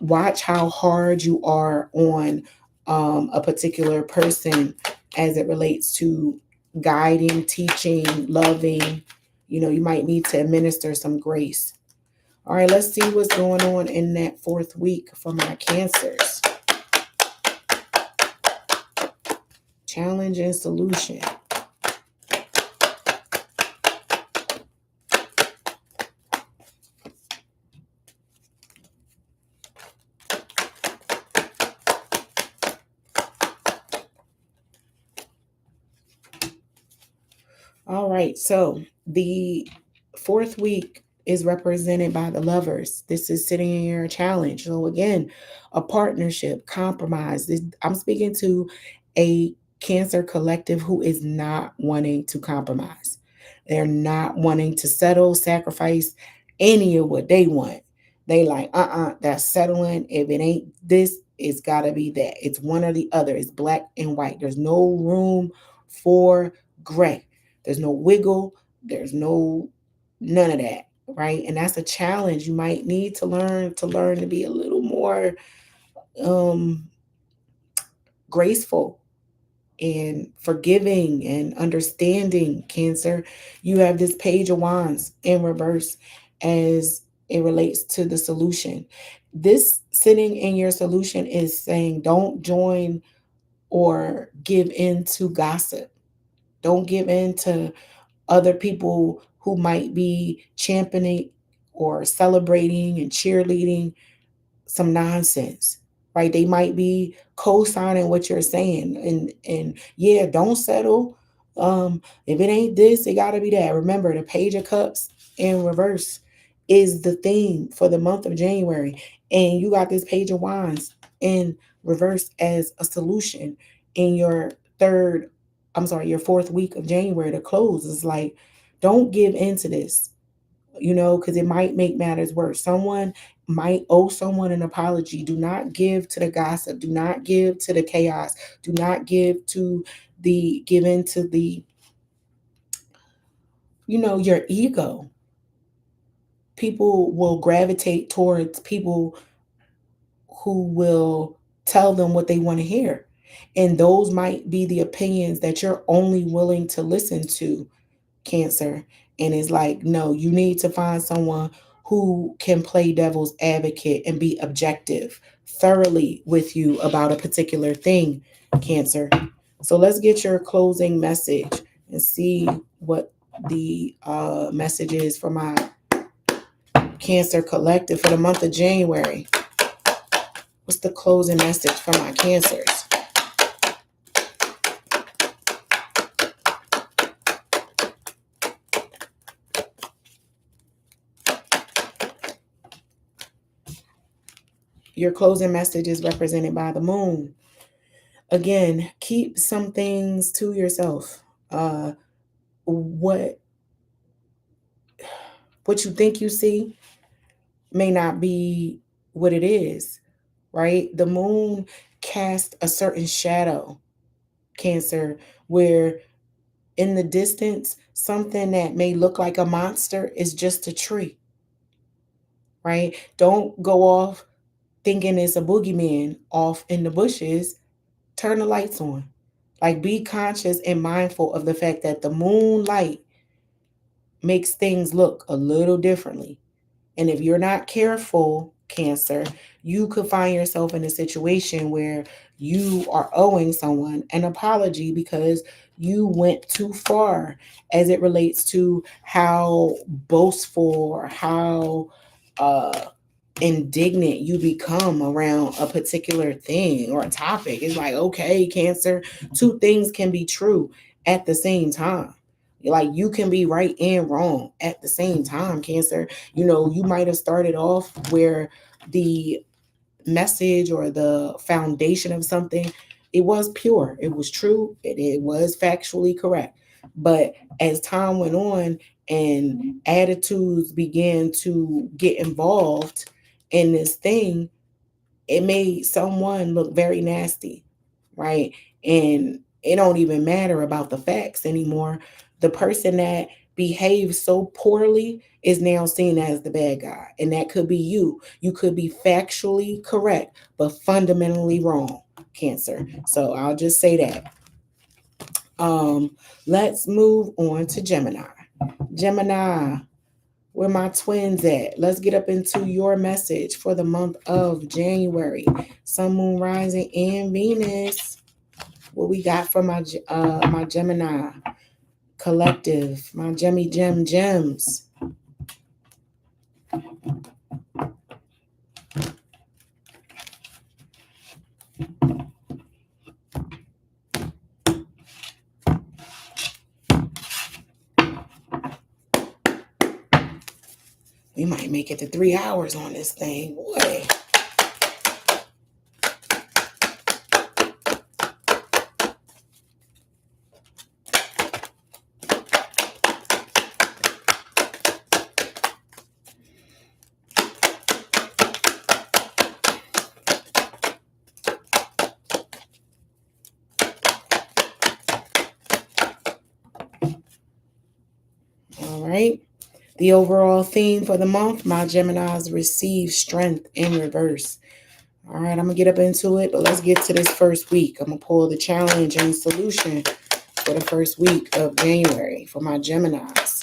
watch how hard you are on a particular person as it relates to guiding, teaching, loving. You might need to administer some grace. All right, let's see what's going on in that fourth week for my Cancers. Challenge and solution. All right, so the fourth week is represented by the Lovers. This is sitting in your challenge. So again, a partnership, compromise. I'm speaking to a Cancer collective who is not wanting to compromise. They're not wanting to settle, sacrifice any of what they want. They like, that's settling. If it ain't this, it's gotta be that. It's one or the other. It's black and white. There's no room for gray. There's no wiggle. There's none of that, right? And that's a challenge. You might need to learn to be a little more um graceful and forgiving and understanding, Cancer. You have this Page of Wands in reverse as it relates to the solution. This sitting in your solution is saying don't join or give in to gossip. Don't give in to other people who might be championing or celebrating and cheerleading some nonsense, right? They might be co-signing what you're saying, and yeah, don't settle. If it ain't this, it got to be that. Remember the Page of Cups in reverse is the theme for the month of January. And you got this Page of Wands in reverse as a solution in your your fourth week of January to close. It's like, don't give into this, because it might make matters worse. Someone might owe someone an apology. Do not give to the gossip. Do not give to the chaos. Do not give in to the, your ego. People will gravitate towards people who will tell them what they want to hear. And those might be the opinions that you're only willing to listen to, Cancer. And it's like, no, you need to find someone who can play devil's advocate and be objective thoroughly with you about a particular thing, Cancer. So let's get your closing message and see what the message is for my Cancer collective for the month of January. What's the closing message for my Cancers? Your closing message is represented by the moon. Again, keep some things to yourself. What you think you see may not be what it is, right? The moon casts a certain shadow, Cancer, where in the distance, something that may look like a monster is just a tree, right? Don't go off thinking it's a boogeyman off in the bushes. Turn the lights on. Like, be conscious and mindful of the fact that the moonlight makes things look a little differently. And if you're not careful, Cancer, you could find yourself in a situation where you are owing someone an apology because you went too far as it relates to how boastful or how indignant you become around a particular thing or a topic. It's like, okay, Cancer, two things can be true at the same time. Like, you can be right and wrong at the same time, Cancer. You might have started off where the message or the foundation of something, it was pure, it was true, it was factually correct. But as time went on and attitudes began to get involved in this thing, it made someone look very nasty, right? And it don't even matter about the facts anymore. The person that behaves so poorly is now seen as the bad guy. And that could be you. You could be factually correct, but fundamentally wrong, Cancer. So I'll just say that. Let's move on to Gemini. Gemini, where my twins at? Let's get up into your message for the month of January. Sun, Moon, Rising, and Venus. What we got for my Gemini collective, my Gems. We might make it to 3 hours on this thing, boy. All right. The overall theme for the month, my Geminis receive strength in reverse. All right, I'm going to get up into it, but let's get to this first week. I'm going to pull the challenge and solution for the first week of January for my Geminis.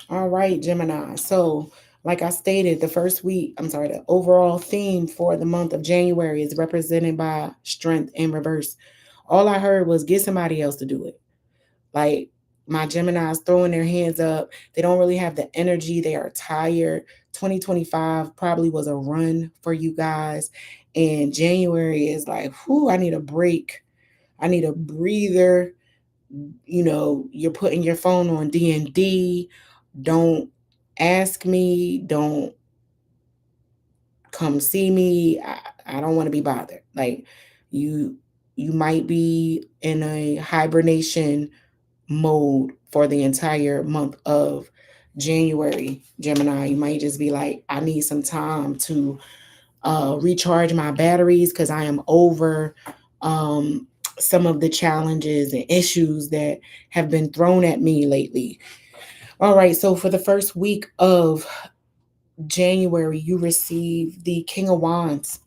All right, Gemini. So Like I stated, the overall theme for the month of January is represented by strength in reverse. All I heard was get somebody else to do it. Like my Geminis throwing their hands up. They don't really have the energy. They are tired. 2025 probably was a run for you guys. And January is like, whoo, I need a break. I need a breather. You're putting your phone on D&D. Don't ask me. Don't come see me. I don't want to be bothered. Like you might be in a hibernation mode for the entire month of January, Gemini. You might just be like, I need some time to recharge my batteries because I am over some of the challenges and issues that have been thrown at me lately. All right, so for the first week of January, you receive the King of Wands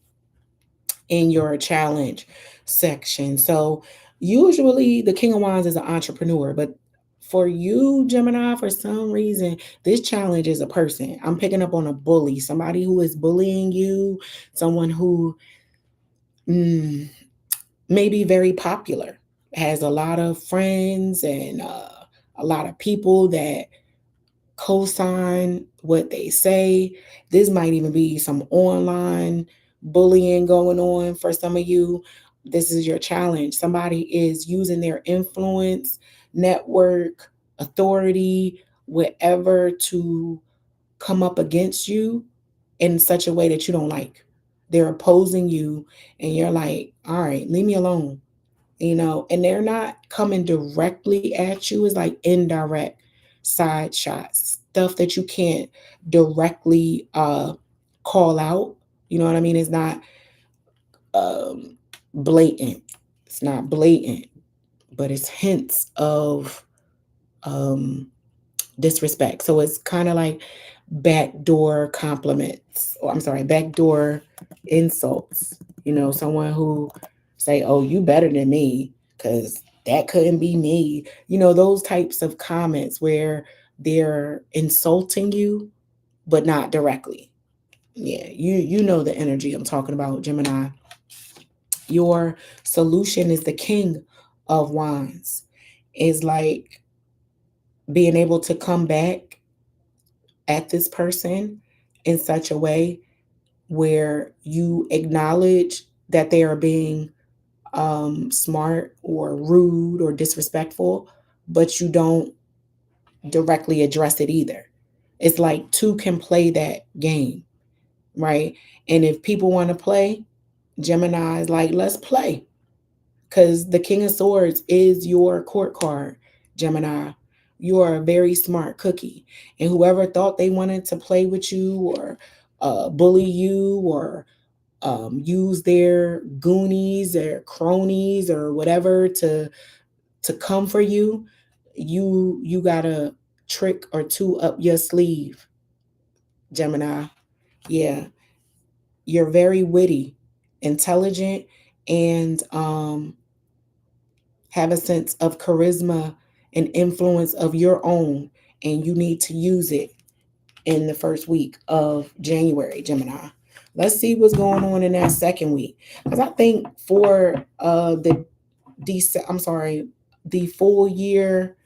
in your challenge section. So usually the King of Wands is an entrepreneur, but for you, Gemini, for some reason, this challenge is a person. I'm picking up on a bully, somebody who is bullying you, someone who may be very popular, has a lot of friends and a lot of people that co-sign what they say. This might even be some online bullying going on for some of you. This is your challenge. Somebody is using their influence, network, authority, whatever to come up against you in such a way that you don't like. They're opposing you and you're like, all right, leave me alone. And they're not coming directly at you. It's like indirect side shots, stuff that you can't directly call out. You know what I mean? It's not blatant. It's not blatant, but it's hints of disrespect. So it's kind of like backdoor compliments, or I'm sorry, backdoor insults. Someone who say, "Oh, you better than me," because that couldn't be me. Those types of comments where they're insulting you, but not directly. Yeah, you know the energy I'm talking about, Gemini. Your solution is the King of Wands. Is like being able to come back at this person in such a way where you acknowledge that they are being smart or rude or disrespectful, but you don't directly address it either. It's like two can play that game, right? And if people want to play, Gemini is like, let's play. Because the King of Swords is your court card, Gemini. You are a very smart cookie. And whoever thought they wanted to play with you or bully you or use their goonies or cronies or whatever to come for you, you got a trick or two up your sleeve, Gemini. Yeah, you're very witty, intelligent, and have a sense of charisma and influence of your own, and you need to use it in the first week of January, Gemini. Let's see what's going on in that second week, because I think for the full year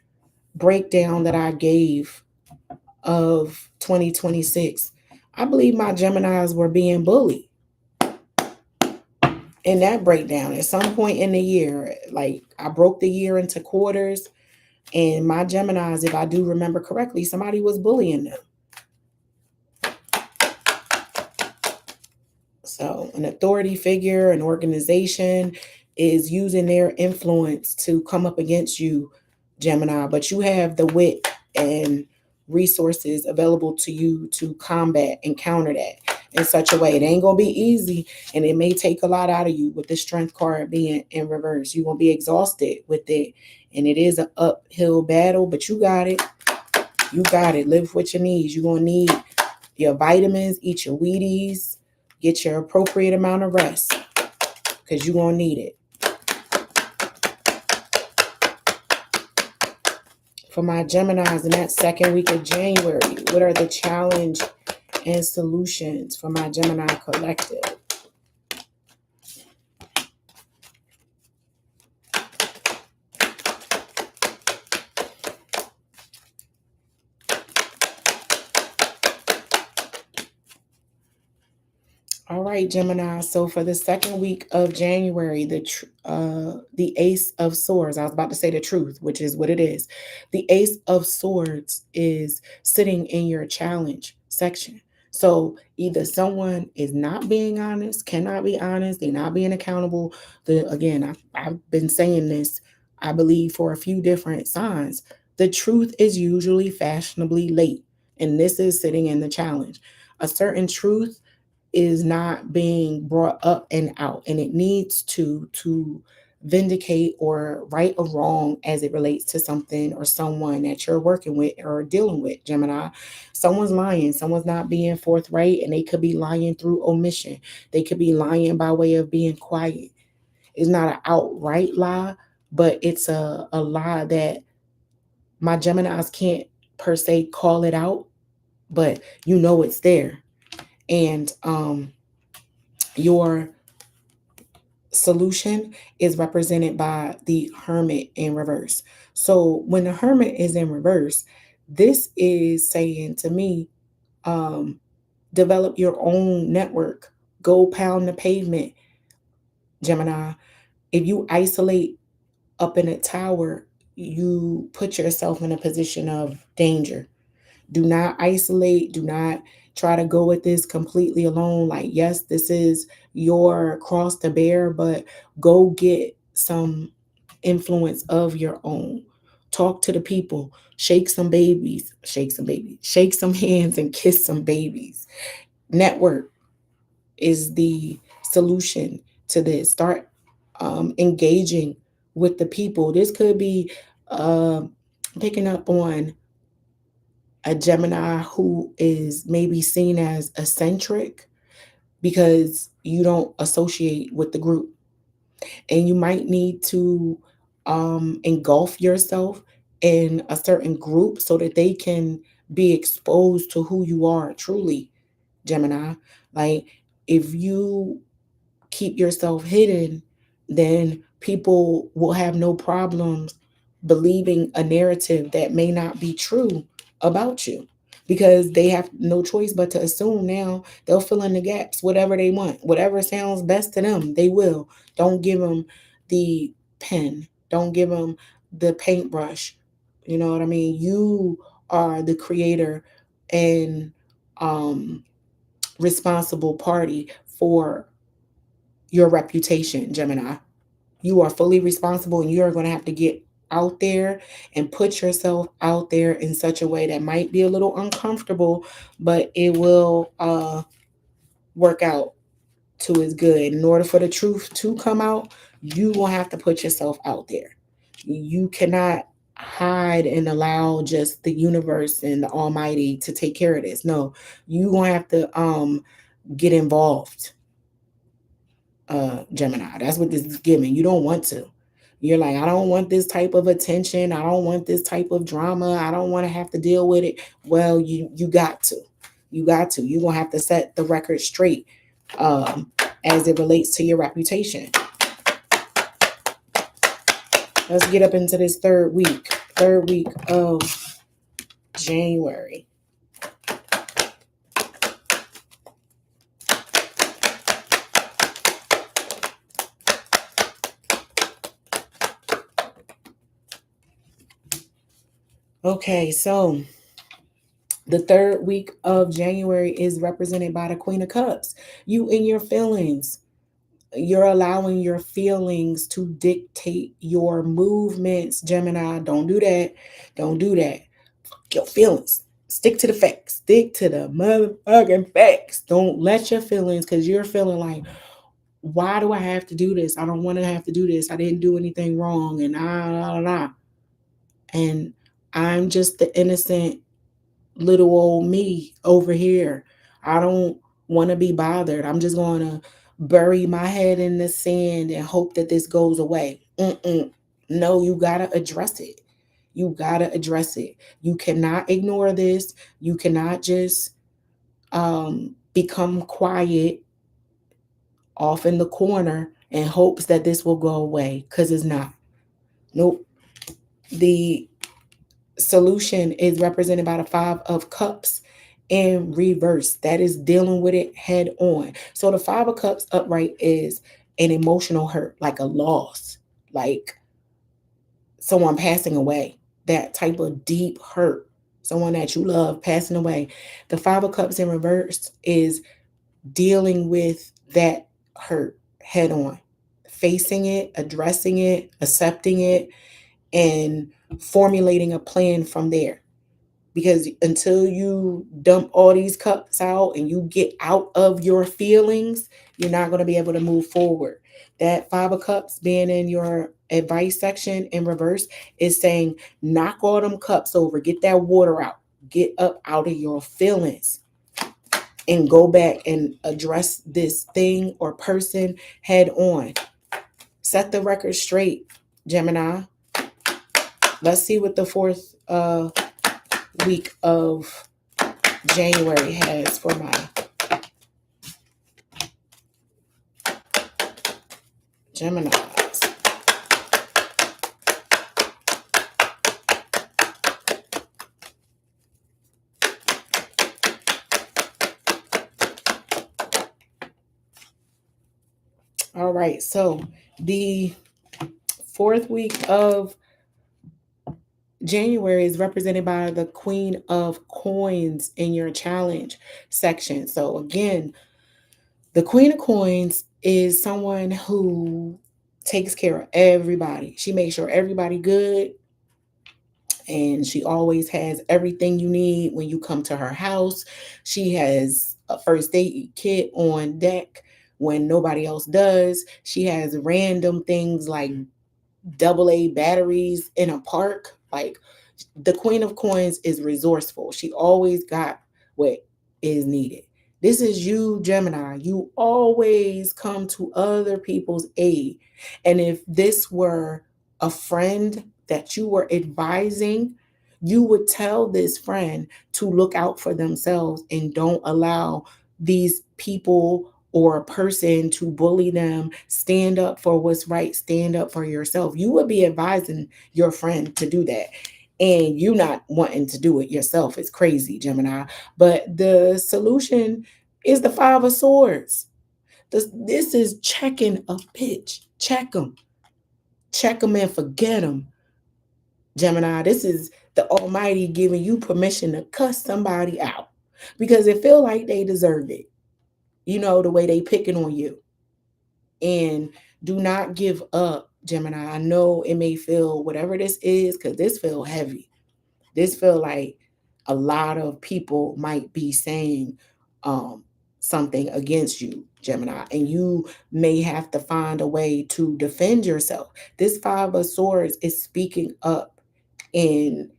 breakdown that I gave of 2026, I believe my Geminis were being bullied in that breakdown at some point in the year. Like I broke the year into quarters, and my Geminis, if I do remember correctly, somebody was bullying them. So an authority figure, an organization is using their influence to come up against you, Gemini, but you have the wit and resources available to you to combat and counter that in such a way. It ain't going to be easy, and it may take a lot out of you with the strength card being in reverse. You're going to be exhausted with it, and it is an uphill battle, but you got it. You got it. Live with your needs. You're going to need your vitamins, eat your Wheaties, get your appropriate amount of rest because you're going to need it. For my Geminis in that second week of January, what are the challenge and solutions for my Gemini collective. All right, Gemini. So for the second week of January, the Ace of Swords. I was about to say the truth, which is what it is. The Ace of Swords is sitting in your challenge section. So either someone is not being honest, cannot be honest, they're not being accountable. I've been saying this, I believe, for a few different signs. The truth is usually fashionably late, and this is sitting in the challenge. A certain truth is not being brought up and out, and it needs to vindicate or right or wrong as it relates to something or someone that you're working with or dealing with, Gemini. Someone's lying, someone's not being forthright, and they could be lying through omission. They could be lying by way of being quiet. It's not an outright lie, but it's a lie that my Geminis can't per se call it out, but you know it's there. And your solution is represented by the Hermit in reverse. So when the Hermit is in reverse, this is saying to me, develop your own network, go pound the pavement, Gemini. If you isolate up in a tower, you put yourself in a position of danger. Do not isolate. Do not try to go at this completely alone. Like, yes, this is your cross to bear, but go get some influence of your own. Talk to the people. Shake some babies. Shake some babies. Shake some hands and kiss some babies. Network is the solution to this. Start engaging with the people. This could be uh, picking up on a Gemini who is maybe seen as eccentric because you don't associate with the group. And you might need to engulf yourself in a certain group so that they can be exposed to who you are truly, Gemini. Like, if you keep yourself hidden, then people will have no problems believing a narrative that may not be true about you, because they have no choice but to assume. Now they'll fill in the gaps, whatever they want, whatever sounds best to them, they will. Don't give them the pen, don't give them the paintbrush. You know what I mean? You are the creator and responsible party for your reputation, Gemini. You are fully responsible, and you are going to have to get out there and put yourself out there in such a way that might be a little uncomfortable, but it will work out to its good. In order for the truth to come out, you will have to put yourself out there. You cannot hide and allow just the universe and the Almighty to take care of this. No, you gonna have to get involved, Gemini. That's what this is giving. You don't want to. You're like, I don't want this type of attention. I don't want this type of drama. I don't want to have to deal with it. Well, you got to. You got to. You're going to have to set the record straight as it relates to your reputation. Let's get up into this third week of January. Okay, so the third week of January is represented by the Queen of Cups. You and your feelings. You're allowing your feelings to dictate your movements, Gemini. Don't do that. Don't do that. Fuck your feelings. Stick to the facts. Stick to the motherfucking facts. Don't let your feelings, because you're feeling like, why do I have to do this? I don't want to have to do this. I didn't do anything wrong. And and I'm just the innocent little old me over here. I don't want to be bothered. I'm just going to bury my head in the sand and hope that this goes away. No, you got to address it. You got to address it. You cannot ignore this. You cannot just become quiet off in the corner and hopes that this will go away, because it's not. Nope. The solution is represented by the 5 of Cups in reverse. That is dealing with it head on. So the 5 of Cups upright is an emotional hurt, like a loss, like someone passing away, that type of deep hurt, someone that you love passing away. The 5 of Cups in reverse is dealing with that hurt head on, facing it, addressing it, accepting it, and formulating a plan from there. Because until you dump all these cups out and you get out of your feelings, you're not going to be able to move forward. That 5 of Cups being in your advice section in reverse is saying, knock all them cups over, get that water out, get up out of your feelings, and go back and address this thing or person head on. Set the record straight, Gemini. Let's see what the fourth week of January has for my Geminis. All right, so the fourth week of January is represented by the Queen of Coins in your challenge section. So again, the Queen of Coins is someone who takes care of everybody. She makes sure everybody good, and she always has everything you need when you come to her house. She has a first aid kit on deck when nobody else does. She has random things like AA batteries in a park. Like, the Queen of Coins is resourceful. She always got what is needed. This is you, Gemini. You always come to other people's aid. And if this were a friend that you were advising, you would tell this friend to look out for themselves and don't allow these people or a person to bully them. Stand up for what's right. Stand up for yourself. You would be advising your friend to do that, and you not wanting to do it yourself. It's crazy, Gemini. But the solution is the 5 of Swords. This is checking a bitch. Check them. Check them and forget them, Gemini. This is the Almighty giving you permission to cuss somebody out because it feel like they deserve it. You know, the way they picking on you. And do not give up, Gemini. I know it may feel whatever this is, because this feel heavy. This feel like a lot of people might be saying something against you, Gemini, and you may have to find a way to defend yourself. This 5 of Swords is speaking up and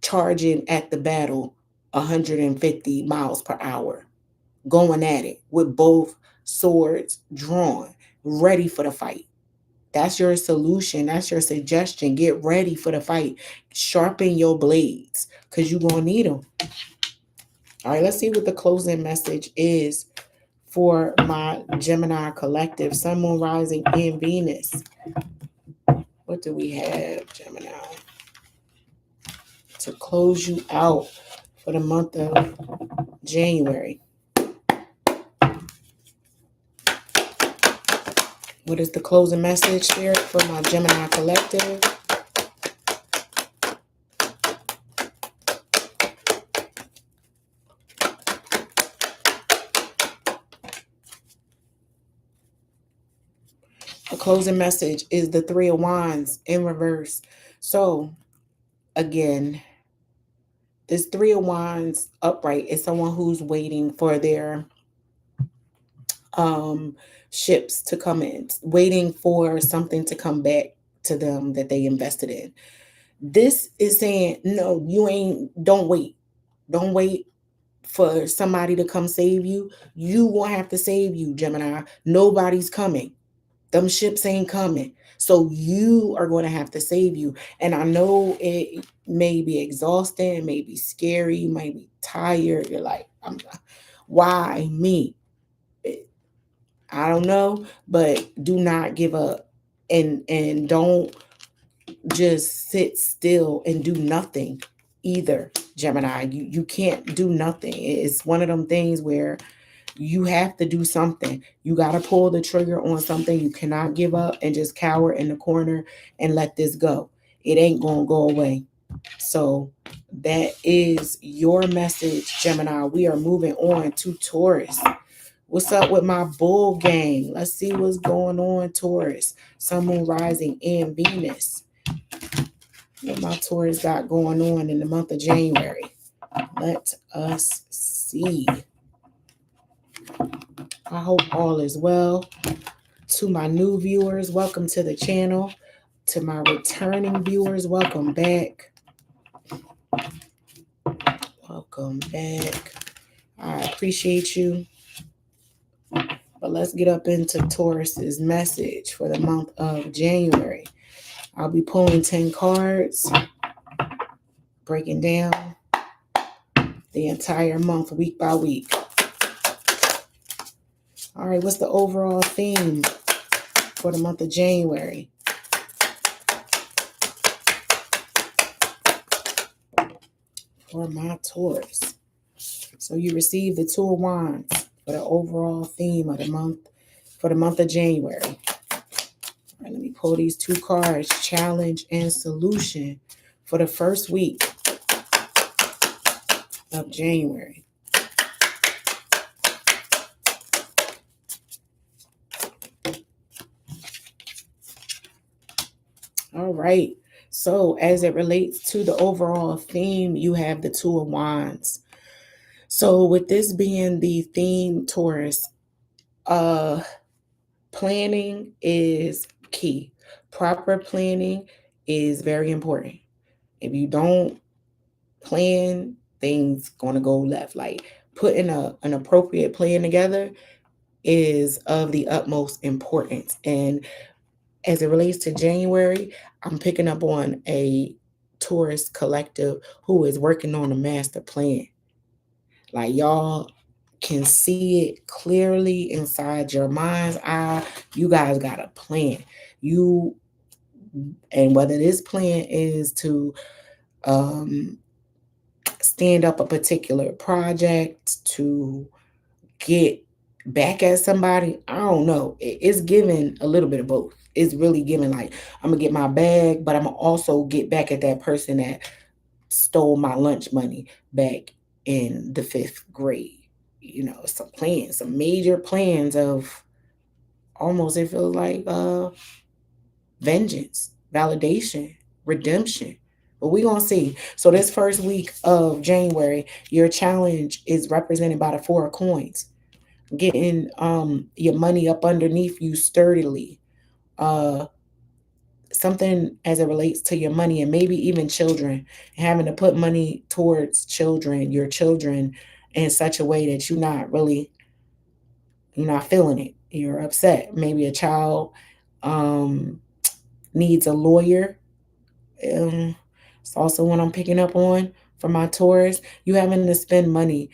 charging at the battle 150 miles per hour, going at it with both swords drawn, ready for the fight. That's your solution. That's your suggestion. Get ready for the fight. Sharpen your blades because you're going to need them. All right, let's see what the closing message is for my Gemini collective, Sun, Moon, Rising, and Venus. What do we have, Gemini, to close you out for the month of January? What is the closing message, Spirit, for my Gemini collective? The closing message is the 3 of Wands in reverse. So, again, this 3 of Wands upright is someone who's waiting for their ships to come in, waiting for something to come back to them that they invested in. This is saying, no, don't wait. Don't wait for somebody to come save you. You won't have to save you, Gemini. Nobody's coming. Them ships ain't coming. So you are going to have to save you. And I know it may be exhausting, it may be scary, you might be tired. You're like, Why me? I don't know, but do not give up, and don't just sit still and do nothing either, Gemini. You can't do nothing. It's one of them things where you have to do something. You got to pull the trigger on something. You cannot give up and just cower in the corner and let this go. It ain't going to go away. So that is your message, Gemini. We are moving on to Taurus. What's up with my bull gang? Let's see what's going on, Taurus. Sun, Moon, Rising, and Venus. What my Taurus got going on in the month of January. Let us see. I hope all is well. To my new viewers, welcome to the channel. To my returning viewers, welcome back. Welcome back. I appreciate you. But let's get up into Taurus's message for the month of January. I'll be pulling 10 cards, breaking down the entire month, week by week. All right, what's the overall theme for the month of January? For my Taurus. So you receive the Two of Wands for the overall theme of the month, for the month of January. All right, let me pull these two cards, challenge and solution, for the first week of January. All right. So as it relates to the overall theme, you have the Two of Wands. So with this being the theme, Taurus, planning is key. Proper planning is very important. If you don't plan, things gonna go left. Like putting an appropriate plan together is of the utmost importance. And as it relates to January, I'm picking up on a Taurus collective who is working on a master plan. Like y'all can see it clearly inside your mind's eye. You guys got a plan. And whether this plan is to stand up a particular project, to get back at somebody, I don't know. It's giving a little bit of both. It's really giving like, I'm gonna get my bag, but I'm gonna also get back at that person that stole my lunch money back in the 5th grade. You know, some plans, some major plans of almost, it feels like vengeance, validation, redemption. But we're going to see. So this first week of January, your challenge is represented by the 4 of coins. Getting your money up underneath you sturdily. Something as it relates to your money, and maybe even children, having to put money towards children, your children, in such a way that you're not feeling it. You're upset. Maybe a child needs a lawyer. It's also what I'm picking up on for my Taurus. You having to spend money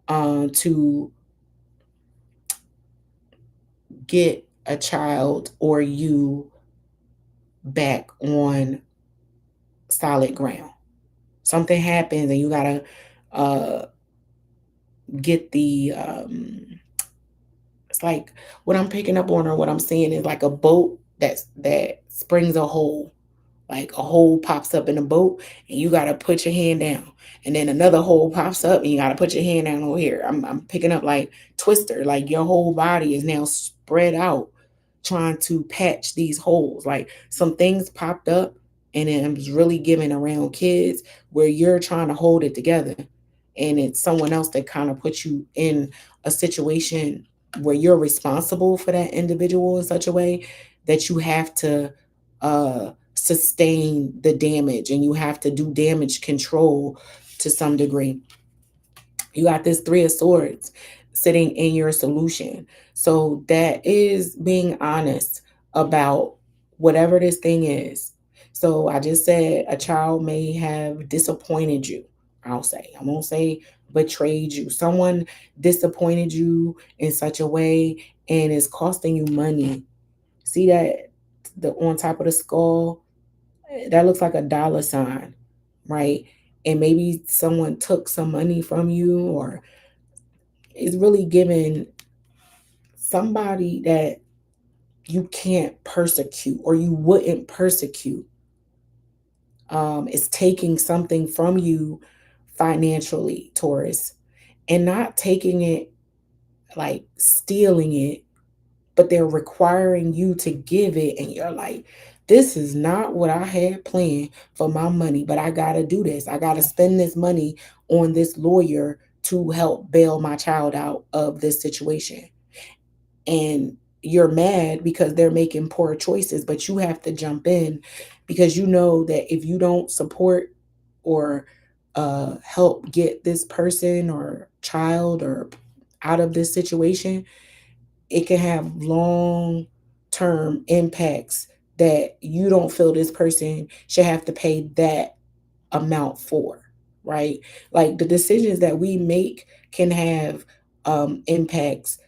to get a child or you back on solid ground. Something happens and you gotta get the it's like what I'm picking up on, or what I'm seeing is like a boat that springs a hole. Like a hole pops up in a boat and you got to put your hand down. And then another hole pops up and you got to put your hand down over here. I'm picking up like Twister, like your whole body is now spread out trying to patch these holes. Like some things popped up and it was really giving around kids where you're trying to hold it together. And it's someone else that kind of puts you in a situation where you're responsible for that individual in such a way that you have to sustain the damage, and you have to do damage control to some degree. You got this 3 of Swords sitting in your solution. So that is being honest about whatever this thing is. So I just said a child may have disappointed you. I'll say. I won't say betrayed you. Someone disappointed you in such a way and is costing you money. See that the on top of the skull? That looks like a dollar sign, right? And maybe someone took some money from you, or is really giving somebody that you can't persecute or you wouldn't persecute, is taking something from you financially, Taurus, and not taking it like stealing it, but they're requiring you to give it. And you're like, this is not what I had planned for my money, but I got to do this. I got to spend this money on this lawyer to help bail my child out of this situation. And you're mad because they're making poor choices, but you have to jump in because you know that if you don't support or help get this person or child or out of this situation, it can have long term impacts that you don't feel this person should have to pay that amount for, right? Like the decisions that we make can have impacts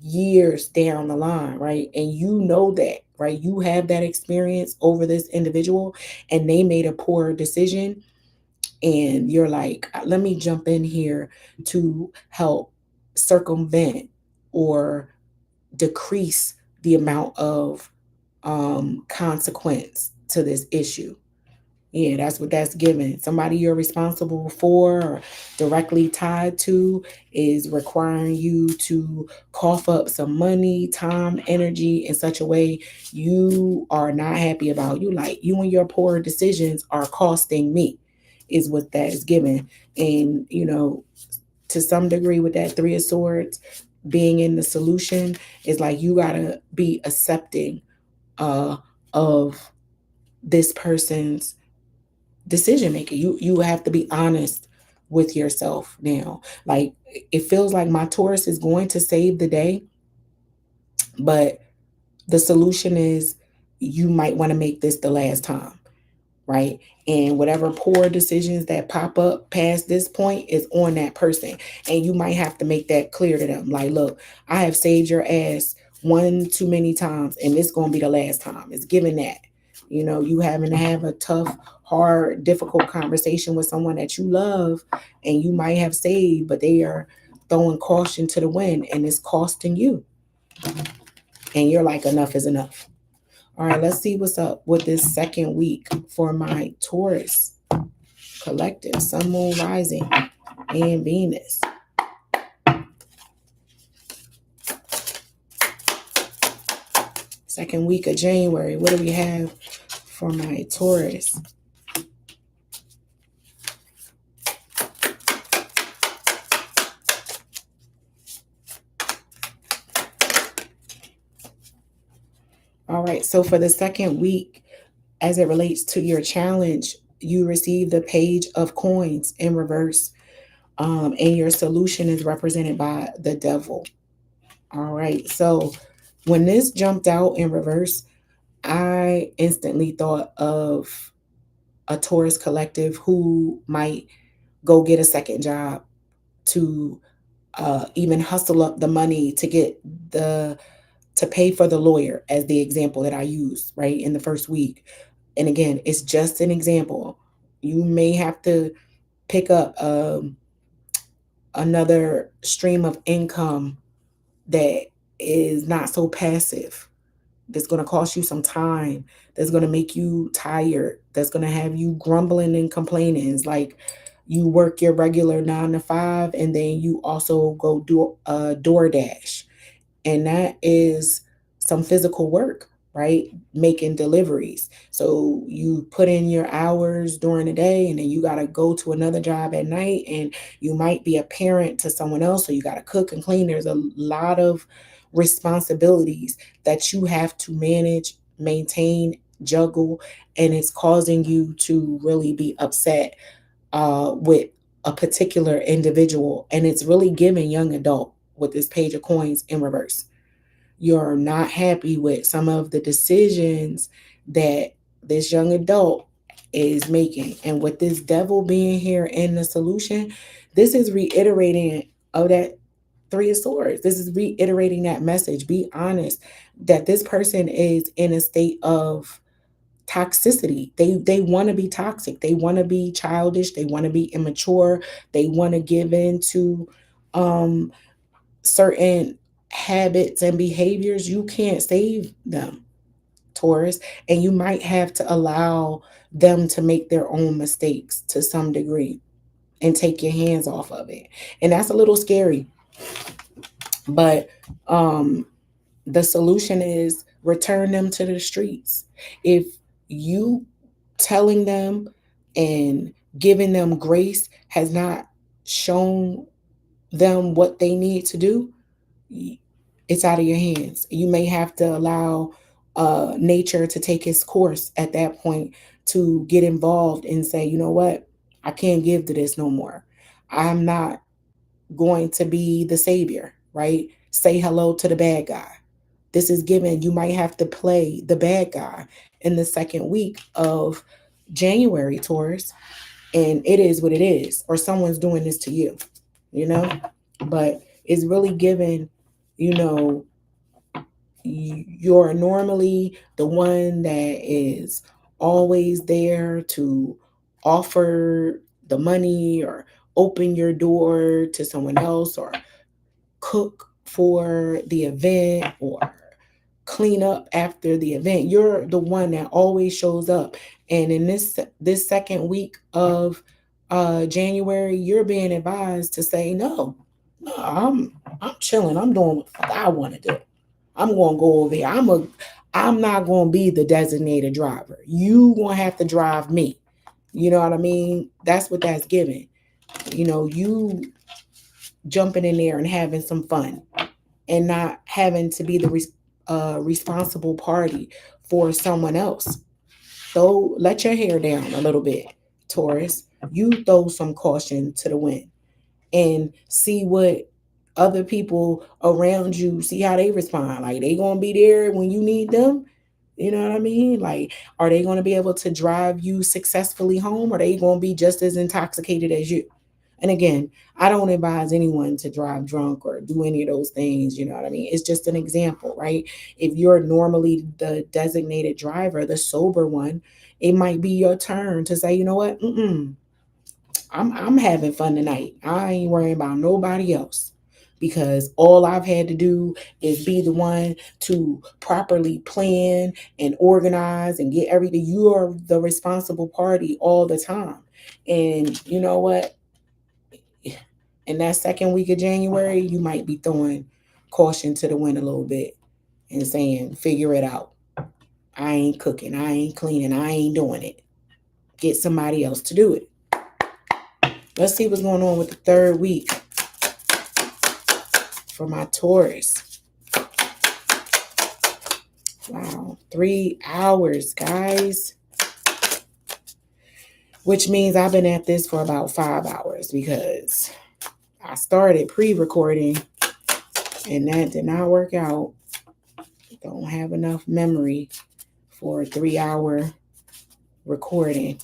years down the line, right? And you know that, right? You have that experience over this individual and they made a poor decision. And you're like, let me jump in here to help circumvent or decrease the amount of consequence to this issue. Yeah, that's what that's given. Somebody you're responsible for or directly tied to is requiring you to cough up some money, time, energy in such a way you are not happy about. You like you and your poor decisions are costing me, is what that is given. And to some degree with that Three of Swords being in the solution is like you gotta be accepting of this person's decision making. You have to be honest with yourself now. Like it feels like my Taurus is going to save the day, but the solution is you might want to make this the last time, right? And whatever poor decisions that pop up past this point is on that person. And you might have to make that clear to them. Like, look, I have saved your ass one too many times, and it's going to be the last time. It's given that. You having to have a tough, hard, difficult conversation with someone that you love and you might have saved, but they are throwing caution to the wind and it's costing you. And you're like, enough is enough. All right, let's see what's up with this second week for my Taurus collective, Sun, Moon, Rising, and Venus. Second week of January, what do we have for my Taurus? All right, so for the second week, as it relates to your challenge, you receive the Page of Coins in reverse, and your solution is represented by the Devil. All right, so when this jumped out in reverse, I instantly thought of a Taurus collective who might go get a second job to even hustle up the money to get to pay for the lawyer, as the example that I used, right, in the first week. And again, it's just an example. You may have to pick up another stream of income that is not so passive, that's going to cost you some time, that's going to make you tired, that's going to have you grumbling and complaining. It's like you work your regular 9 to 5 and then you also go do DoorDash. And that is some physical work, right? Making deliveries. So you put in your hours during the day and then you got to go to another job at night, and you might be a parent to someone else. So you got to cook and clean. There's a lot of responsibilities that you have to manage, maintain, juggle, and it's causing you to really be upset with a particular individual. And it's really giving young adult with this Page of Coins in reverse. You're not happy with some of the decisions that this young adult is making. And with this devil being here in the solution, this is reiterating of that Three of Swords. This is reiterating that message. Be honest that this person is in a state of toxicity. They want to be toxic. They want to be childish. They want to be immature. They want to give in to certain habits and behaviors. You can't save them, Taurus, and you might have to allow them to make their own mistakes to some degree and take your hands off of it. And that's a little scary. But the solution is return them to the streets. If you telling them and giving them grace has not shown them what they need to do, it's out of your hands. You may have to allow nature to take its course at that point, to get involved and say, you know what, I can't give to this no more. I'm not going to be the savior, right? Say hello to the bad guy. This is given. You might have to play the bad guy in the second week of January, Taurus. And it is what it is. Or someone's doing this to you, you know? But it's really given, you know, you're normally the one that is always there to offer the money or open your door to someone else or cook for the event or clean up after the event. You're the one that always shows up. And in this second week of January, you're being advised to say no. No, I'm chilling. I'm doing what I want to do. I'm gonna go over here. I'm not gonna be the designated driver. You gonna have to drive me. You know what I mean? That's what that's giving. You know, you jumping in there and having some fun and not having to be the responsible party for someone else. So let your hair down a little bit, Taurus. You throw some caution to the wind and see what other people around you, see how they respond. Like, they gonna be there when you need them. You know what I mean? Like, are they gonna be able to drive you successfully home? Or are they gonna be just as intoxicated as you? And again, I don't advise anyone to drive drunk or do any of those things. You know what I mean? It's just an example, right? If you're normally the designated driver, the sober one, it might be your turn to say, you know what? I'm having fun tonight. I ain't worrying about nobody else, because all I've had to do is be the one to properly plan and organize and get everything. You are the responsible party all the time. And you know what? In that second week of January, you might be throwing caution to the wind a little bit and saying, figure it out. I ain't cooking. I ain't cleaning. I ain't doing it. Get somebody else to do it. Let's see what's going on with the third week for my Taurus. Wow, 3 hours, guys. Which means I've been at this for about 5 hours, because I started pre-recording and that did not work out. Don't have enough memory for a 3-hour recording.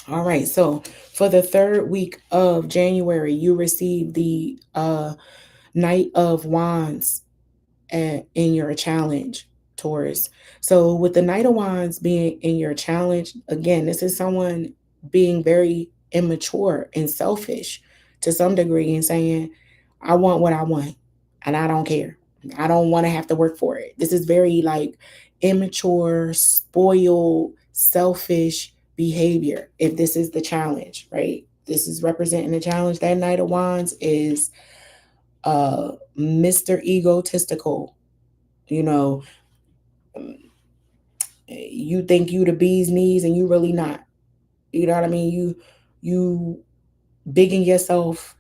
All right, so for the third week of January, you receive the Knight of Wands in your challenge, Taurus. So with the Knight of Wands being in your challenge, again, this is someone being very immature and selfish to some degree and saying, I want what I want and I don't care. I don't want to have to work for it. This is very like immature, spoiled, selfish behavior. If this is the challenge, right? This is representing the challenge. That Knight of Wands is Mr. Egotistical. You know, you think you the bee's knees and you really not. You know what I mean? You bigging yourself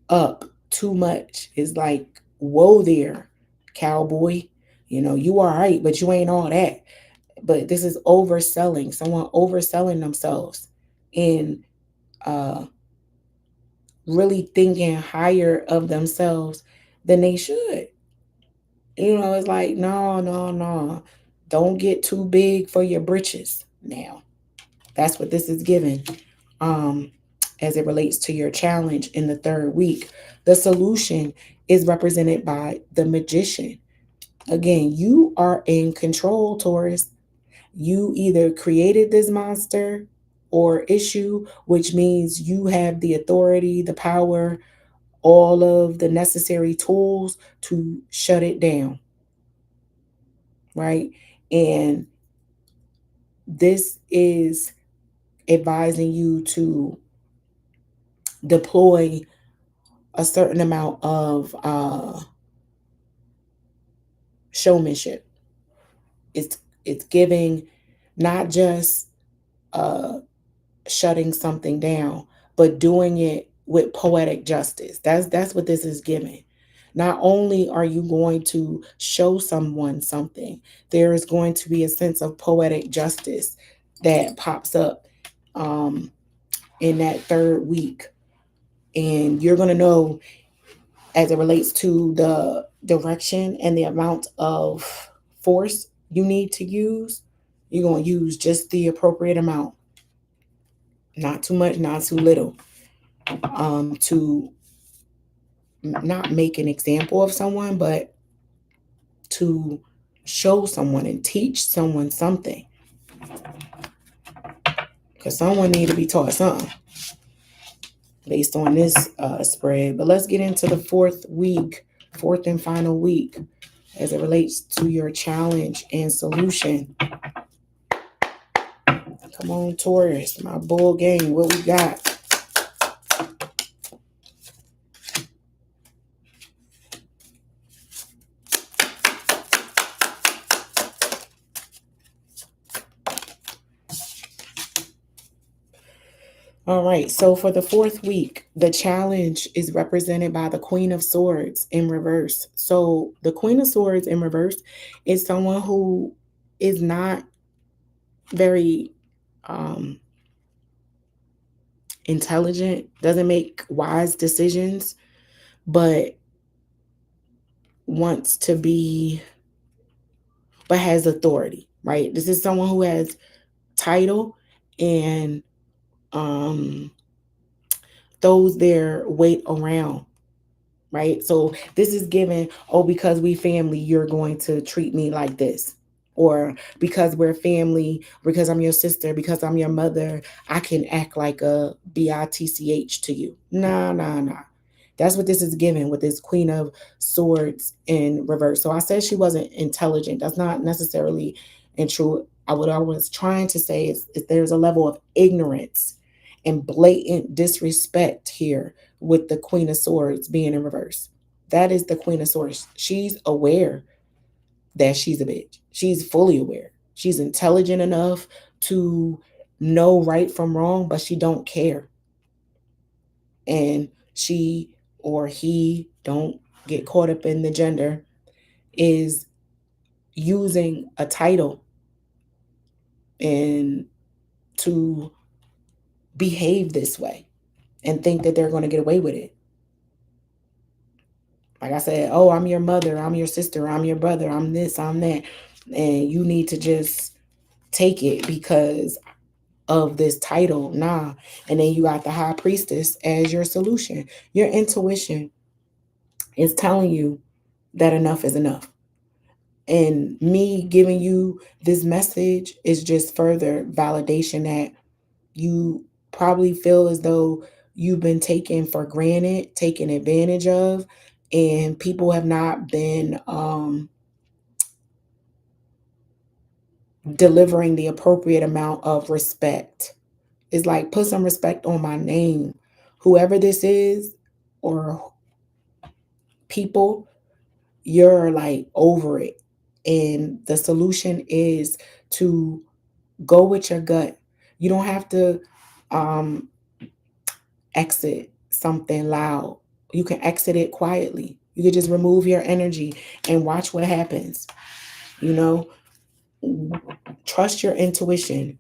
up too much. It's like, whoa there, cowboy. You know, you all right, but you ain't all that. But this is overselling. Someone overselling themselves in really thinking higher of themselves than they should. It's like, no, no, no. Don't get too big for your britches now. That's what this is giving. Um, as it relates to your challenge in the third week. The solution is represented by the magician. Again, you are in control, Taurus. You either created this monster or issue, which means you have the authority, the power, all of the necessary tools to shut it down, right? And this is advising you to deploy a certain amount of showmanship. It's giving not just uh, shutting something down, but doing it with poetic justice. That's what this is giving. Not only are you going to show someone something, there is going to be a sense of poetic justice that pops up um, in that third week. And you're going to know, as it relates to the direction and the amount of force you need to use, you're going to use just the appropriate amount. Not too much, not too little. To not make an example of someone, but to show someone and teach someone something. Because someone need to be taught something based on this spread. But let's get into the fourth and final week, as it relates to your challenge and solution. Come on, Taurus, my bull game. What we got? All right, so for the fourth week, the challenge is represented by the Queen of Swords in reverse. So the Queen of Swords in reverse is someone who is not very intelligent, doesn't make wise decisions, but wants to be, but has authority, right? This is someone who has title and throws their weight around, right? So this is given, oh, because we family, you're going to treat me like this. Or because we're family, because I'm your sister, because I'm your mother, I can act like a bitch to you. Nah, nah, nah. That's what this is given with this Queen of Swords in reverse. So I said she wasn't intelligent. That's not necessarily true. What I was trying to say is there's a level of ignorance and blatant disrespect here with the Queen of Swords being in reverse. That is the Queen of Swords. She's aware that she's a bitch. She's fully aware. She's intelligent enough to know right from wrong, but she don't care. And she or he, don't get caught up in the gender, is using a title and to behave this way and think that they're going to get away with it. Like I said, oh, I'm your mother, I'm your sister, I'm your brother, I'm this, I'm that. And you need to just take it because of this title. Nah. And then you got the High Priestess as your solution. Your intuition is telling you that enough is enough. And me giving you this message is just further validation that you probably feel as though you've been taken for granted, taken advantage of, and people have not been delivering the appropriate amount of respect. It's like, put some respect on my name. Whoever this is, or people, you're like over it. And the solution is to go with your gut. You don't have to um, exit something loud. You can exit it quietly. You can just remove your energy and watch what happens. You know, trust your intuition.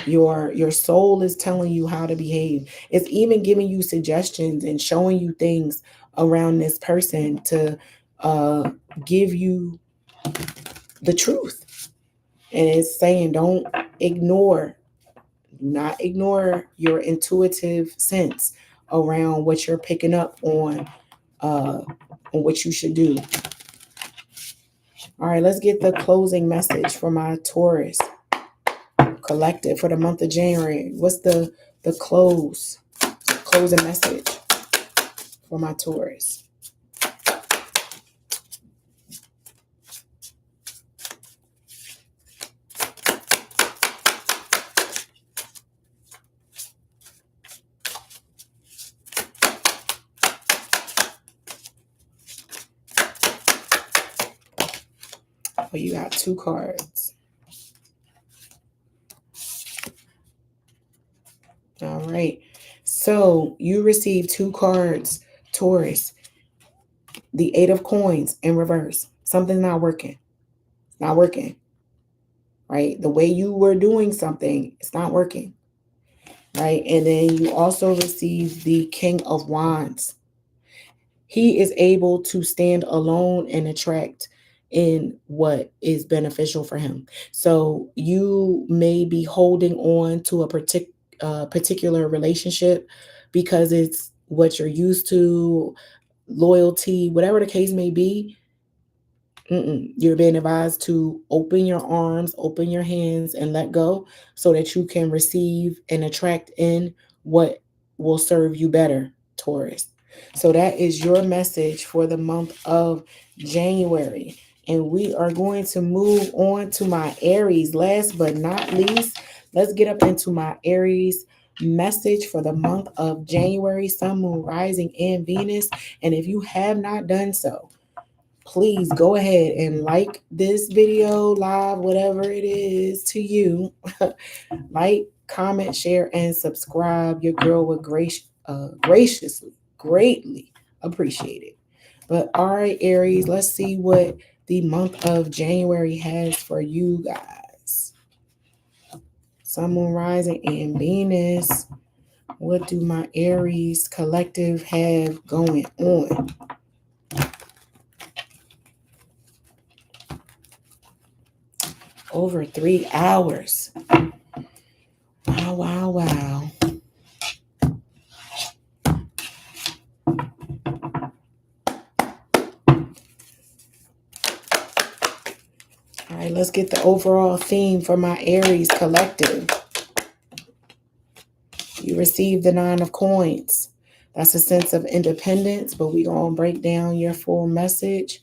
Your soul is telling you how to behave. It's even giving you suggestions and showing you things around this person to give you the truth. And it's saying don't ignore, not ignore your intuitive sense around what you're picking up on what you should do. All right, let's get the closing message for my Taurus collective for the month of January. What's the closing message for my Taurus? Oh, you got 2 cards. All right. So you received 2 cards, Taurus. The 8 of Coins in reverse. Something's not working. Not working. Right? The way you were doing something, it's not working. Right? And then you also received the King of Wands. He is able to stand alone and attract in what is beneficial for him. So you may be holding on to a particular relationship because it's what you're used to, loyalty, whatever the case may be. You're being advised to open your arms, open your hands, and let go so that you can receive and attract in what will serve you better, Taurus. So that is your message for the month of January. And we are going to move on to my Aries. Last but not least, let's get up into my Aries message for the month of January, Sun, Moon, Rising, and Venus. And if you have not done so, please go ahead and like this video, live, whatever it is to you. Like, comment, share, and subscribe. Your girl would graciously, greatly appreciate it. But all right, Aries, let's see what the month of January has for you guys. Sun, Moon, Rising, and Venus. What do my Aries collective have going on? Over 3 hours. Wow, wow, wow. All right, let's get the overall theme for my Aries collective. You received the 9 of Coins. That's a sense of independence, but we're going to break down your full message.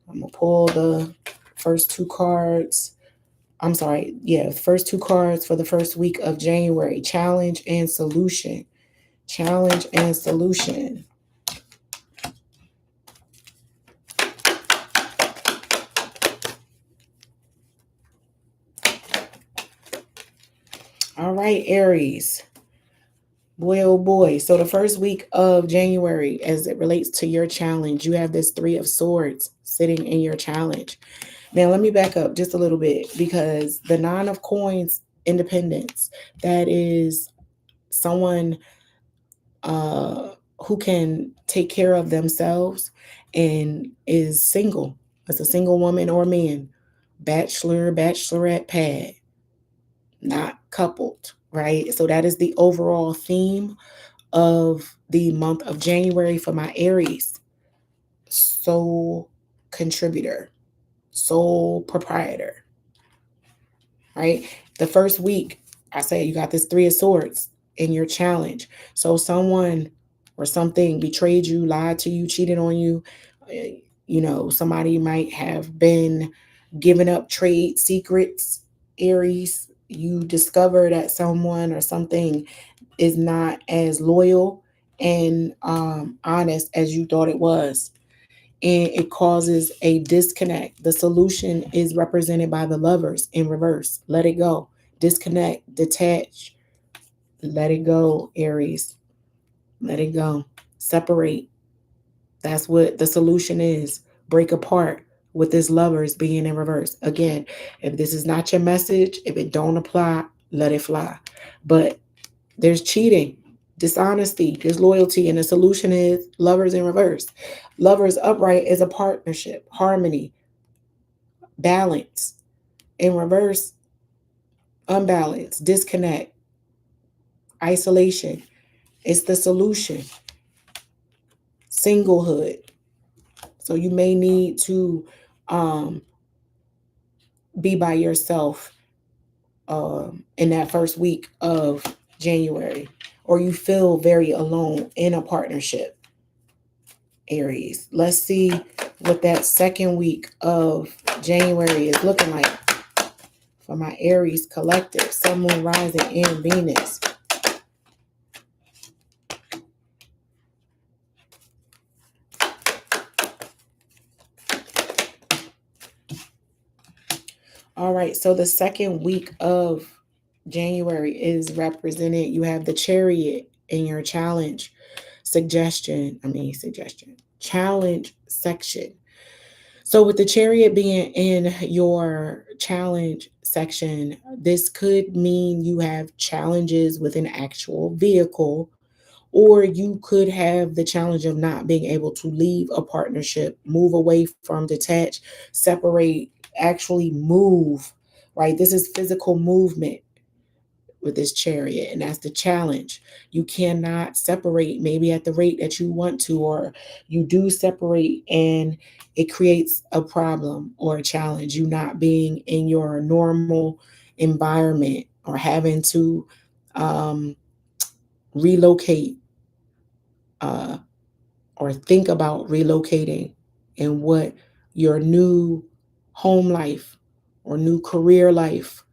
I'm going to pull the first 2 cards. I'm sorry. Yeah, first 2 cards for the first week of January. Challenge and solution. Challenge and solution. All right, Aries. Boy, oh boy. So the first week of January, as it relates to your challenge, you have this 3 of Swords sitting in your challenge. Now, let me back up just a little bit, because the 9 of Coins, independence, that is someone who can take care of themselves and is single. It's a single woman or man, bachelor, bachelorette pad, not coupled, right? So that is the overall theme of the month of January for my Aries. Sole contributor, sole proprietor, right? The first week, I say you got this 3 of Swords in your challenge. So someone or something betrayed you, lied to you, cheated on you. You know, somebody might have been giving up trade secrets, Aries. You discover that someone or something is not as loyal and honest as you thought it was. And it causes a disconnect. The solution is represented by the Lovers in reverse. Let it go. Disconnect, detach, let it go, Aries. Let it go. Separate. That's what the solution is. Break apart with this Lovers being in reverse. Again, if this is not your message, if it don't apply, let it fly. But there's cheating, dishonesty, disloyalty, and the solution is lovers in reverse. Lovers upright is a partnership, harmony, balance. In reverse, unbalance, disconnect, isolation. It's the solution, singlehood. So you may need to be by yourself in that first week of January, or you feel very alone in a partnership, Aries. Let's see what that second week of January is looking like for my Aries collective, Sun, Moon, Rising, and Venus. All right, so the second week of January is represented. You have the Chariot in your challenge challenge section. So with the Chariot being in your challenge section, this could mean you have challenges with an actual vehicle, or you could have the challenge of not being able to leave a partnership, move away from, detach, separate, actually move, right? This is physical movement with this Chariot, and that's the challenge. You cannot separate maybe at the rate that you want to, or you do separate and it creates a problem or a challenge, you not being in your normal environment, or having to relocate uh, or think about relocating, and what your new home life or new career life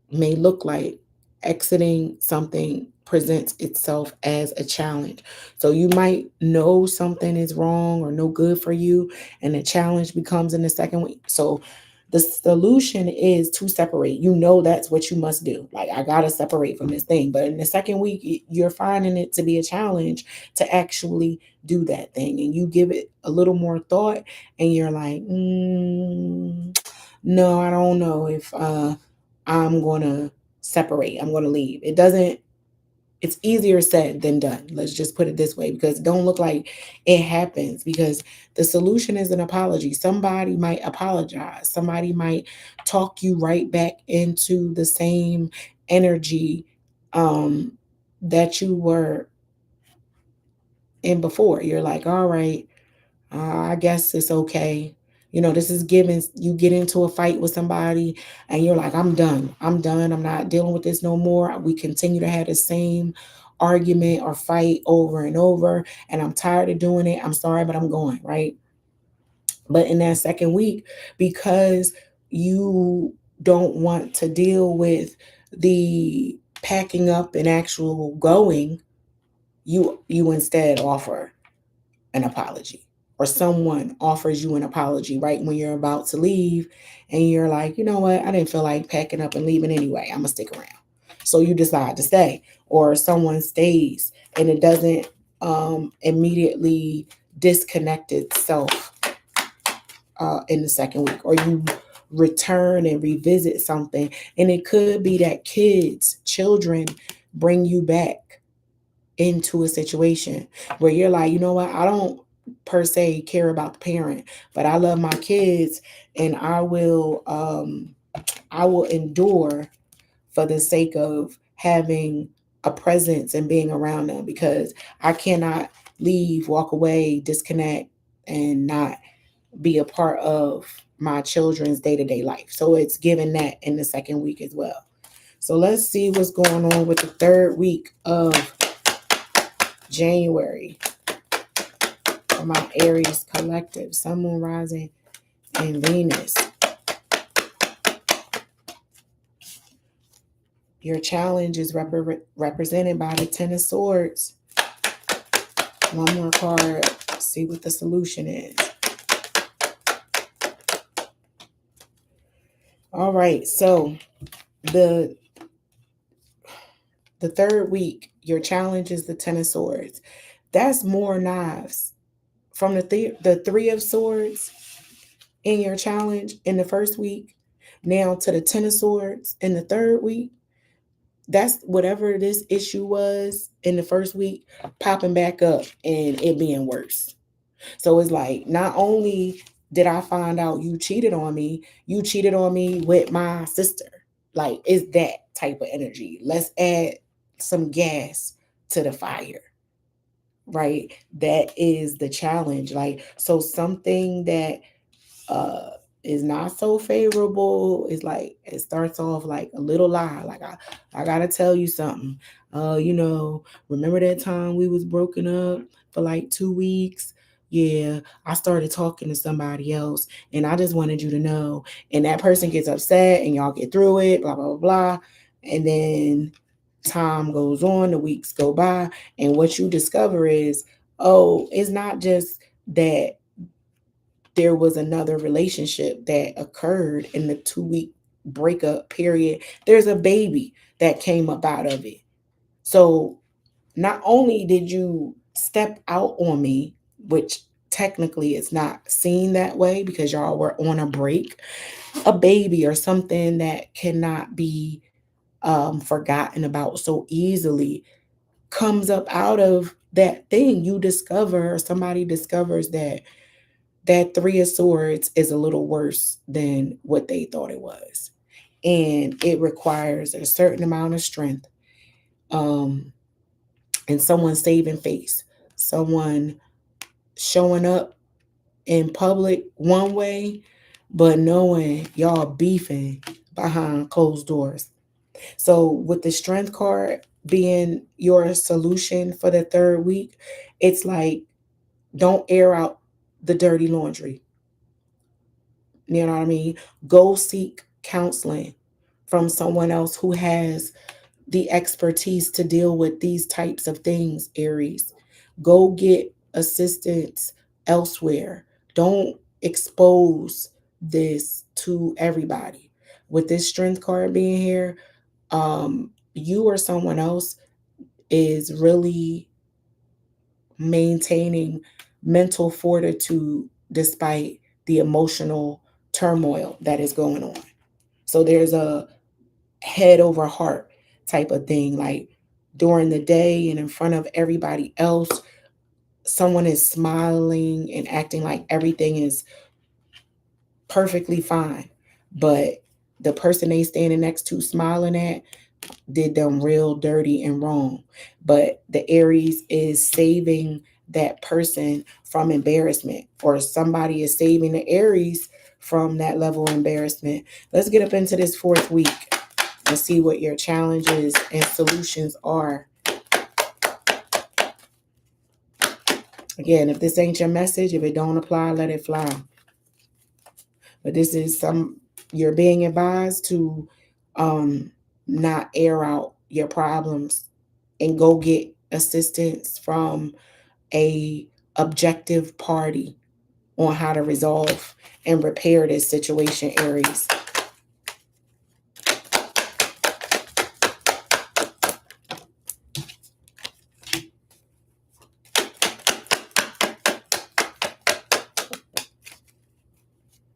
may look like. Exiting something presents itself as a challenge. So you might know something is wrong or no good for you, and the challenge becomes in the second week. So the solution is to separate. You know that's what you must do. Like, I gotta separate from this thing. But in the second week, you're finding it to be a challenge to actually do that thing, and you give it a little more thought, and you're like, no, I don't know if I'm gonna separate. I'm gonna leave. It's easier said than done. Let's just put it this way, because it don't look like it happens, because the solution is an apology. Somebody might apologize. Somebody might talk you right back into the same energy um, that you were in before. You're like, all right, I guess it's okay. This is given. You get into a fight with somebody and you're like, I'm done. I'm done. I'm not dealing with this no more. We continue to have the same argument or fight over and over. And I'm tired of doing it. I'm sorry, but I'm going, right? But in that second week, because you don't want to deal with the packing up and actual going, you instead offer an apology, or someone offers you an apology right when you're about to leave, and you're like, you know what, I didn't feel like packing up and leaving anyway, I'm gonna stick around. So you decide to stay, or someone stays and it doesn't immediately disconnect itself in the second week, or you return and revisit something, and it could be that children bring you back into a situation where you're like, you know what, I don't per se care about the parent, but I love my kids, and I will endure for the sake of having a presence and being around them, because I cannot leave, walk away, disconnect, and not be a part of my children's day-to-day life. So it's given that in the second week as well. So let's see what's going on with the third week of January for my Aries collective, Sun, Moon, Rising, and Venus. Your challenge is represented by the Ten of Swords. One more card. See what the solution is. All right. So the third week, your challenge is the Ten of Swords. That's more knives. From the Three of Swords in your challenge in the first week, now to the Ten of Swords in the third week, that's whatever this issue was in the first week, popping back up and it being worse. So it's like, not only did I find out you cheated on me, you cheated on me with my sister. Like, it's that type of energy. Let's add some gas to the fire, right? That is the challenge. Like, so something that uh is not so favorable is like, it starts off like a little lie, like, I gotta tell you something. Remember that time we was broken up for like 2 weeks? Yeah, I started talking to somebody else and I just wanted you to know. And that person gets upset and y'all get through it, blah blah blah blah. And then time goes on, the weeks go by, and what you discover is, oh, it's not just that there was another relationship that occurred in the 2 week breakup period. There's a baby that came up out of it. So not only did you step out on me, which technically it's not seen that way because y'all were on a break, a baby or something that cannot be forgotten about so easily comes up out of that thing. You discover, or somebody discovers, that Three of Swords is a little worse than what they thought it was. And it requires a certain amount of strength, um, and someone saving face, someone showing up in public one way, but knowing y'all beefing behind closed doors. So, with the strength card being your solution for the third week, it's like, don't air out the dirty laundry. You know what I mean? Go seek counseling from someone else who has the expertise to deal with these types of things, Aries. Go get assistance elsewhere. Don't expose this to everybody. With this strength card being here, you or someone else is really maintaining mental fortitude despite the emotional turmoil that is going on. So there's a head over heart type of thing. Like, during the day and in front of everybody else, someone is smiling and acting like everything is perfectly fine. But the person they standing next to smiling at did them real dirty and wrong. But the Aries is saving that person from embarrassment, or somebody is saving the Aries from that level of embarrassment. Let's get up into this fourth week and see what your challenges and solutions are. Again, if this ain't your message, if it don't apply, let it fly. But this is you're being advised to not air out your problems and go get assistance from a objective party on how to resolve and repair this situation, Aries.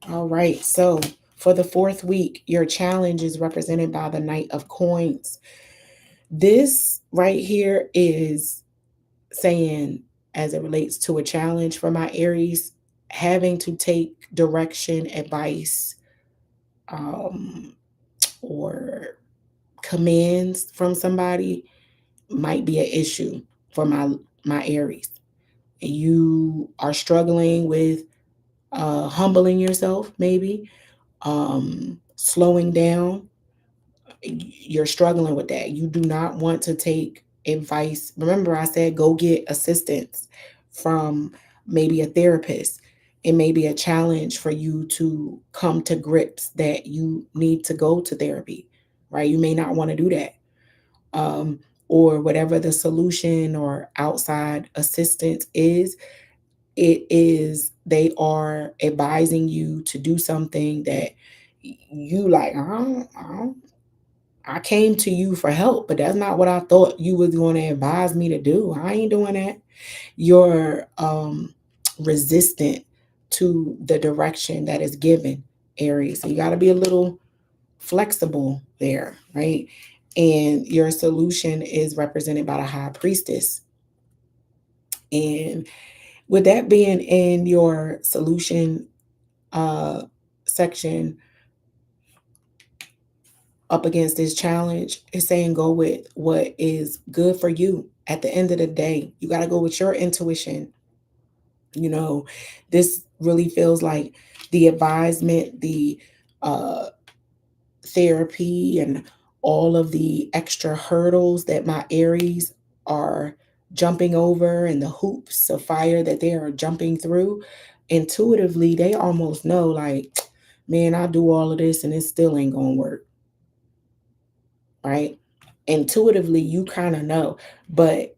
All right, so for the fourth week, your challenge is represented by the Knight of Coins. This right here is saying, as it relates to a challenge for my Aries, having to take direction, advice, or commands from somebody might be an issue for my Aries. You are struggling with humbling yourself, maybe slowing down. You're struggling with that. You do not want to take advice. Remember, I said go get assistance from maybe a therapist. It may be a challenge for you to come to grips that you need to go to therapy, right? You may not want to do that. Um, or whatever the solution or outside assistance is, they are advising you to do something that you like, I came to you for help, but that's not what I thought you was going to advise me to do. I ain't doing that. You're resistant to the direction that is given, Aries. So you got to be a little flexible there, right? And your solution is represented by the high priestess. And with that being in your solution section up against this challenge, it's saying go with what is good for you. At the end of the day, you got to go with your intuition. You know, this really feels like the advisement, the uh, therapy, and all of the extra hurdles that my Aries are jumping over and the hoops of fire that they are jumping through. Intuitively, they almost know, like, man, I do all of this and it still ain't gonna work, right? Intuitively, you kind of know, but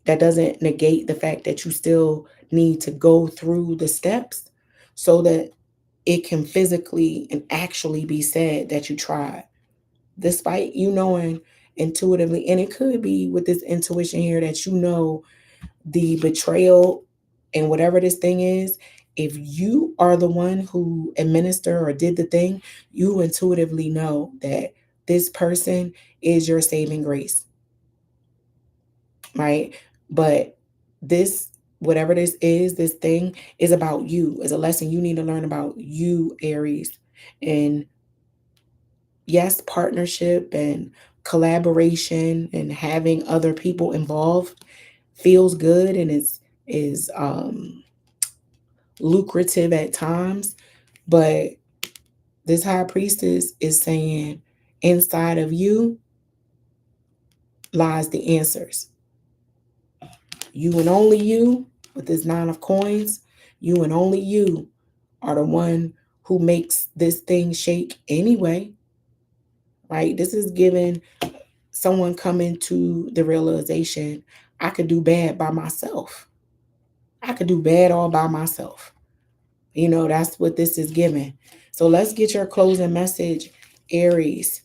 that doesn't negate the fact that you still need to go through the steps so that it can physically and actually be said that you tried, despite you knowing intuitively. And it could be with this intuition here that you know the betrayal and whatever this thing is. If you are the one who administered or did the thing, you intuitively know that this person is your saving grace, right? But this, whatever this is, this thing is about you, is a lesson you need to learn about you, Aries. And yes, partnership and collaboration and having other people involved feels good and is lucrative at times, but this high priestess is saying inside of you lies the answers. You and only you, with this 9 of coins, you and only you are the one who makes this thing shake anyway, right? This is giving someone coming to the realization, I could do bad by myself. I could do bad all by myself. You know, that's what this is giving. So let's get your closing message, Aries,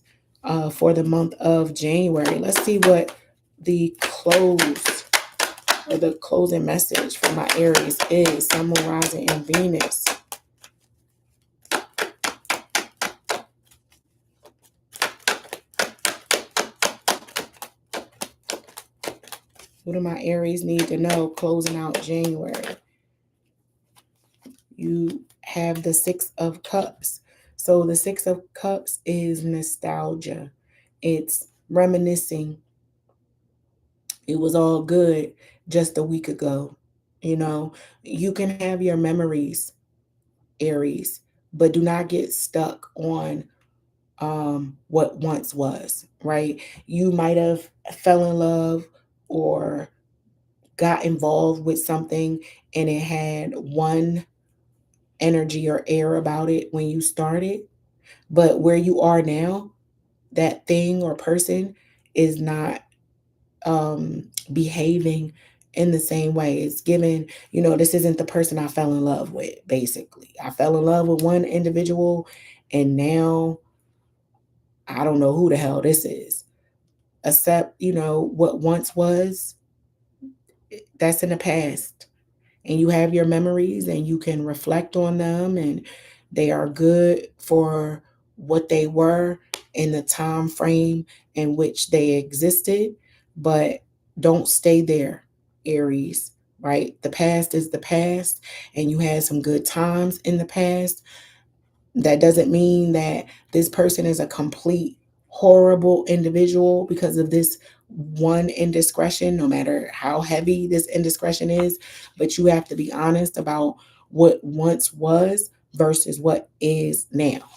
for the month of January. Let's see what the close or the closing message for my Aries is. Sun, Moon, Rising, and Venus. What do my Aries need to know closing out January? You have the 6 of Cups. So the 6 of Cups is nostalgia. It's reminiscing. It was all good just a week ago. You know, you can have your memories, Aries, but do not get stuck on what once was, right? You might have fell in love or got involved with something and it had one energy or air about it when you started, but where you are now, that thing or person is not behaving in the same way. It's given, this isn't the person I fell in love with, basically. I fell in love with one individual and now I don't know who the hell this is. Except, what once was, that's in the past. And you have your memories and you can reflect on them and they are good for what they were in the time frame in which they existed, but don't stay there, Aries, right? The past is the past and you had some good times in the past. That doesn't mean that this person is a complete horrible individual because of this one indiscretion, no matter how heavy this indiscretion is. But you have to be honest about what once was versus what is now,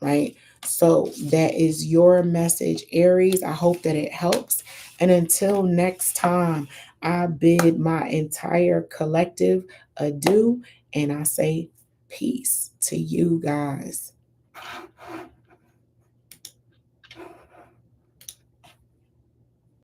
right? So that is your message, Aries. I hope that it helps. And until next time, I bid my entire collective adieu and I say peace to you guys.